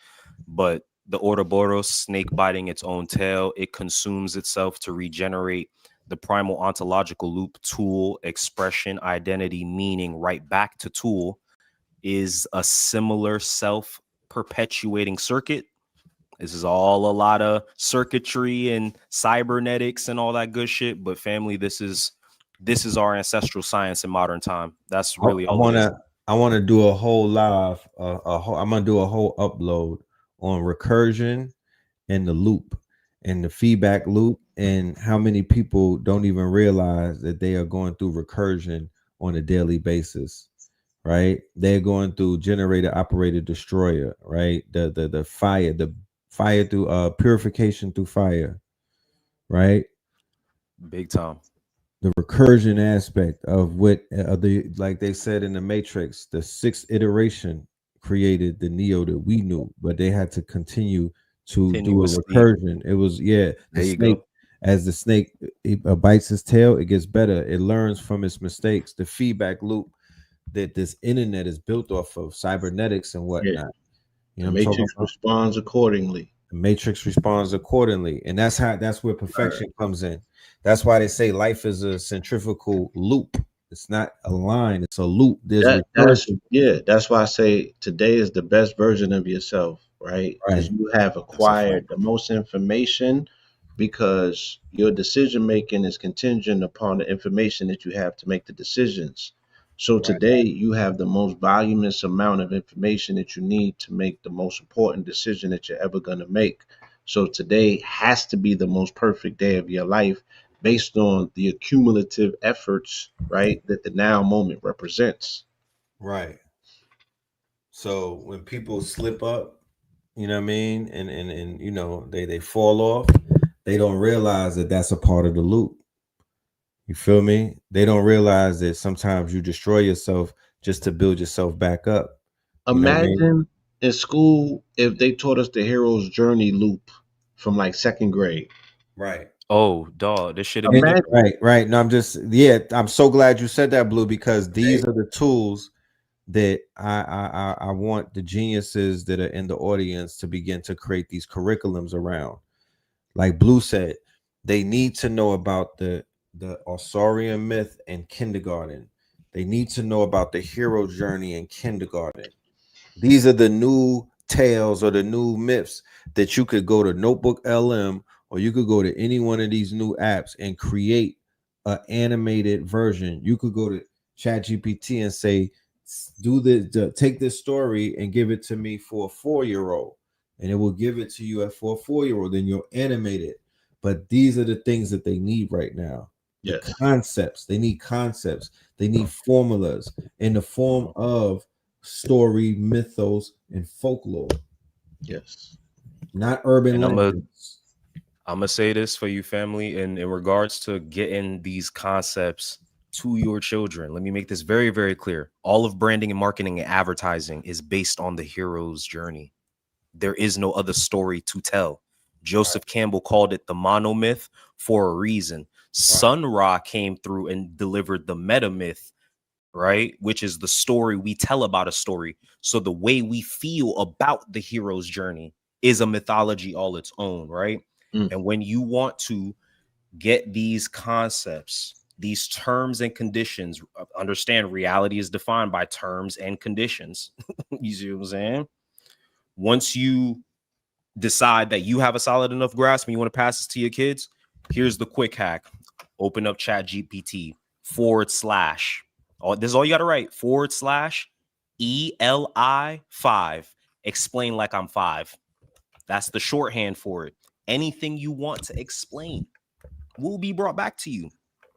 But the Ouroboros, snake biting its own tail, it consumes itself to regenerate. The primal ontological loop, tool, expression, identity, meaning, right back to tool, is a similar self-perpetuating circuit. This is all a lot of circuitry and cybernetics and all that good shit. But family, this is our ancestral science in modern time. That's really all. I want to do a whole live. I'm gonna do a whole upload on recursion and the loop and the feedback loop, and how many people don't even realize that they are going through recursion on a daily basis. Right? They're going through generator operated destroyer. Right? The fire through purification through fire. Right? Big time. The recursion aspect of what like they said in the Matrix, the 6th iteration created the Neo that we knew, but they had to continue to do a recursion. It was the snake. As the snake bites his tail, it gets better. It learns from its mistakes. The feedback loop that this internet is built off of, cybernetics and whatnot. You know, the Matrix responds accordingly. The Matrix responds accordingly, and that's where perfection comes in. That's why they say life is a centrifugal loop. It's not a line; it's a loop. That's why I say today is the best version of yourself, right? Because you have acquired the most information, because your decision making is contingent upon the information that you have to make the decisions. So today you have the most voluminous amount of information that you need to make the most important decision that you're ever going to make. So today has to be the most perfect day of your life based on the accumulative efforts, right, that the now moment represents. Right. So when people slip up, you know what I mean, and you know, they fall off, they don't realize that that's a part of the loop. You feel me? They don't realize that sometimes you destroy yourself just to build yourself back up. Imagine in school if they taught us the hero's journey loop from like 2nd grade. Right. Oh, dog, this should have been right. No, I'm so glad you said that, Blue, because these are the tools that I want the geniuses that are in the audience to begin to create these curriculums around. Like Blue said, they need to know about the Osirian myth in kindergarten. They need to know about the hero journey in kindergarten. These are the new tales or the new myths that you could go to Notebook LM or you could go to any one of these new apps and create an animated version. You could go to ChatGPT and say, do this, take this story and give it to me for a 4-year-old, and it will give it to you for a 4-year-old. Then you'll animate it. But these are the things that they need right now. The concepts. They need concepts. They need formulas in the form of story, mythos, and folklore. Yes. Not urban And legends. I'm gonna say this for you, family, in regards to getting these concepts to your children. Let me make this very, very clear. All of branding and marketing and advertising is based on the hero's journey. There is no other story to tell. Joseph Campbell called it the monomyth for a reason. Sun Ra came through and delivered the meta myth, right? Which is the story we tell about a story. So the way we feel about the hero's journey is a mythology all its own, right? And when you want to get these concepts, these terms and conditions, understand reality is defined by terms and conditions. You see what I'm saying? Once you decide that you have a solid enough grasp and you want to pass this to your kids, here's the quick hack. Open up ChatGPT / this is all you got to write, / ELI 5. Explain like I'm 5. That's the shorthand for it. Anything you want to explain will be brought back to you.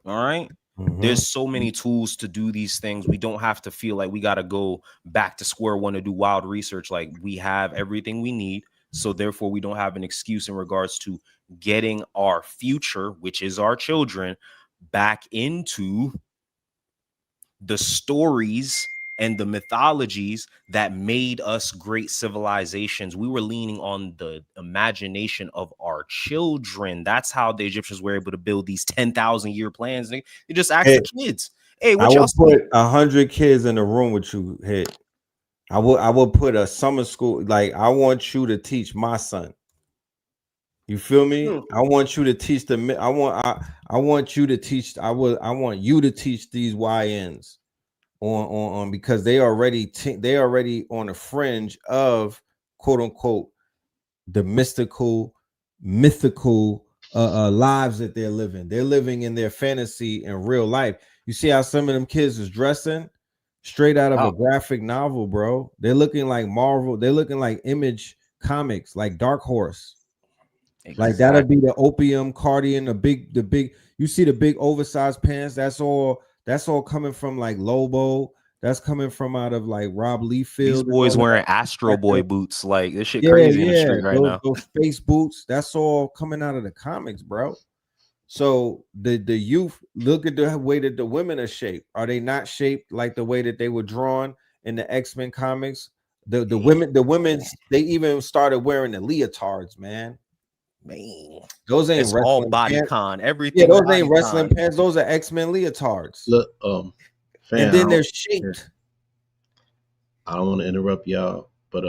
All right. There's so many tools to do these things. We don't have to feel like we got to go back to square one to do wild research. Like, we have everything we need. So therefore, we don't have an excuse in regards to getting our future, which is our children, back into the stories and the mythologies that made us great civilizations. We were leaning on the imagination of our children. That's how the Egyptians were able to build these 10,000 year plans. They just asked the kids, "Hey, what y'all put 100 kids in a room with you. I would put a summer school. Like, I want you to teach my son. You feel me? I want you to teach them. I want you to teach. I want you to teach these YNs on because they already on the fringe of quote unquote the mythical lives that they're living. They're living in their fantasy and real life. You see how some of them kids is dressing straight out of a graphic novel, bro. They're looking like Marvel. They're looking like Image Comics, like Dark Horse. Exactly. Like, that'll be the opium cardigan, the big. You see the big oversized pants. That's all coming from like Lobo. That's coming from out of like Rob Liefeld. These boys wearing Astro Boy boots. Like, this shit crazy in the street right now. Those space boots. That's all coming out of the comics, bro. So the youth, look at the way that the women are shaped. Are they not shaped like the way that they were drawn in the X-Men comics? The women, they even started wearing the leotards, man. Those ain't all body pants. con. Everything. Yeah, those ain't wrestling pants. Those are X-Men leotards. Look, and then they're shaped. I don't want to interrupt y'all, but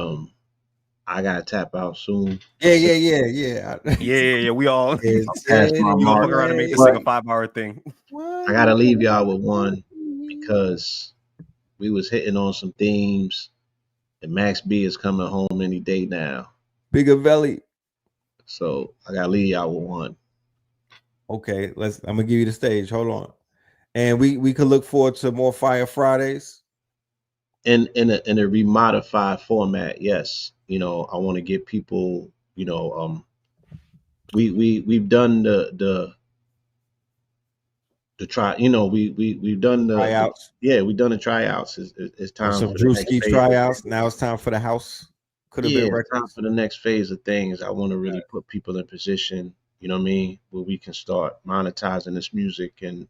I gotta tap out soon. Yeah. We all past my mark. Fuck around and make this like a 5-hour thing. I gotta leave y'all with one because we was hitting on some themes, and Max B is coming home any day now. Bigger belly. So I gotta leave y'all with one. Okay, I'm gonna give you the stage. Hold on, and we could look forward to more Fire Fridays in a remodified format. Yes, I want to get people. We've done the try. We've done the tryouts. We've done the tryouts. It's time some Drewski tryouts. Now it's time for the house. Could have been time for the next phase of things. I want to really put people in position, where we can start monetizing this music. And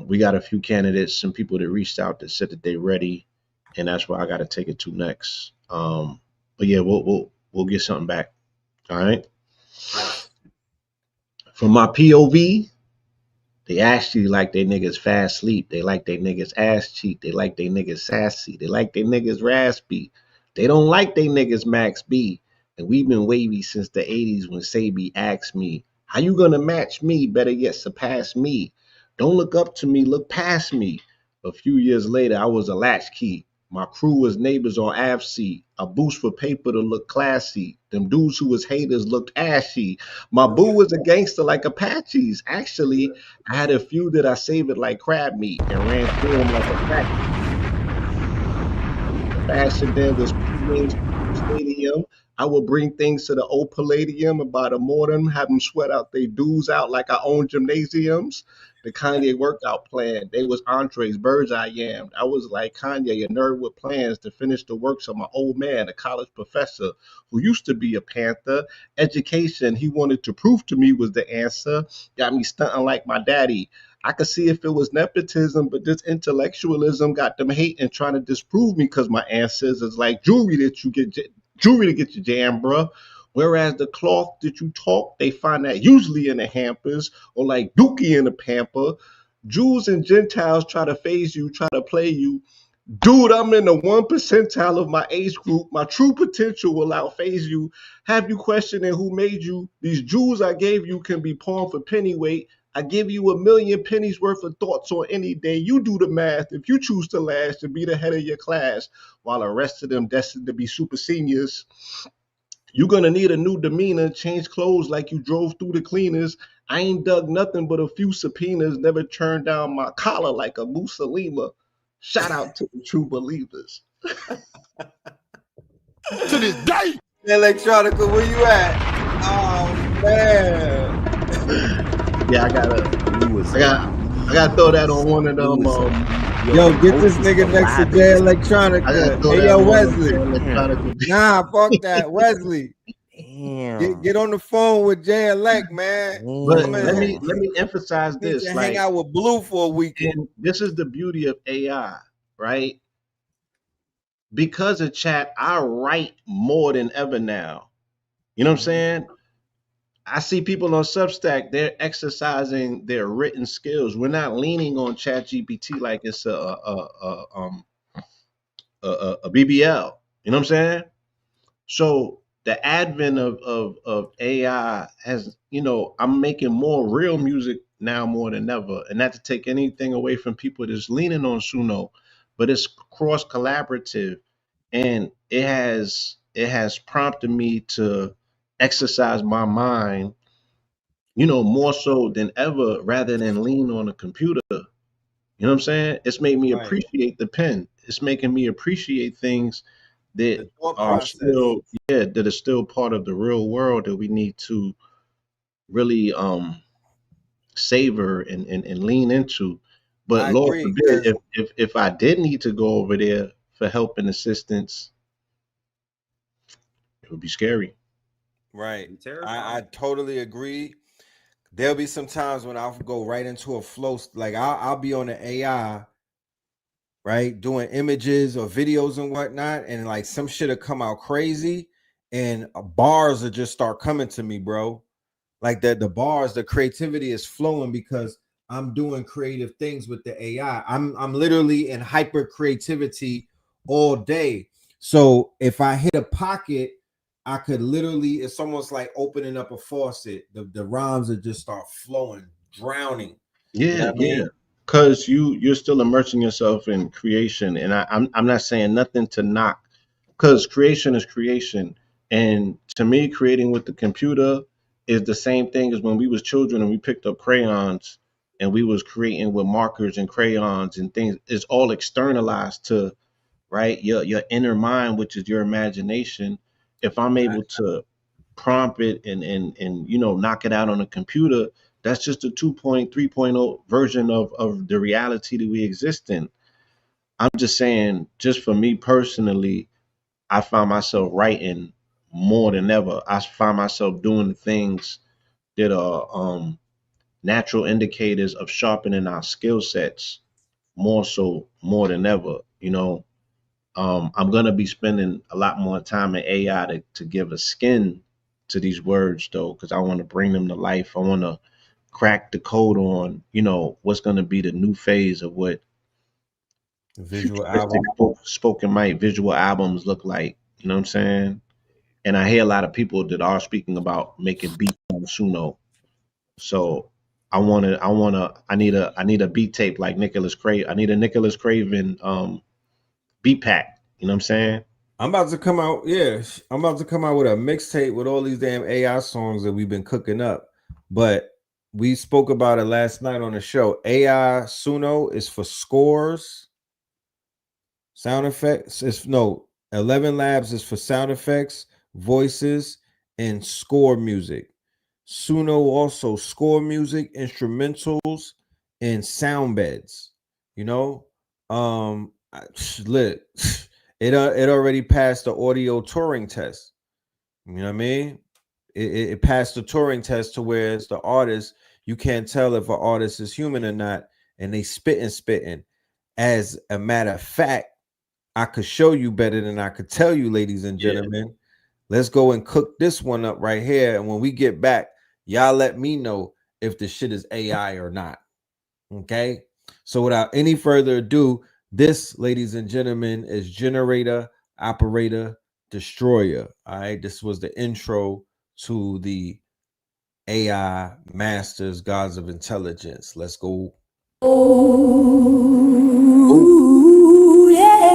we got a few candidates, some people that reached out that said that they're ready, and that's where I got to take it to next. But yeah, we'll get something back. All right. From my POV, they actually like they niggas fast sleep. They like they niggas ass cheek. They like they niggas sassy. They like they niggas raspy. They don't like they niggas Max B. And we've been wavy since the 80s when Sabi asked me, how you gonna match me? Better yet, surpass me. Don't look up to me, look past me. A few years later, I was a latchkey. My crew was neighbors on AFC. A boost for paper to look classy. Them dudes who was haters looked ashy. My boo was a gangster like Apaches. Actually, I had a few that I savored like crab meat and ran through them like a fat fashion there was wings stadium. I would bring things to the old Palladium about the morning, have them sweat out their dues out like I own gymnasiums. The Kanye workout plan, they was entrees, birds I yammed. I was like Kanye, a nerd with plans to finish the works of my old man, a college professor who used to be a Panther. Education, he wanted to prove to me was the answer. Got me stunting like my daddy. I could see if it was nepotism, but this intellectualism got them hating, trying to disprove me because my answers is like jewelry that you get, jewelry to get your jam, bruh. Whereas the cloth that you talk, they find that usually in the hampers or like Dookie in the pamper. Jews and Gentiles try to phase you, try to play you. Dude, I'm in the 1 percentile of my age group. My true potential will outphase you. Have you questioning who made you? These jewels I gave you can be pawned for pennyweight. I give you a million pennies worth of thoughts on any day. You do the math if you choose to last and be the head of your class, while the rest of them destined to be super seniors. You're gonna need a new demeanor, change clothes like you drove through the cleaners. I ain't dug nothing but a few subpoenas, never turned down my collar like a Mussolima. Shout out to the true believers. To this day. Electronica, where you at? Oh man. Yeah, I gotta throw that on one of them. Yo, get this nigga next to Jay Electronica. Hey, yo, Wesley. Nah, fuck that, Wesley. Damn. Get on the phone with Jay Elect, man. But let me emphasize this. Like, Like, hang out with Blue for a weekend. and this is the beauty of AI, right? Because of chat, I write more than ever now. You know what I'm saying? I see people on Substack, they're exercising their written skills. We're not leaning on ChatGPT like it's a BBL. You know what I'm saying? So the advent of AI has, I'm making more real music now more than ever. And not to take anything away from people that's leaning on Suno, but it's cross collaborative, and it has prompted me to exercise my mind, more so than ever, rather than lean on a computer. You know what I'm saying? It's made me Right. appreciate the pen. It's making me appreciate things that The thought are process. that are still part of the real world that we need to really savor and lean into. But I Lord agree, forbid, if I did need to go over there for help and assistance, it would be scary. Right. Terrifying. I totally agree. There'll be some times when I'll go right into a flow. Like I'll be on the AI, right, doing images or videos and whatnot, and like some shit will come out crazy, and bars will just start coming to me, bro. Like the bars, the creativity is flowing because I'm doing creative things with the AI. I'm literally in hyper creativity all day. So if I hit a pocket, I could literally, it's almost like opening up a faucet. The rhymes will just start flowing, drowning. You know what I mean? Because you're still immersing yourself in creation, and I'm not saying nothing to knock, because creation is creation, and to me, creating with the computer is the same thing as when we was children and we picked up crayons and we was creating with markers and crayons and things. It's all externalized to, right, your inner mind, which is your imagination. If I'm able to prompt it and knock it out on a computer, that's just a 2.3.0 version of the reality that we exist in. I'm just saying, just for me personally, I find myself writing more than ever. I find myself doing things that are natural indicators of sharpening our skill sets more than ever. I'm gonna be spending a lot more time in AI to give a skin to these words, though, because I want to bring them to life. I want to crack the code on, what's gonna be the new phase of what Visual futuristic album. spoken mic visual albums look like. You know what I'm saying? And I hear a lot of people that are speaking about making beats on Suno. So I need a beat tape like Nicholas Craven. I need a Nicholas Craven beat pack. You know what I'm saying? I'm about to come out. Yeah, I'm about to come out with a mixtape with all these damn AI songs that we've been cooking up. But we spoke about it last night on the show. AI Suno is for scores, sound effects. 11 Labs is for sound effects, voices, and score music. Suno also score music, instrumentals, and sound beds. You know, lit. It already passed the audio Turing test. You know what I mean? It passed the Turing test to where it's the artist, you can't tell if an artist is human or not, and they spitting. As a matter of fact, I could show you better than I could tell you, ladies and gentlemen. Yeah. Let's go and cook this one up right here. And when we get back, y'all let me know if the shit is AI or not. Okay? So without any further ado, this, ladies and gentlemen, is Generator, Operator, Destroyer. All right, this was the intro to the AI Masters, Gods of Intelligence. Let's go. Ooh, yeah.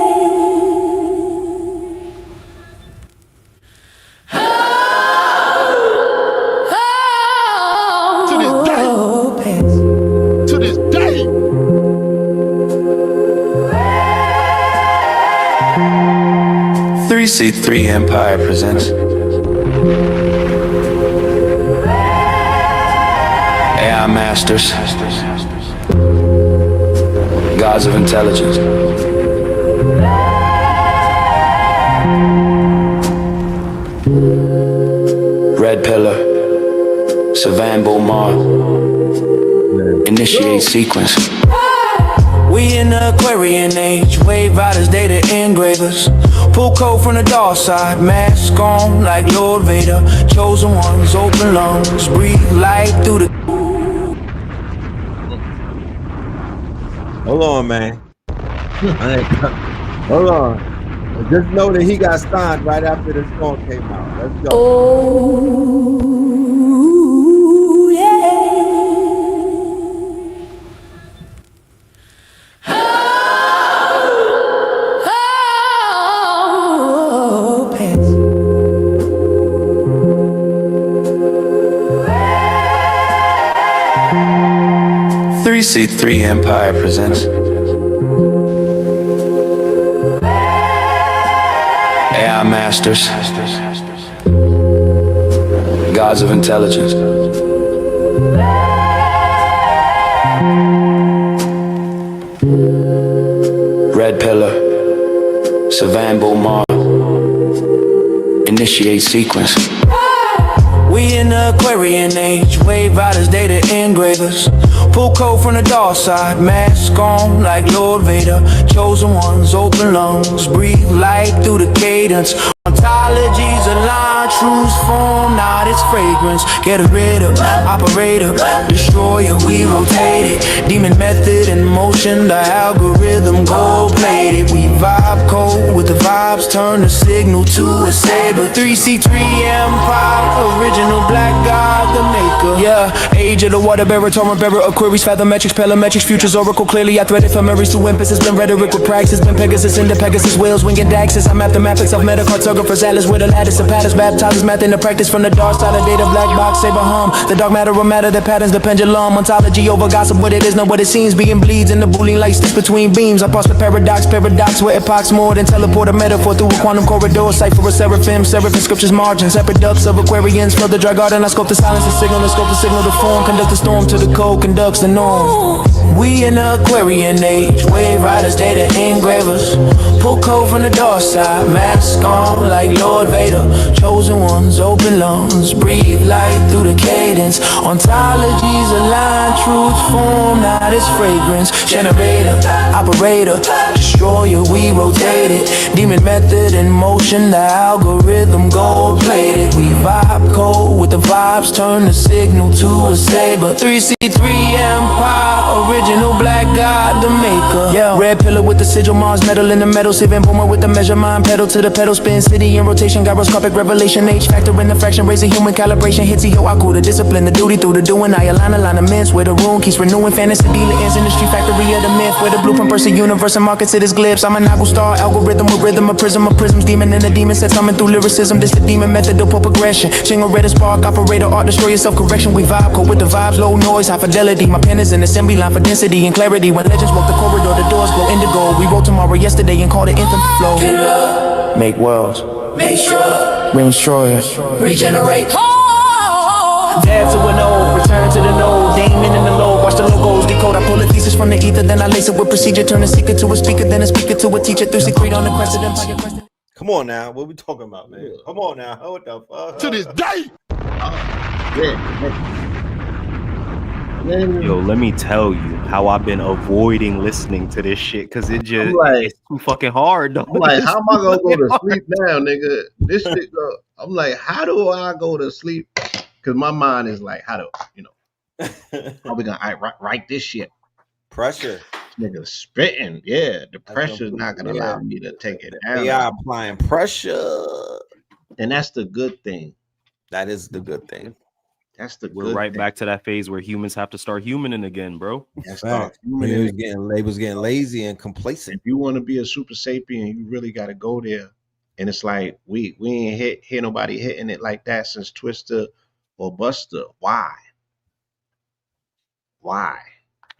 To this day. 3C3 Empire presents AI Masters, Gods of Intelligence. Red Pillar, Savan Bomar, initiate sequence. We in the Aquarian age, wave riders, data engravers. Pull code from the dark side, mask on like Lord Vader. Chosen ones, open lungs, breathe light through the... Hold on, man. Hold on. Just know that he got signed right after the song came out. Let's go. Oh, yeah. Oh, pants. 3C3 Empire presents AI Masters, Gods of Intelligence. Red Pillar, Savan Bomar, initiate sequence. We in the Aquarian age, wave riders, data engravers. Pull code from the dark side, mask on like Lord Vader. Chosen ones, open lungs, breathe light through the cadence. Ontologies align, truths form, not its fragrance. Get rid of, operator, destroyer, we rotate it. Demon method in motion, the algorithm gold-plated. We vibe code with the vibes, turn the signal to a saber. 3C3 Empire, original black god, the maker. Yeah, age of the water bearer, torrent bearer, Aquarius, fathometrics, pelametrics, futures, oracle. Clearly I thread ephemeris to emphasis, been rhetoric with praxis, been Pegasus into Pegasus, whales, winging Daxis. I'm mathematics of metacartographers, Atlas with a lattice of patterns, baptizes math into practice from the dark side of data, black box, saber hum. The dark matter or matter, the patterns, the pendulum. Ontology over gossip, what it is, not what it seems. Being bleeds in the boolean light sticks between beams. I pause for paradox where epochs more than teleport a metaphor through a quantum corridor. Cipher a seraphim scriptures margins, separate ducts of Aquarians, flood the dry garden. I scope the silence, the signal, and scope the signal, the form. Conduct the storm to the code, conducts the norm. We in the Aquarian age, wave riders, data engravers. Pull code from the dark side, mask on like Lord Vader. Chosen ones, open lungs, breathe light through the cadence. Ontologies align, truth form, not its fragrance. Generator, operator, destroyer, we rotate it. Demon method in motion, the algorithm gold-plated. We vibe code with the the vibes, turn the signal to a saber. 3C3 Empire, original black god, the maker. Yeah, red pillar with the sigil, Mars metal in the metal, Saving Boomer with the measure, mind pedal to the pedal, spin city in rotation, gyroscopic revelation, H factor in the fraction, raising human calibration, HITSUYO, I cool the discipline, the duty through the doing, I align alignments where the room keeps renewing, fantasy dealer ends in the street factory of the myth, where the blueprint versus universe and markets it is glyphs. I'm a Nagu star, algorithm, a rhythm, a prism, of prisms, demon and a demon set summon through lyricism. This the demon method of progression. Shingle red spark, operator, art, destroyer, self-correction. We vibe, code with the vibes, low noise, high fidelity. My pen is an assembly line for density and clarity. When legends walk the corridor, the doors glow indigo. We wrote tomorrow yesterday and called it infant flow. Get it up. Make worlds. Make sure. Ring destroyer. Regenerate. Dab to an O, return to the node, demon in the low, watch the logos, decode, I pull the thesis from the ether, then I lace it with procedure, turn a seeker to a speaker, then a speaker to a teacher, through secret on the crescent empire. Come on now, what we talking about, man? Come on now, what the fuck? To this day. Yo, let me tell you how I've been avoiding listening to this shit because it's too fucking hard. Though. I'm like, how am I gonna go to sleep now, nigga? This shit go. I'm like, how do I go to sleep? Because my mind is like, how do how we gonna write this shit? Pressure. Nigga spitting, yeah. The pressure's not gonna allow me to take it down. AI applying pressure, and that's the good thing. That is the good thing. That's the We're good right thing. back to that phase where humans have to start humaning again, bro. They was getting lazy and complacent. If you want to be a super sapien, you really got to go there. And it's like we ain't hear nobody hitting it like that since Twister or Buster. Why? You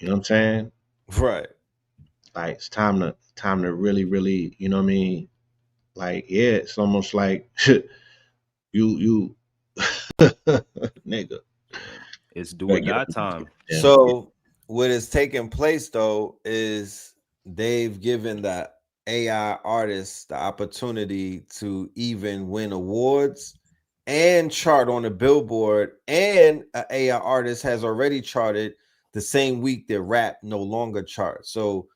know what I'm saying? Right. Like it's time to really, you know what I mean? Like, yeah, it's almost like you nigga. It's do or die time. Yeah. So what is taking place though is they've given the AI artists the opportunity to even win awards and chart on the Billboard, and an AI artist has already charted the same week that rap no longer charts. So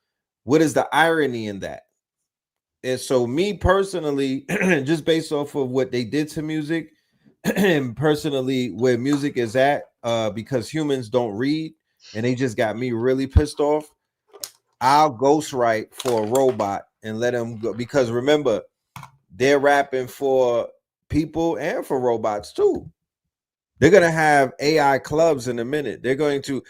what is the irony in that? And so me personally, just based off of what they did to music and personally where music is at, because humans don't read and they just got me really pissed off, I'll ghostwrite for a robot and let them go, because remember, they're rapping for people and for robots too. They're gonna have AI clubs in a minute. They're going to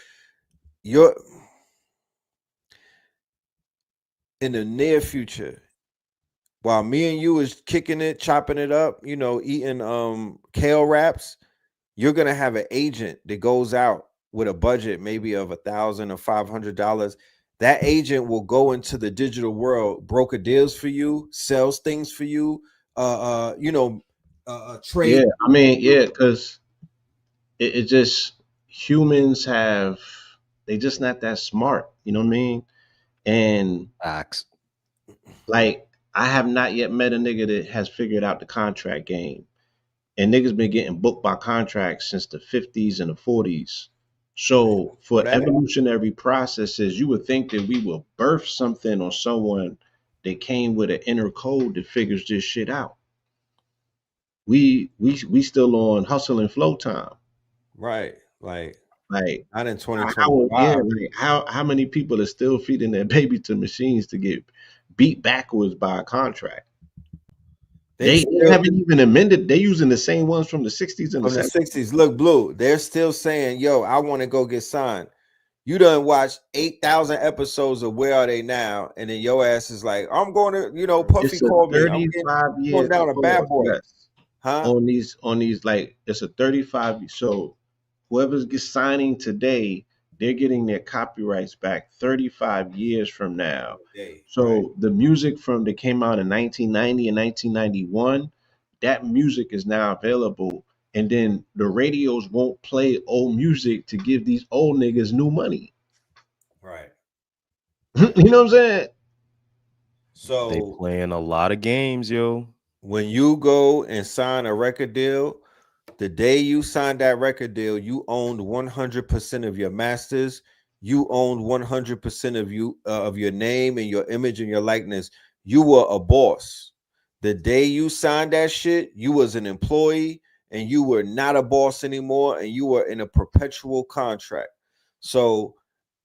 in the near future, while me and you is kicking it, chopping it up, you know, eating kale wraps, you're gonna have an agent that goes out with a budget maybe of $1,000 or $500. That agent will go into the digital world, broker deals for you, sells things for you, trade. Yeah, I mean, yeah, because it just humans they just not that smart, you know what I mean? And Facts. like I have not yet met a nigga that has figured out the contract game. And niggas been getting booked by contracts since the 50s and the 40s. So for evolutionary processes, you would think that we will birth something or someone that came with an inner code that figures this shit out. We still on hustle and flow time. Right. Like not in 2025. How many people are still feeding their baby to machines to get beat backwards by a contract? They haven't even amended. They're using the same ones from the 60s and the 60s. Look, Blue, they're still saying, yo, I want to go get signed. You done watched 8,000 episodes of Where Are They Now? And then your ass is like, I'm going to, Puffy called me. I'm going down a bad boy. Huh? On these, like, it's a 35. So whoever's signing today, they're getting their copyrights back 35 years from now. So the music that came out in 1990 and 1991, that music is now available. And then the radios won't play old music to give these old niggas new money. Right. You know what I'm saying? So they playing a lot of games, yo. When you go and sign a record deal, the day you signed that record deal, you owned 100% of your masters. You owned 100% of your name and your image and your likeness. You were a boss. The day you signed that shit, you was an employee, and you were not a boss anymore, and you were in a perpetual contract. So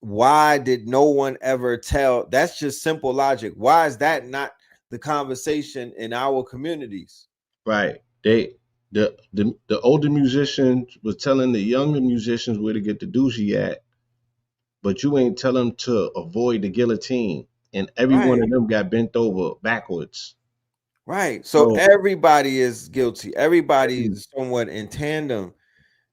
why did no one ever tell? That's just simple logic. Why is that not the conversation in our communities? Right. The older musicians was telling the younger musicians where to get the doozy at, but you ain't tell them to avoid the guillotine. And every one of them got bent over backwards. Right. So everybody is guilty. Everybody is somewhat in tandem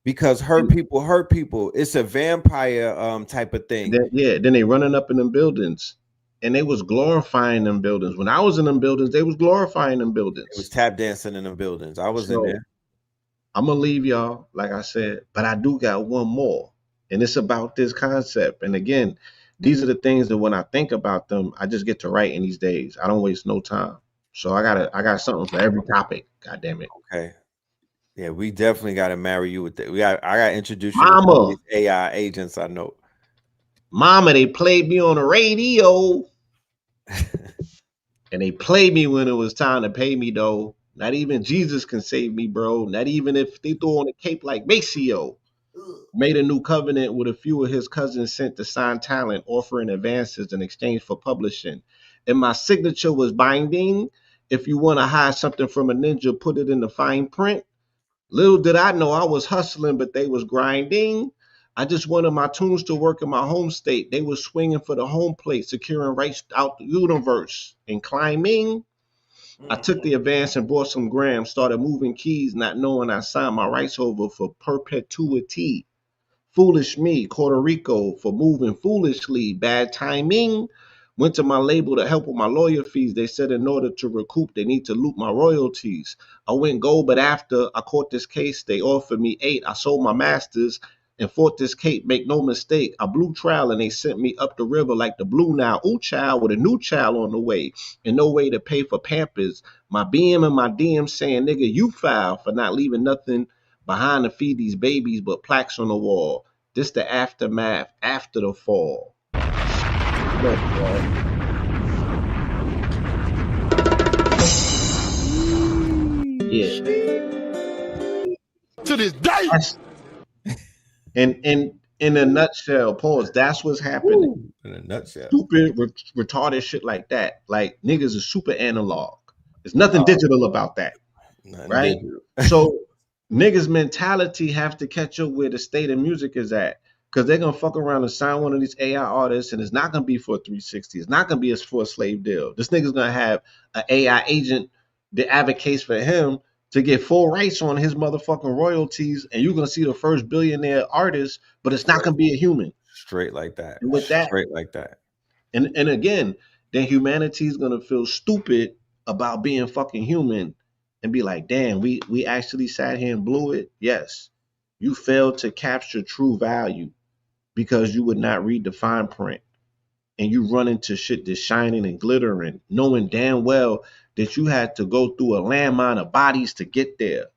because hurt people. It's a vampire type of thing. Then they running up in them buildings. And they was glorifying them buildings. When I was in them buildings, they was glorifying them buildings. It was tap dancing in them buildings. I was in there. I'm gonna leave y'all, like I said, but I do got one more. And it's about this concept. And again, these are the things that when I think about them, I just get to write in these days. I don't waste no time. So I got something for every topic. God damn it. Okay. Yeah, we definitely got to marry you with that. I got to introduce you Mama. to all these AI agents I know. Mama, they played me on the radio. And they played me when it was time to pay me, though. Not even Jesus can save me, bro. Not even if they throw on a cape like Maceo. Made a new covenant with a few of his cousins sent to sign talent, offering advances in exchange for publishing. And my signature was binding. If you want to hide something from a ninja, put it in the fine print. Little did I know I was hustling, but they was grinding. I just wanted my tunes to work in my home state. They was swinging for the home plate, securing rights out the universe and climbing. I took the advance and bought some grams, started moving keys, not knowing I signed my rights over for perpetuity. Foolish me, Puerto Rico, for moving foolishly. Bad timing. Went to my label to help with my lawyer fees. They said in order to recoup, they need to loop my royalties. I went gold, but after I caught this case, they offered me 8. I sold my masters and fought this cape. Make no mistake, I blew trial and they sent me up the river like the Blue Nile. Ooh, child, with a new child on the way and no way to pay for Pampers. My BM and my DM saying, nigga, you foul for not leaving nothing behind to feed these babies but plaques on the wall. This the aftermath after the fall. Look, yeah. To this day. And in a nutshell, pause. That's what's happening. In a nutshell. Stupid, retarded shit like that. Like niggas is super analog. There's nothing digital about that. Right? So niggas' mentality have to catch up where the state of music is at. Because they're gonna fuck around and sign one of these AI artists, and it's not gonna be for a 360. It's not gonna be for a slave deal. This nigga's gonna have an AI agent that advocates for him to get full rights on his motherfucking royalties, and you're gonna see the first billionaire artist, but it's not gonna be a human. Straight like that. And with that, straight like that. And again, then humanity's gonna feel stupid about being fucking human and be like, damn, we actually sat here and blew it. Yes, you failed to capture true value because you would not read the fine print, and you run into shit that's shining and glittering, knowing damn well that you had to go through a landmine of bodies to get there.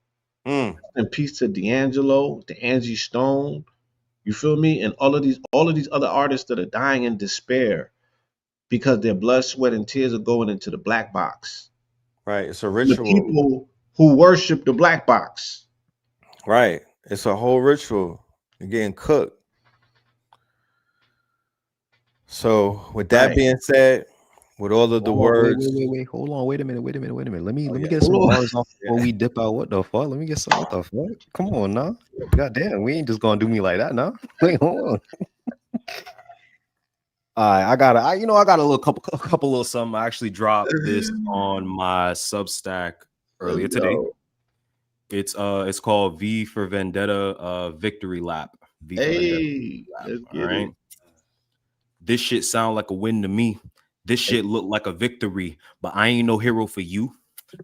And peace to D'Angelo, to Angie Stone, you feel me? And all of these other artists that are dying in despair because their blood, sweat, and tears are going into the black box. Right. It's a ritual. The people who worship the black box. Right. It's a whole ritual. You're getting cooked. So with that being said, with all of the words, wait, hold on, wait a minute. Let me get some bars off before we dip out. What the fuck? Let me get some. What the fuck? Come on, now. God damn, we ain't just gonna do me like that, now. Wait, hold on. All right, I got a couple little something. I actually dropped this on my Substack earlier today. It's called V for Vendetta Victory Lap. V for Hey, Vendetta. All right. This shit sound like a win to me. This shit look like a victory, but I ain't no hero for you.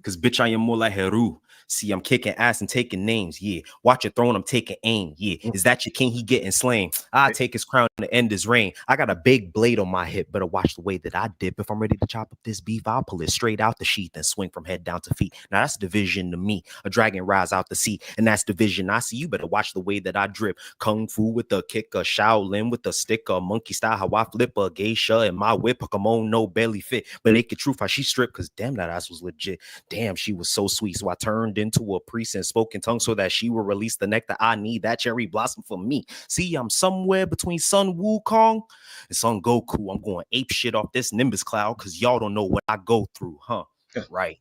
Cause bitch, I am more like Heru. See, I'm kicking ass and taking names. Yeah. Watch your throne, I'm taking aim. Yeah. Is that your king? He getting slain. I take his crown to end his reign. I got a big blade on my hip. Better watch the way that I dip. If I'm ready to chop up this beef, I'll pull it straight out the sheath and swing from head down to feet. Now that's division to me. A dragon rise out the sea, and that's division I see. You better watch the way that I drip. Kung Fu with a kick, a Shaolin with a stick, a monkey style how I flip, a geisha and my whip, a kimono no belly fit. But naked truth how she stripped, cause damn that ass was legit. Damn, she was so sweet. So I turned turned into a priest and spoke in tongues so that she will release the nectar I need, that cherry blossom for me. See, I'm somewhere between Sun Wukong and Son Goku. I'm going ape shit off this Nimbus cloud because y'all don't know what I go through, huh? Right.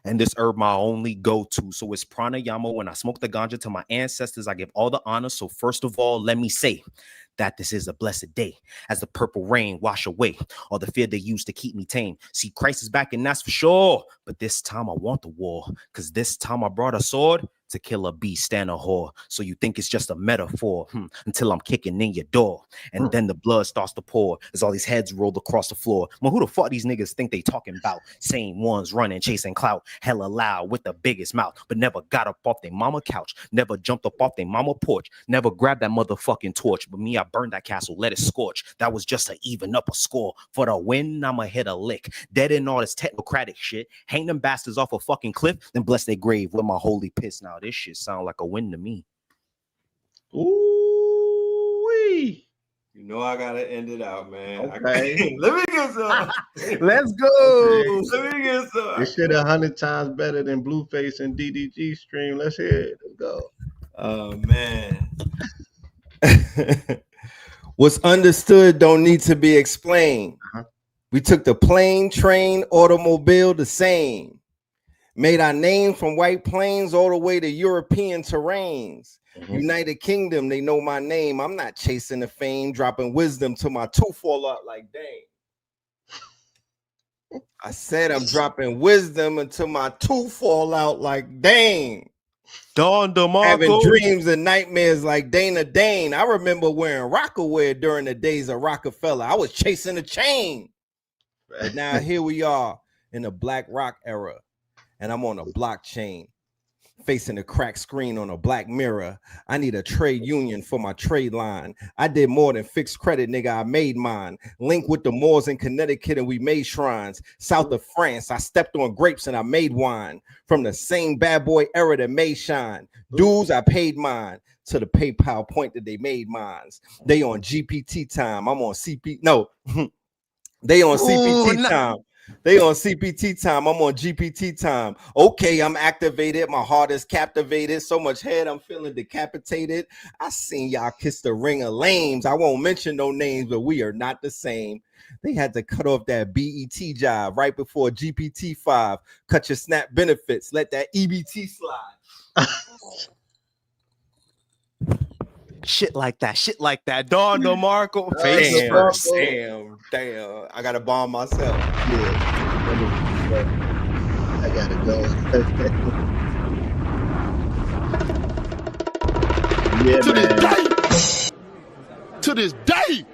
And this herb my only go-to. So it's pranayama. When I smoke the ganja to my ancestors, I give all the honor. So first of all, let me say that this is a blessed day as the purple rain wash away all the fear they used to keep me tame. See, Christ is back and that's for sure. But this time I want the war because this time I brought a sword to kill a beast and a whore. So you think it's just a metaphor until I'm kicking in your door. And then the blood starts to pour as all these heads roll across the floor. Well, who the fuck these niggas think they talking about? Same ones running, chasing clout, hella loud with the biggest mouth, but never got up off their mama couch, never jumped up off their mama porch, never grabbed that motherfucking torch. But me, I burned that castle, let it scorch. That was just to even up a score. For the win, I'ma hit a lick. Dead in all this technocratic shit. Hang them bastards off a fucking cliff, then bless their grave with my holy piss. Now this shit sound like a win to me. Ooh-wee. You know I gotta end it out, man. Okay. Let me get some. Let's go. Okay. Let me get some. This shit 100 times better than Blueface and DDG stream. Let's hear it. Let's go. Oh man. What's understood don't need to be explained. We took the plane, train, automobile, the same. Made our name from White Plains all the way to European terrains. United Kingdom, they know my name. I'm not chasing the fame, dropping wisdom till my tooth fall out like dang. I said I'm dropping wisdom until my tooth fall out like dang. Don DeMarco. Having dreams and nightmares like Dana Dane. I remember wearing Rockaware during the days of Rockefeller. I was chasing a chain. But now here we are in the Black Rock era. And I'm on a blockchain, facing a cracked screen on a black mirror. I need a trade union for my trade line. I did more than fixed credit, nigga. I made mine. Link with the Moors in Connecticut and we made shrines. South of France, I stepped on grapes and I made wine. From the same bad boy era that made shine. Dues, I paid mine. To the PayPal point that they made mines. They on GPT time. I'm on CP. No, they on CPT time. They on CPT time. I'm on GPT time. Okay, I'm activated. My heart is captivated. So much head, I'm feeling decapitated. I seen y'all kiss the ring of lames. I won't mention no names, but we are not the same. They had to cut off that BET job right before GPT-5. Cut your SNAP benefits. Let that EBT slide. Shit like that. Don DeMarco. Damn. I gotta bomb myself. Yeah. I gotta go. Yeah, To this day.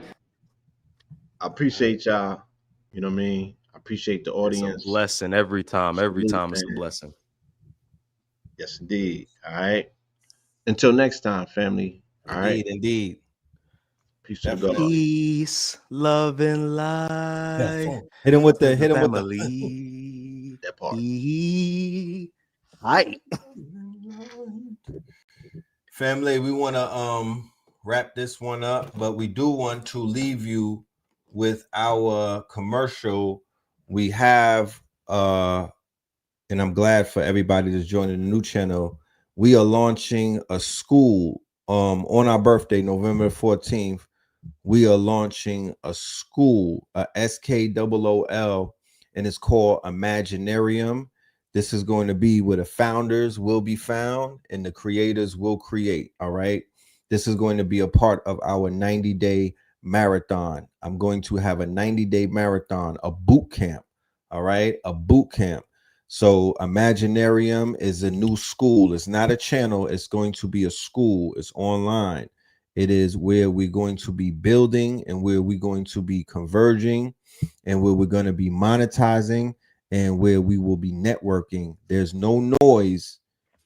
I appreciate y'all. You know what I mean? I appreciate the audience. It's a blessing every time. Every time it's a blessing. Yes, indeed. All right. Until next time, family. All right. Indeed. Peace to God. Peace, love, and light. Hit him with the family. That part. Hi. Family, we want to wrap this one up, but we do want to leave you with our commercial. We have and I'm glad for everybody that's joining the new channel. We are launching a school on our birthday, November 14th. We are launching a school, a SKOOL, and it's called Imaginarium. This is going to be where the founders will be found and the creators will create. All right. This is going to be a part of our 90-day marathon. I'm going to have a 90-day marathon, a boot camp. All right. A boot camp. So Imaginarium is a new school. It's not a channel. It's going to be a school. It's online. It is where we're going to be building and where we're going to be converging and where we're going to be monetizing and where we will be networking. There's no noise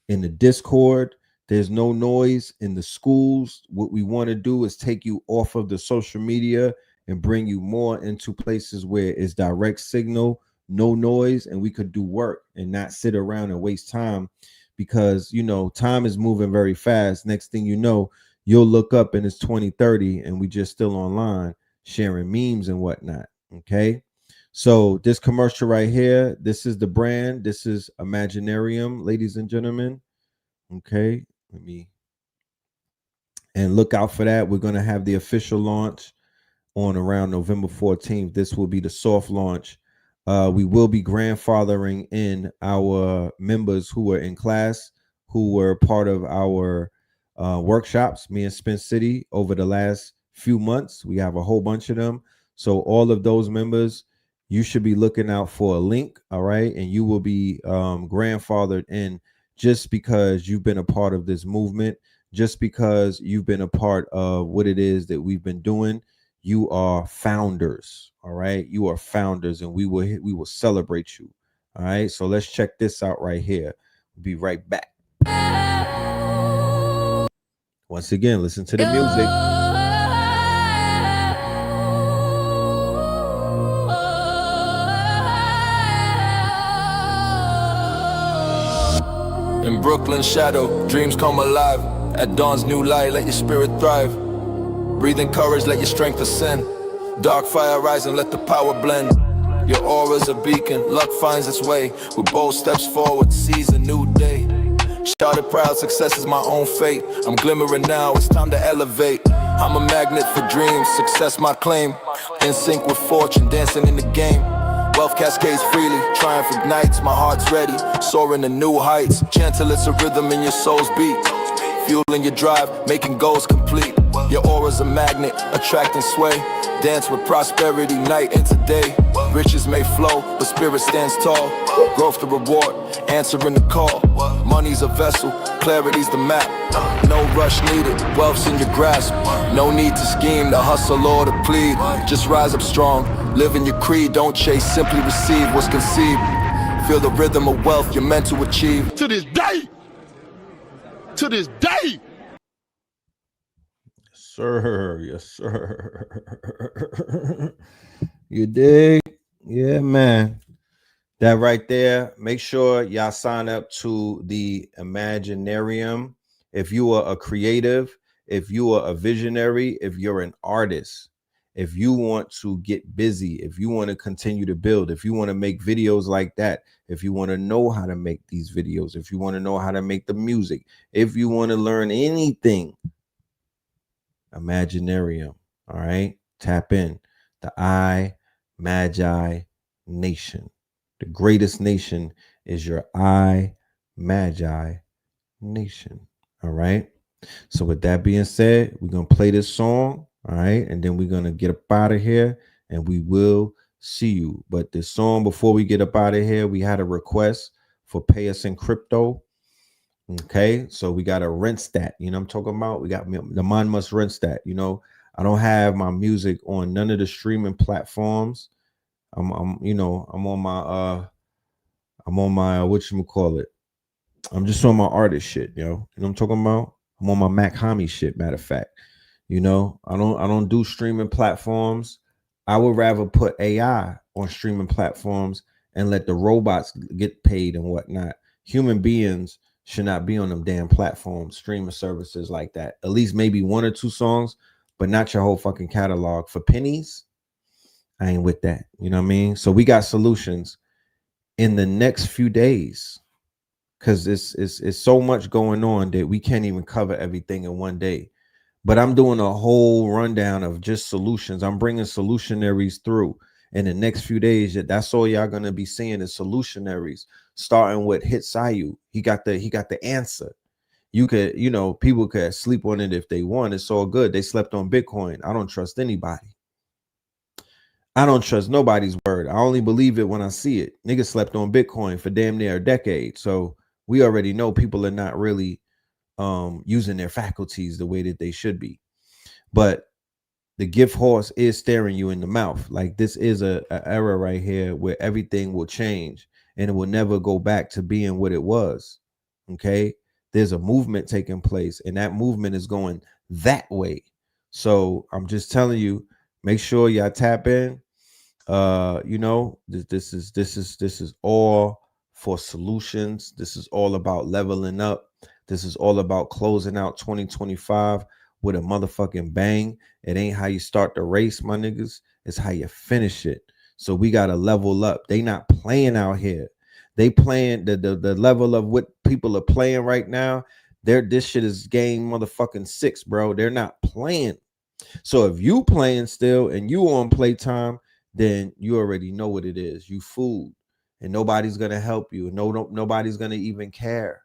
in the Discord. There's no noise in the schools. What we want to do is take you off of the social media and bring you more into places where it's direct signal, no noise, and we could do work and not sit around and waste time because, you know, time is moving very fast. Next thing you know, you'll look up and it's 2030 and we just still online sharing memes and whatnot. Okay. So this commercial right here, this is the brand. This is Imaginarium, ladies and gentlemen. Okay, and look out for that. We're going to have the official launch on around November 14th. This will be the soft launch. We will be grandfathering in our members who were in class, who were part of our workshops, me and Spin City, over the last few months. We have a whole bunch of them. So all of those members, you should be looking out for a link, all right? And you will be grandfathered in just because you've been a part of this movement, just because you've been a part of what it is that we've been doing. You are founders, all right? You are founders, and we will celebrate you, all right? So let's check this out right here. We'll be right back. Once again, listen to the music. In Brooklyn shadow, dreams come alive. At dawn's new light, let your spirit thrive. Breathe in courage, let your strength ascend. Dark fire rise and let the power blend. Your aura's a beacon, luck finds its way. With bold steps forward, seize a new day. Shouted proud, success is my own fate. I'm glimmering now, it's time to elevate. I'm a magnet for dreams, success my claim. In sync with fortune, dancing in the game. Wealth cascades freely, triumph ignites, my heart's ready. Soaring to new heights, gentle it's a rhythm in your soul's beat. Fueling your drive, making goals complete. Your aura's a magnet, attracting sway. Dance with prosperity, night into day. Riches may flow, but spirit stands tall. Growth the reward, answering the call. Money's a vessel, clarity's the map. No rush needed, wealth's in your grasp. No need to scheme, to hustle or to plead. Just rise up strong, live in your creed. Don't chase, simply receive what's conceived. Feel the rhythm of wealth you're meant to achieve. To this day! To this day! Sir, yes, sir. You dig? Yeah, man. That right there. Make sure y'all sign up to the Imaginarium. If you are a creative, if you are a visionary, if you're an artist, if you want to get busy, if you want to continue to build, if you want to make videos like that, if you want to know how to make these videos, if you want to know how to make the music, if you want to learn anything, Imaginarium, all right? Tap in. The Magi Nation. The greatest nation is your Magi Nation, all right? So with that being said, we're going to play this song, all right? And then we're going to get up out of here, and we will see you. But this song, before we get up out of here, we had a request for Pay Us in Crypto. Okay, so we got to rinse that. You know what I'm talking about? We got the mind must rinse that. You know, I don't have my music on none of the streaming platforms. I'm on my whatchamacallit. I'm just on my artist shit, yo. You know what I'm talking about? I'm on my Mac Homie shit, matter of fact. You know, I don't do streaming platforms. I would rather put AI on streaming platforms and let the robots get paid and whatnot. Human beings should not be on them damn platforms, streaming services like that. At least maybe one or two songs, but not your whole fucking catalog. For pennies, I ain't with that. You know what I mean? So we got solutions in the next few days, because it's so much going on that we can't even cover everything in one day. But I'm doing a whole rundown of just solutions. I'm bringing solutionaries through in the next few days. That's all y'all gonna be seeing is solutionaries, starting with HITSUYO. He got the answer. You could, you know, people could sleep on it if they want. It's all good. They slept on Bitcoin. I don't trust anybody. I don't trust nobody's word. I only believe it when I see it. Niggas slept on Bitcoin for damn near a decade. So we already know people are not really using their faculties the way that they should be. But the gift horse is staring you in the mouth. Like, this is a era right here where everything will change and it will never go back to being what it was. Okay, there's a movement taking place, and that movement is going that way. So I'm just telling you, make sure y'all tap in. You know, this is all for solutions. This is all about leveling up. This is all about closing out 2025 with a motherfucking bang. It ain't how you start the race, my niggas. It's how you finish it. So we got to level up. They not playing out here. They playing the level of what people are playing right now. This shit is game motherfucking 6, bro. They're not playing. So if you playing still and you on playtime, then you already know what it is. You fooled, and nobody's gonna help you. Nobody's gonna even care.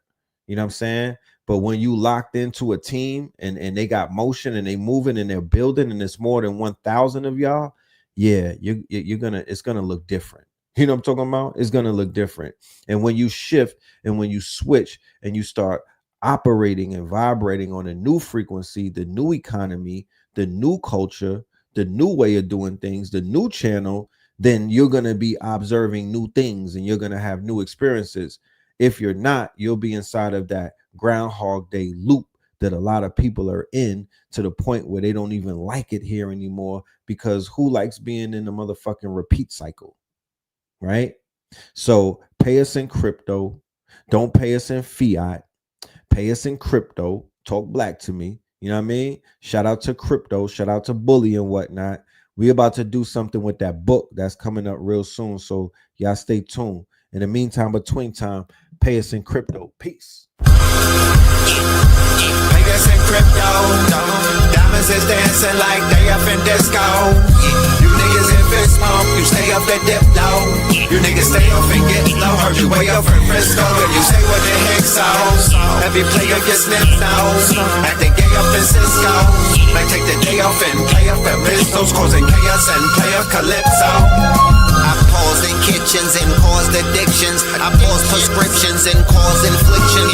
You know what I'm saying? But when you locked into a team and they got motion and they moving and they're building and it's more than 1,000 of y'all, yeah, it's gonna look different. You know what I'm talking about? It's gonna look different. And when you shift and when you switch and you start operating and vibrating on a new frequency, the new economy, the new culture, the new way of doing things, the new channel, then you're going to be observing new things and you're going to have new experiences. If you're not, you'll be inside of that Groundhog Day loop that a lot of people are in, to the point where they don't even like it here anymore, because who likes being in the motherfucking repeat cycle, right? So pay us in crypto. Don't pay us in fiat. Pay us in crypto. Talk black to me. You know what I mean? Shout out to crypto. Shout out to bully and whatnot. We about to do something with that book that's coming up real soon. So y'all stay tuned. In the meantime, between time, pay us in crypto. Peace. Pay us in crypto. Diamonds is dancing like they up in disco. You niggas in fist pump, you stay up the dip low. You niggas stay off and get low. Heard you way up in Frisco, and you say what the heck so. Every player gets snipped nose. Acting gay up in Cisco. Might take the day off and play up at pistols, causing chaos and play up calypso. I pause in kitchens and caused addictions. I pause prescriptions and cause inflictions.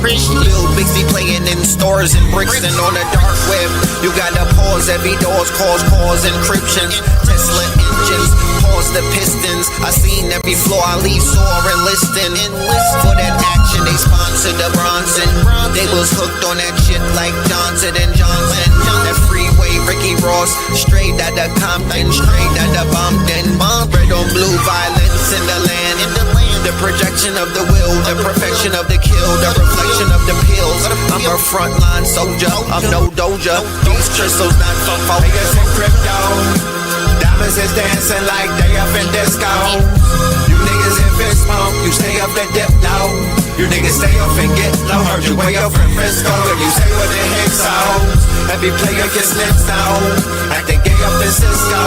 Lil Bixby playing in stores and bricks and on the dark web. You gotta pause every doors, cause encryptions. Tesla engines, pause the pistons. I seen every floor I leave sore and listing. For that action, they sponsored the Bronson. They was hooked on that shit like Johnson and Johnson. That freeway, Ricky Ross, straight out of Compton, straight out of Bumpton. Red on blue, violence in the land. The projection of the will, the perfection of the kill, the reflection of the pills. I'm a frontline soldier, I'm no doja. These crystals not from focus in crypto. Diamonds is dancing like they up in disco. You niggas in fist pump, you stay up the dip low. You niggas stay off and get low. Heard you way up in Frisco, and you say what the heck so. Every player gets lips down, acting gay up in Cisco.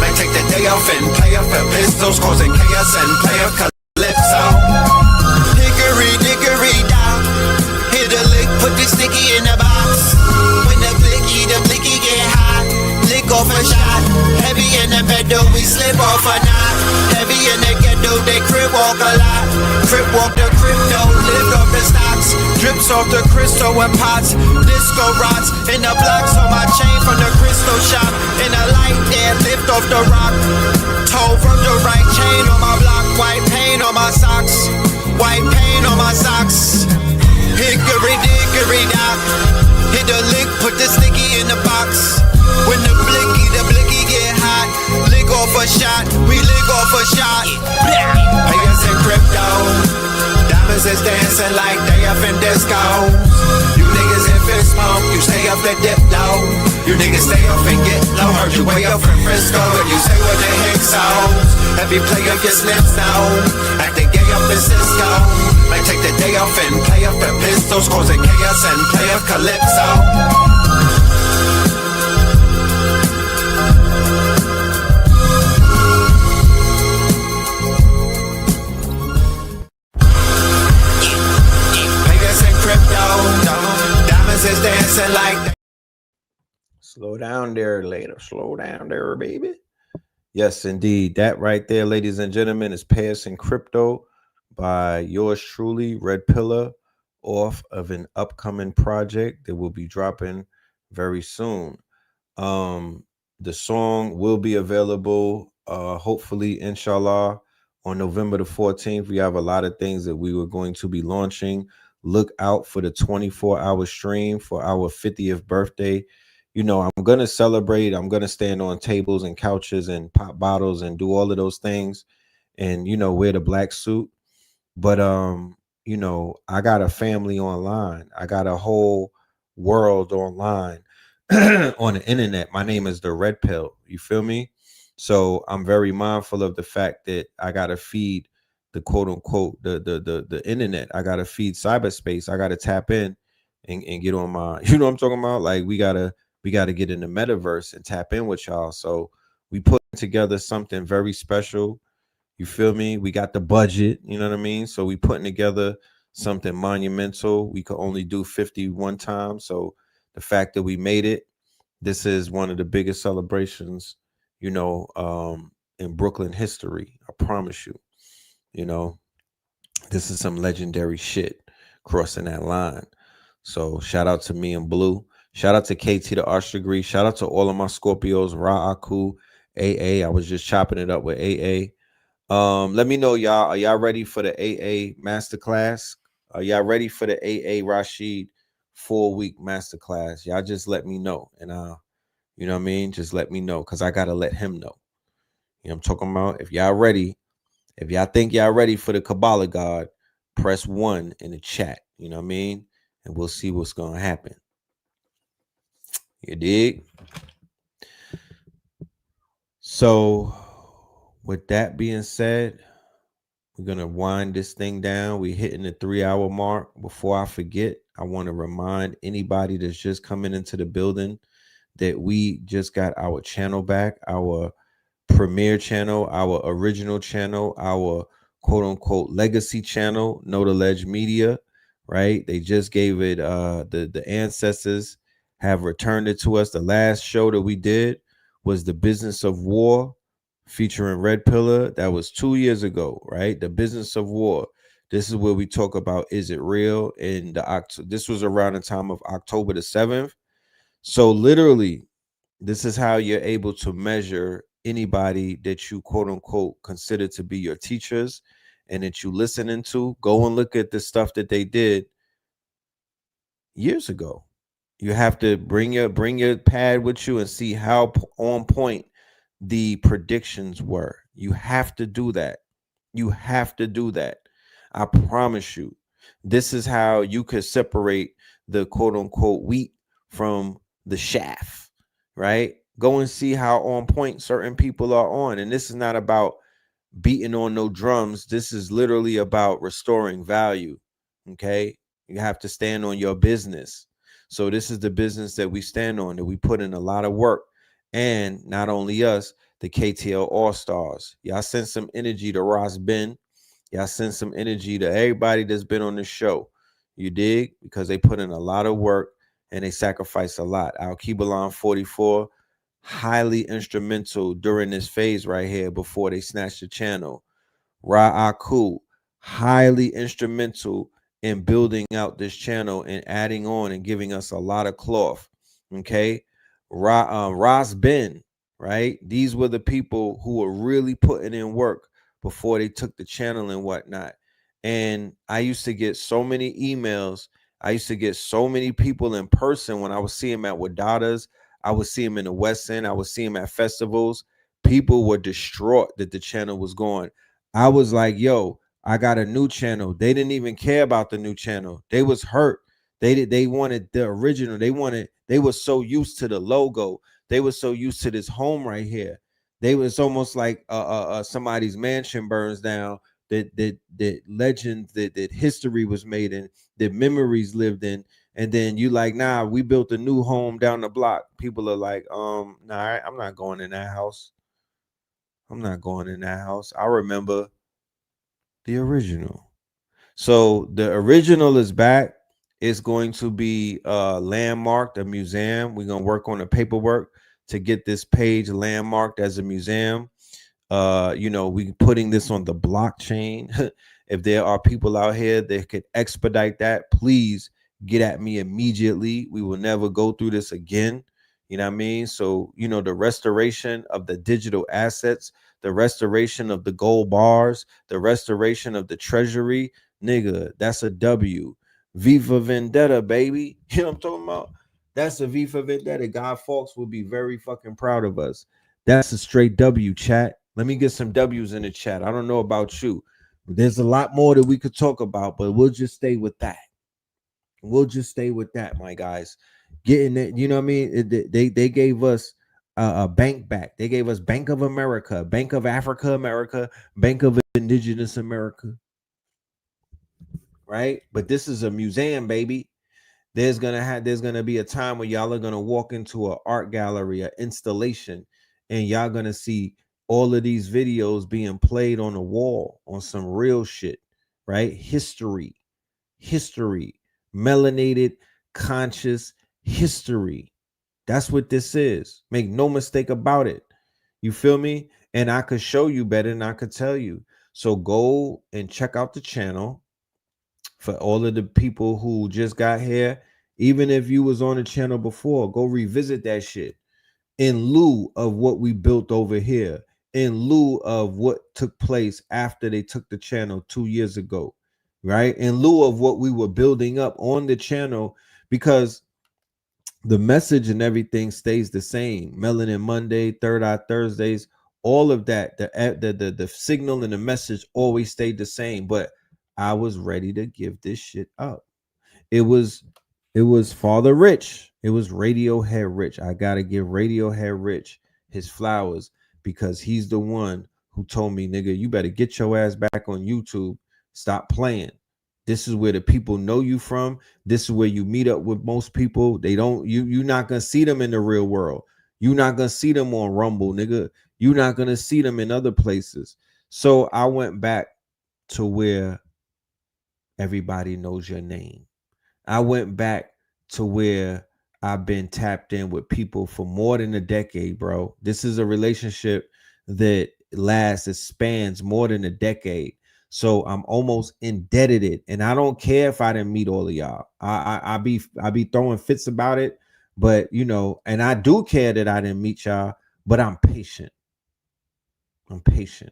Might take the day off and play up at pistols, causing chaos and play up calypso. Hickory dickory down, hit a lick, put the sticky in the box. When the blicky get hot, lick off a shot. Heavy in the pedal, we slip off a knot. Heavy in the ghetto, they crib walk a lot. Crib walk the crypto, lift off the stocks. Drips off the crystal and pots. Disco rods in the blocks on my chain from the crystal shop. In the light there, lift off the rock. Toe from the right chain on my block. White paint on my socks. White paint on my socks. Hickory dickory dock. Hit the lick, put the sticky in the box. When the blicky get hot, lick off a shot, we lick off a shot. Pay us in crypto. Diamonds is dancing like they up in disco. You niggas in fist pump, you stay up the dip low. You niggas stay off and get low. Heard you way up in Frisco, and you say what the heck so. Every player gets lips down, acting gay up in Cisco. Might take the day off and play up at pistols, causing chaos and play up calypso. Is dancing like. Slow down there, later. Slow down there, baby. Yes, indeed. That right there, ladies and gentlemen, is Pay Us in Crypto by yours truly, Red Pillar, off of an upcoming project that will be dropping very soon. The song will be available, hopefully, inshallah, on November the 14th. We have a lot of things that we were going to be launching. Look out for the 24-hour stream for our 50th birthday. You know, I'm going to celebrate. I'm going to stand on tables and couches and pop bottles and do all of those things and, you know, wear the black suit. But, you know, I got a family online. I got a whole world online on the internet. My name is the Red Pill. You feel me? So I'm very mindful of the fact that I gotta feed the quote unquote the internet. I gotta feed cyberspace. I gotta tap in and get on my, you know what I'm talking about? Like we gotta get in the metaverse and tap in with y'all. So we put together something very special. You feel me? We got the budget, you know what I mean? So we putting together something monumental. We could only do 51 times. So the fact that we made it, this is one of the biggest celebrations, you know, in Brooklyn history. I promise you. You know, this is some legendary shit crossing that line. So shout out to me and Blue. Shout out to KT the Arch Degree. Shout out to all of my Scorpios, Ra Aku, AA. I was just chopping it up with AA. Let me know, y'all. Are y'all ready for the AA masterclass? Are y'all ready for the AA Rashid 4-week masterclass? Y'all just let me know. And you know what I mean? Just let me know, because I gotta let him know. You know what I'm talking about? If y'all ready, if y'all think y'all ready for the Kabbalah God, press 1 in the chat. You know what I mean? And we'll see what's gonna happen. You dig? So with that being said, we're gonna wind this thing down. We're hitting the 3-hour mark. Before I forget, I want to remind anybody that's just coming into the building that we just got our channel back, our premiere channel, our original channel, our quote unquote legacy channel, Know the Ledge Media, right? They just gave it the ancestors have returned it to us. The last show that we did was The Business of War, featuring Red Pillar. That was 2 years ago, right? The Business of War. This is where we talk about, is it real? And this was around the time of October the 7th. So literally, this is how you're able to measure anybody that you quote unquote consider to be your teachers and that you listening to. Go and look at the stuff that they did years ago. You have to bring your pad with you and see how on point the predictions were. You have to do that. You have to do that. I promise you. This is how you could separate the quote unquote wheat from the chaff, right? Go and see how on point certain people are on. And this is not about beating on no drums. This is literally about restoring value. Okay. You have to stand on your business. So this is the business that we stand on, that we put in a lot of work. And not only us, the KTL All-Stars. Y'all send some energy to Ross Ben. Y'all send some energy to everybody that's been on the show. You dig? Because they put in a lot of work and they sacrifice a lot. Al Kibalan 44, highly instrumental during this phase right here before they snatched the channel. Ra Aku, highly instrumental in building out this channel and adding on and giving us a lot of cloth. Okay. Ross Ben, right? These were the people who were really putting in work before they took the channel and whatnot. And I used to get so many emails. I used to get so many people in person when I would see them at Wadadas. I would see them in the West End. I would see them at festivals. People were distraught that the channel was gone. I was like, yo, I got a new channel. They didn't even care about the new channel. They was hurt. They wanted the original. They were so used to the logo. They were so used to this home right here. It's almost like somebody's mansion burns down, that legend, that history was made in, that memories lived in. And then you like, nah, we built a new home down the block. People are like, nah, I'm not going in that house. I'm not going in that house. I remember the original. So the original is back. It's going to be landmarked, a museum. We're going to work on the paperwork to get this page landmarked as a museum. You know, we putting this on the blockchain. If there are people out here that could expedite that, please get at me immediately. We will never go through this again. You know what I mean? So, you know, the restoration of the digital assets, the restoration of the gold bars, the restoration of the treasury, nigga, that's a W. Viva Vendetta, baby. You know what I'm talking about? That's a Viva Vendetta. God Fawkes will be very fucking proud of us. That's a straight W, chat. Let me get some W's in the chat. I don't know about you. There's a lot more that we could talk about, but we'll just stay with that. We'll just stay with that, my guys. getting it. You know what I mean? They gave us a bank back. They gave us Bank of America, Bank of Africa America, Bank of Indigenous America. Right? But this is a museum, baby. There's gonna be a time when y'all are gonna walk into an art gallery, an installation, and y'all gonna see all of these videos being played on the wall on some real shit, right? History, melanated, conscious history. That's what this is. Make no mistake about it. You feel me? And I could show you better than I could tell you. So go and check out the channel. For all of the people who just got here, even if you was on the channel before, go revisit that shit in lieu of what we built over here, in lieu of what took place after they took the channel 2 years ago, right? In lieu of what we were building up on the channel, because the message and everything stays the same. Melanin Monday, Third Eye Thursdays, all of that, the signal and the message always stayed the same, but I was ready to give this shit up. It was Father Rich. It was Radiohead Rich. I gotta give Radiohead Rich his flowers because he's the one who told me, nigga, you better get your ass back on YouTube. Stop playing. This is where the people know you from. This is where you meet up with most people. They don't, you're not gonna see them in the real world. You're not gonna see them on Rumble, nigga. You're not gonna see them in other places. So I went back to where everybody knows your name. I went back to where I've been tapped in with people for more than a decade, bro. This is a relationship that lasts, it spans more than a decade. So I'm almost indebted, and I don't care if I didn't meet all of y'all. I be throwing fits about it, but you know, and I do care that I didn't meet y'all, but I'm patient. I'm patient.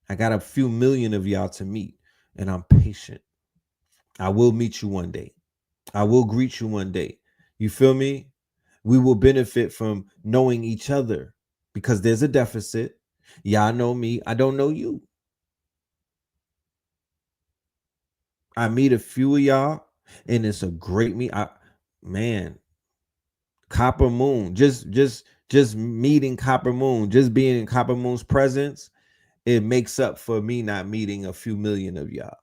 I got a few million of y'all to meet, and I'm patient. I will meet you one day. I will greet you one day. You feel me? We will benefit from knowing each other because there's a deficit. Y'all know me. I don't know you. I meet a few of y'all, and it's a great meet. Man, Copper Moon. Just meeting Copper Moon, just being in Copper Moon's presence, it makes up for me not meeting a few million of y'all.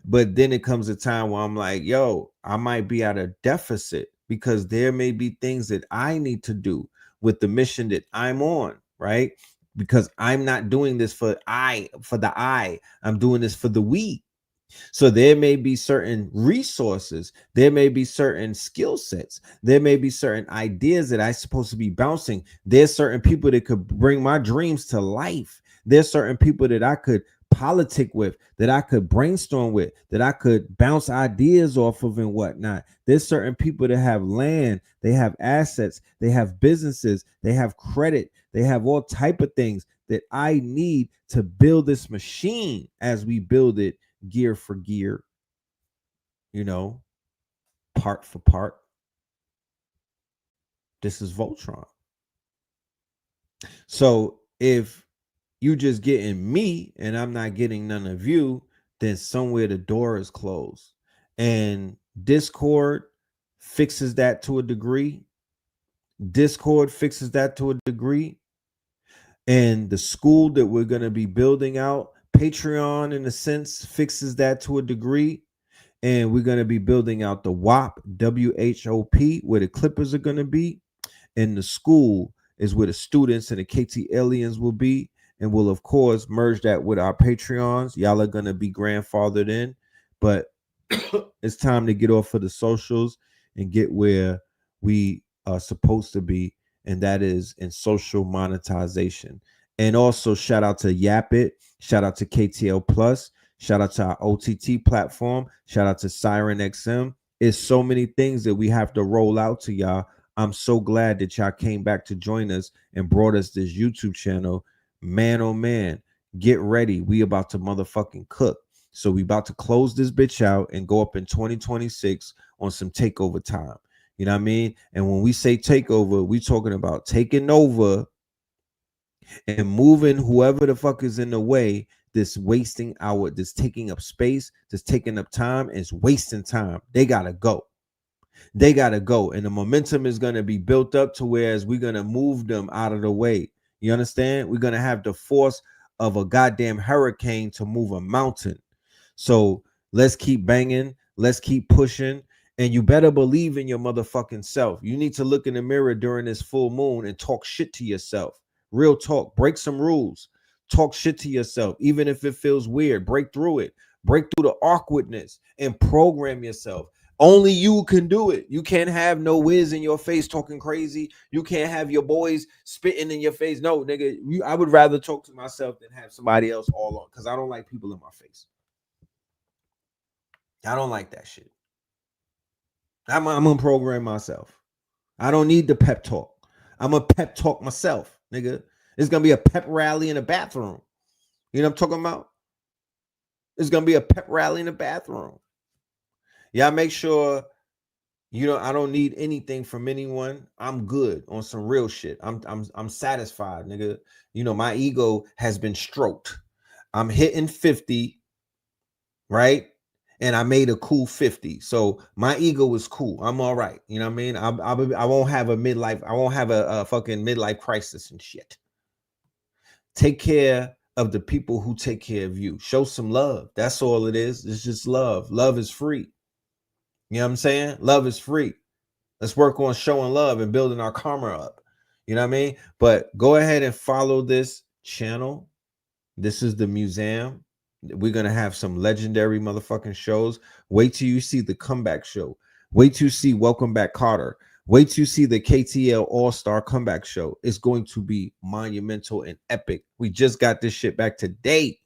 But then it comes a time where I'm like, yo, I might be at a deficit because there may be things that I need to do with the mission that I'm on, right? Because I'm not doing this for the I. I'm doing this for the we. So there may be certain resources, there may be certain skill sets, there may be certain ideas that I'm supposed to be bouncing. There's certain people that could bring my dreams to life. There's certain people that I could politic with, that I could brainstorm with, that I could bounce ideas off of and whatnot. There's certain people that have land, they have assets, they have businesses, they have credit, they have all type of things that I need to build this machine as we build it gear for gear, you know, part for part. This is Voltron. So if you just getting me and I'm not getting none of you, then somewhere the door is closed. And Discord fixes that to a degree. Discord fixes that to a degree. And the school that we're going to be building out, Patreon in a sense, fixes that to a degree. And we're going to be building out the WAP, WHOP, where the Clippers are going to be. And the school is where the students and the KT aliens will be. And we'll, of course, merge that with our Patreons. Y'all are going to be grandfathered in. But it's time to get off of the socials and get where we are supposed to be. And that is in social monetization. And also shout out to Yap It. Shout out to KTL Plus. Shout out to our OTT platform. Shout out to Siren XM. It's so many things that we have to roll out to y'all. I'm so glad that y'all came back to join us and brought us this YouTube channel. Man, oh man, get ready. We about to motherfucking cook. So we about to close this bitch out and go up in 2026 on some takeover time. You know what I mean? And when we say takeover, we talking about taking over and moving whoever the fuck is in the way that's wasting that's taking up space, that's taking up time, and it's wasting time. They gotta go. They got to go. And the momentum is going to be built up to whereas we're going to move them out of the way. You understand? We're going to have the force of a goddamn hurricane to move a mountain. So let's keep banging. Let's keep pushing. And you better believe in your motherfucking self. You need to look in the mirror during this full moon and talk shit to yourself. Real talk. Break some rules. Talk shit to yourself. Even if it feels weird, break through it. Break through the awkwardness and program yourself. Only you can do it. You can't have no Wiz in your face talking crazy. You can't have your boys spitting in your face. No, nigga, I would rather talk to myself than have somebody else all on, because I don't like people in my face. I don't like that shit. I'm gonna program myself. I don't need the pep talk. I'm gonna pep talk myself, nigga. It's gonna be a pep rally in the bathroom. You know what I'm talking about? It's gonna be a pep rally in the bathroom. Y'all make sure I don't need anything from anyone. I'm good on some real shit. I'm satisfied, nigga. My ego has been stroked. I'm hitting 50, right? And I made a cool 50. So my ego is cool. I'm all right. You know what I mean? I won't have a midlife. I won't have a fucking midlife crisis and shit. Take care of the people who take care of you. Show some love. That's all it is. It's just love. Love is free. You know what I'm saying? Love is free. Let's work on showing love and building our karma up. You know what I mean? But go ahead and follow this channel. This is the museum. We're going to have some legendary motherfucking shows. Wait till you see the comeback show. Wait till you see Welcome Back Carter. Wait till you see the KTL All-Star comeback show. It's going to be monumental and epic. We just got this shit back today.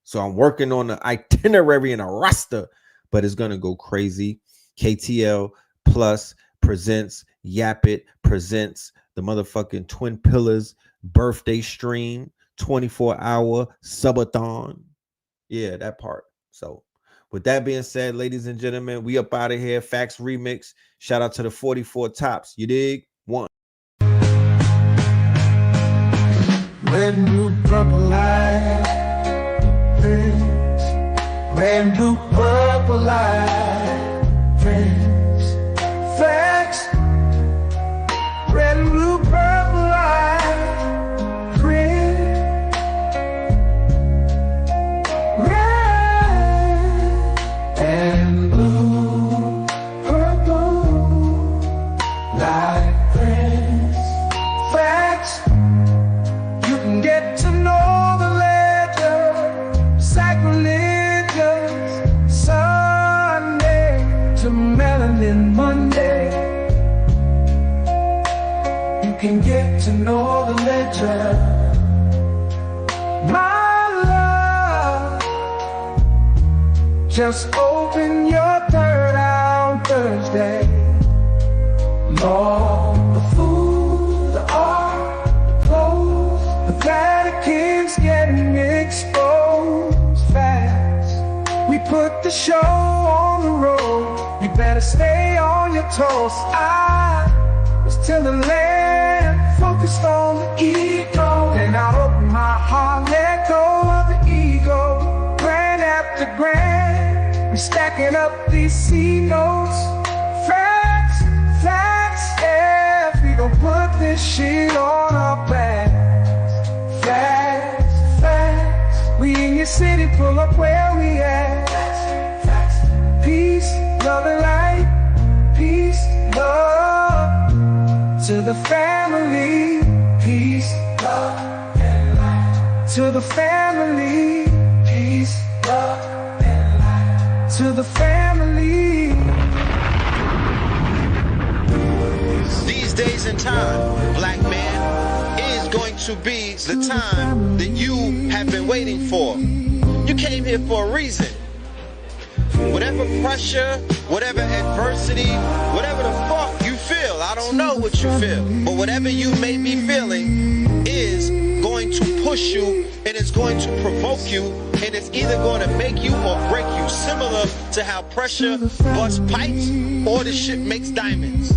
So I'm working on the itinerary and a roster, but it's going to go crazy. KTL Plus presents Yap It, presents the motherfucking Twin Pillars birthday stream, 24-hour subathon. Yeah, that part. So with that being said, ladies and gentlemen, we up out of here. Facts Remix. Shout out to the 44 Tops. You dig? One. Red, blue, purple light. Red, blue, purple light. Friends. Facts. Red, blue, purple light. Friends. Red and blue, purple light. Friends. Facts. You can get to know the ledger. Sacrilegious Sunday to melanin Monday. You can get to know the ledger. My love, just open your third eye on Thursday. Lord, the food, the art, the clothes, the Vatican's getting exposed fast. We put the show on the road. You better stay on your toes. I was till the land focused on the ego. Then I open my heart, let go of the ego. Grand after grand, we stacking up these C notes. Facts, facts, yeah. We gon' put this shit on our backs. Facts, facts. We in your city, pull up where we at. Facts, facts. Peace, love and light. Peace, love to the family. Peace, love and light to the family. Peace, love and light to the family. These days and time, black man, is going to be the time that you have been waiting for. You came here for a reason. Whatever pressure, whatever adversity, whatever the fuck you feel, I don't know what you feel, but whatever you may be feeling is going to push you, and it's going to provoke you, and it's either going to make you or break you, similar to how pressure busts pipes or the shit makes diamonds.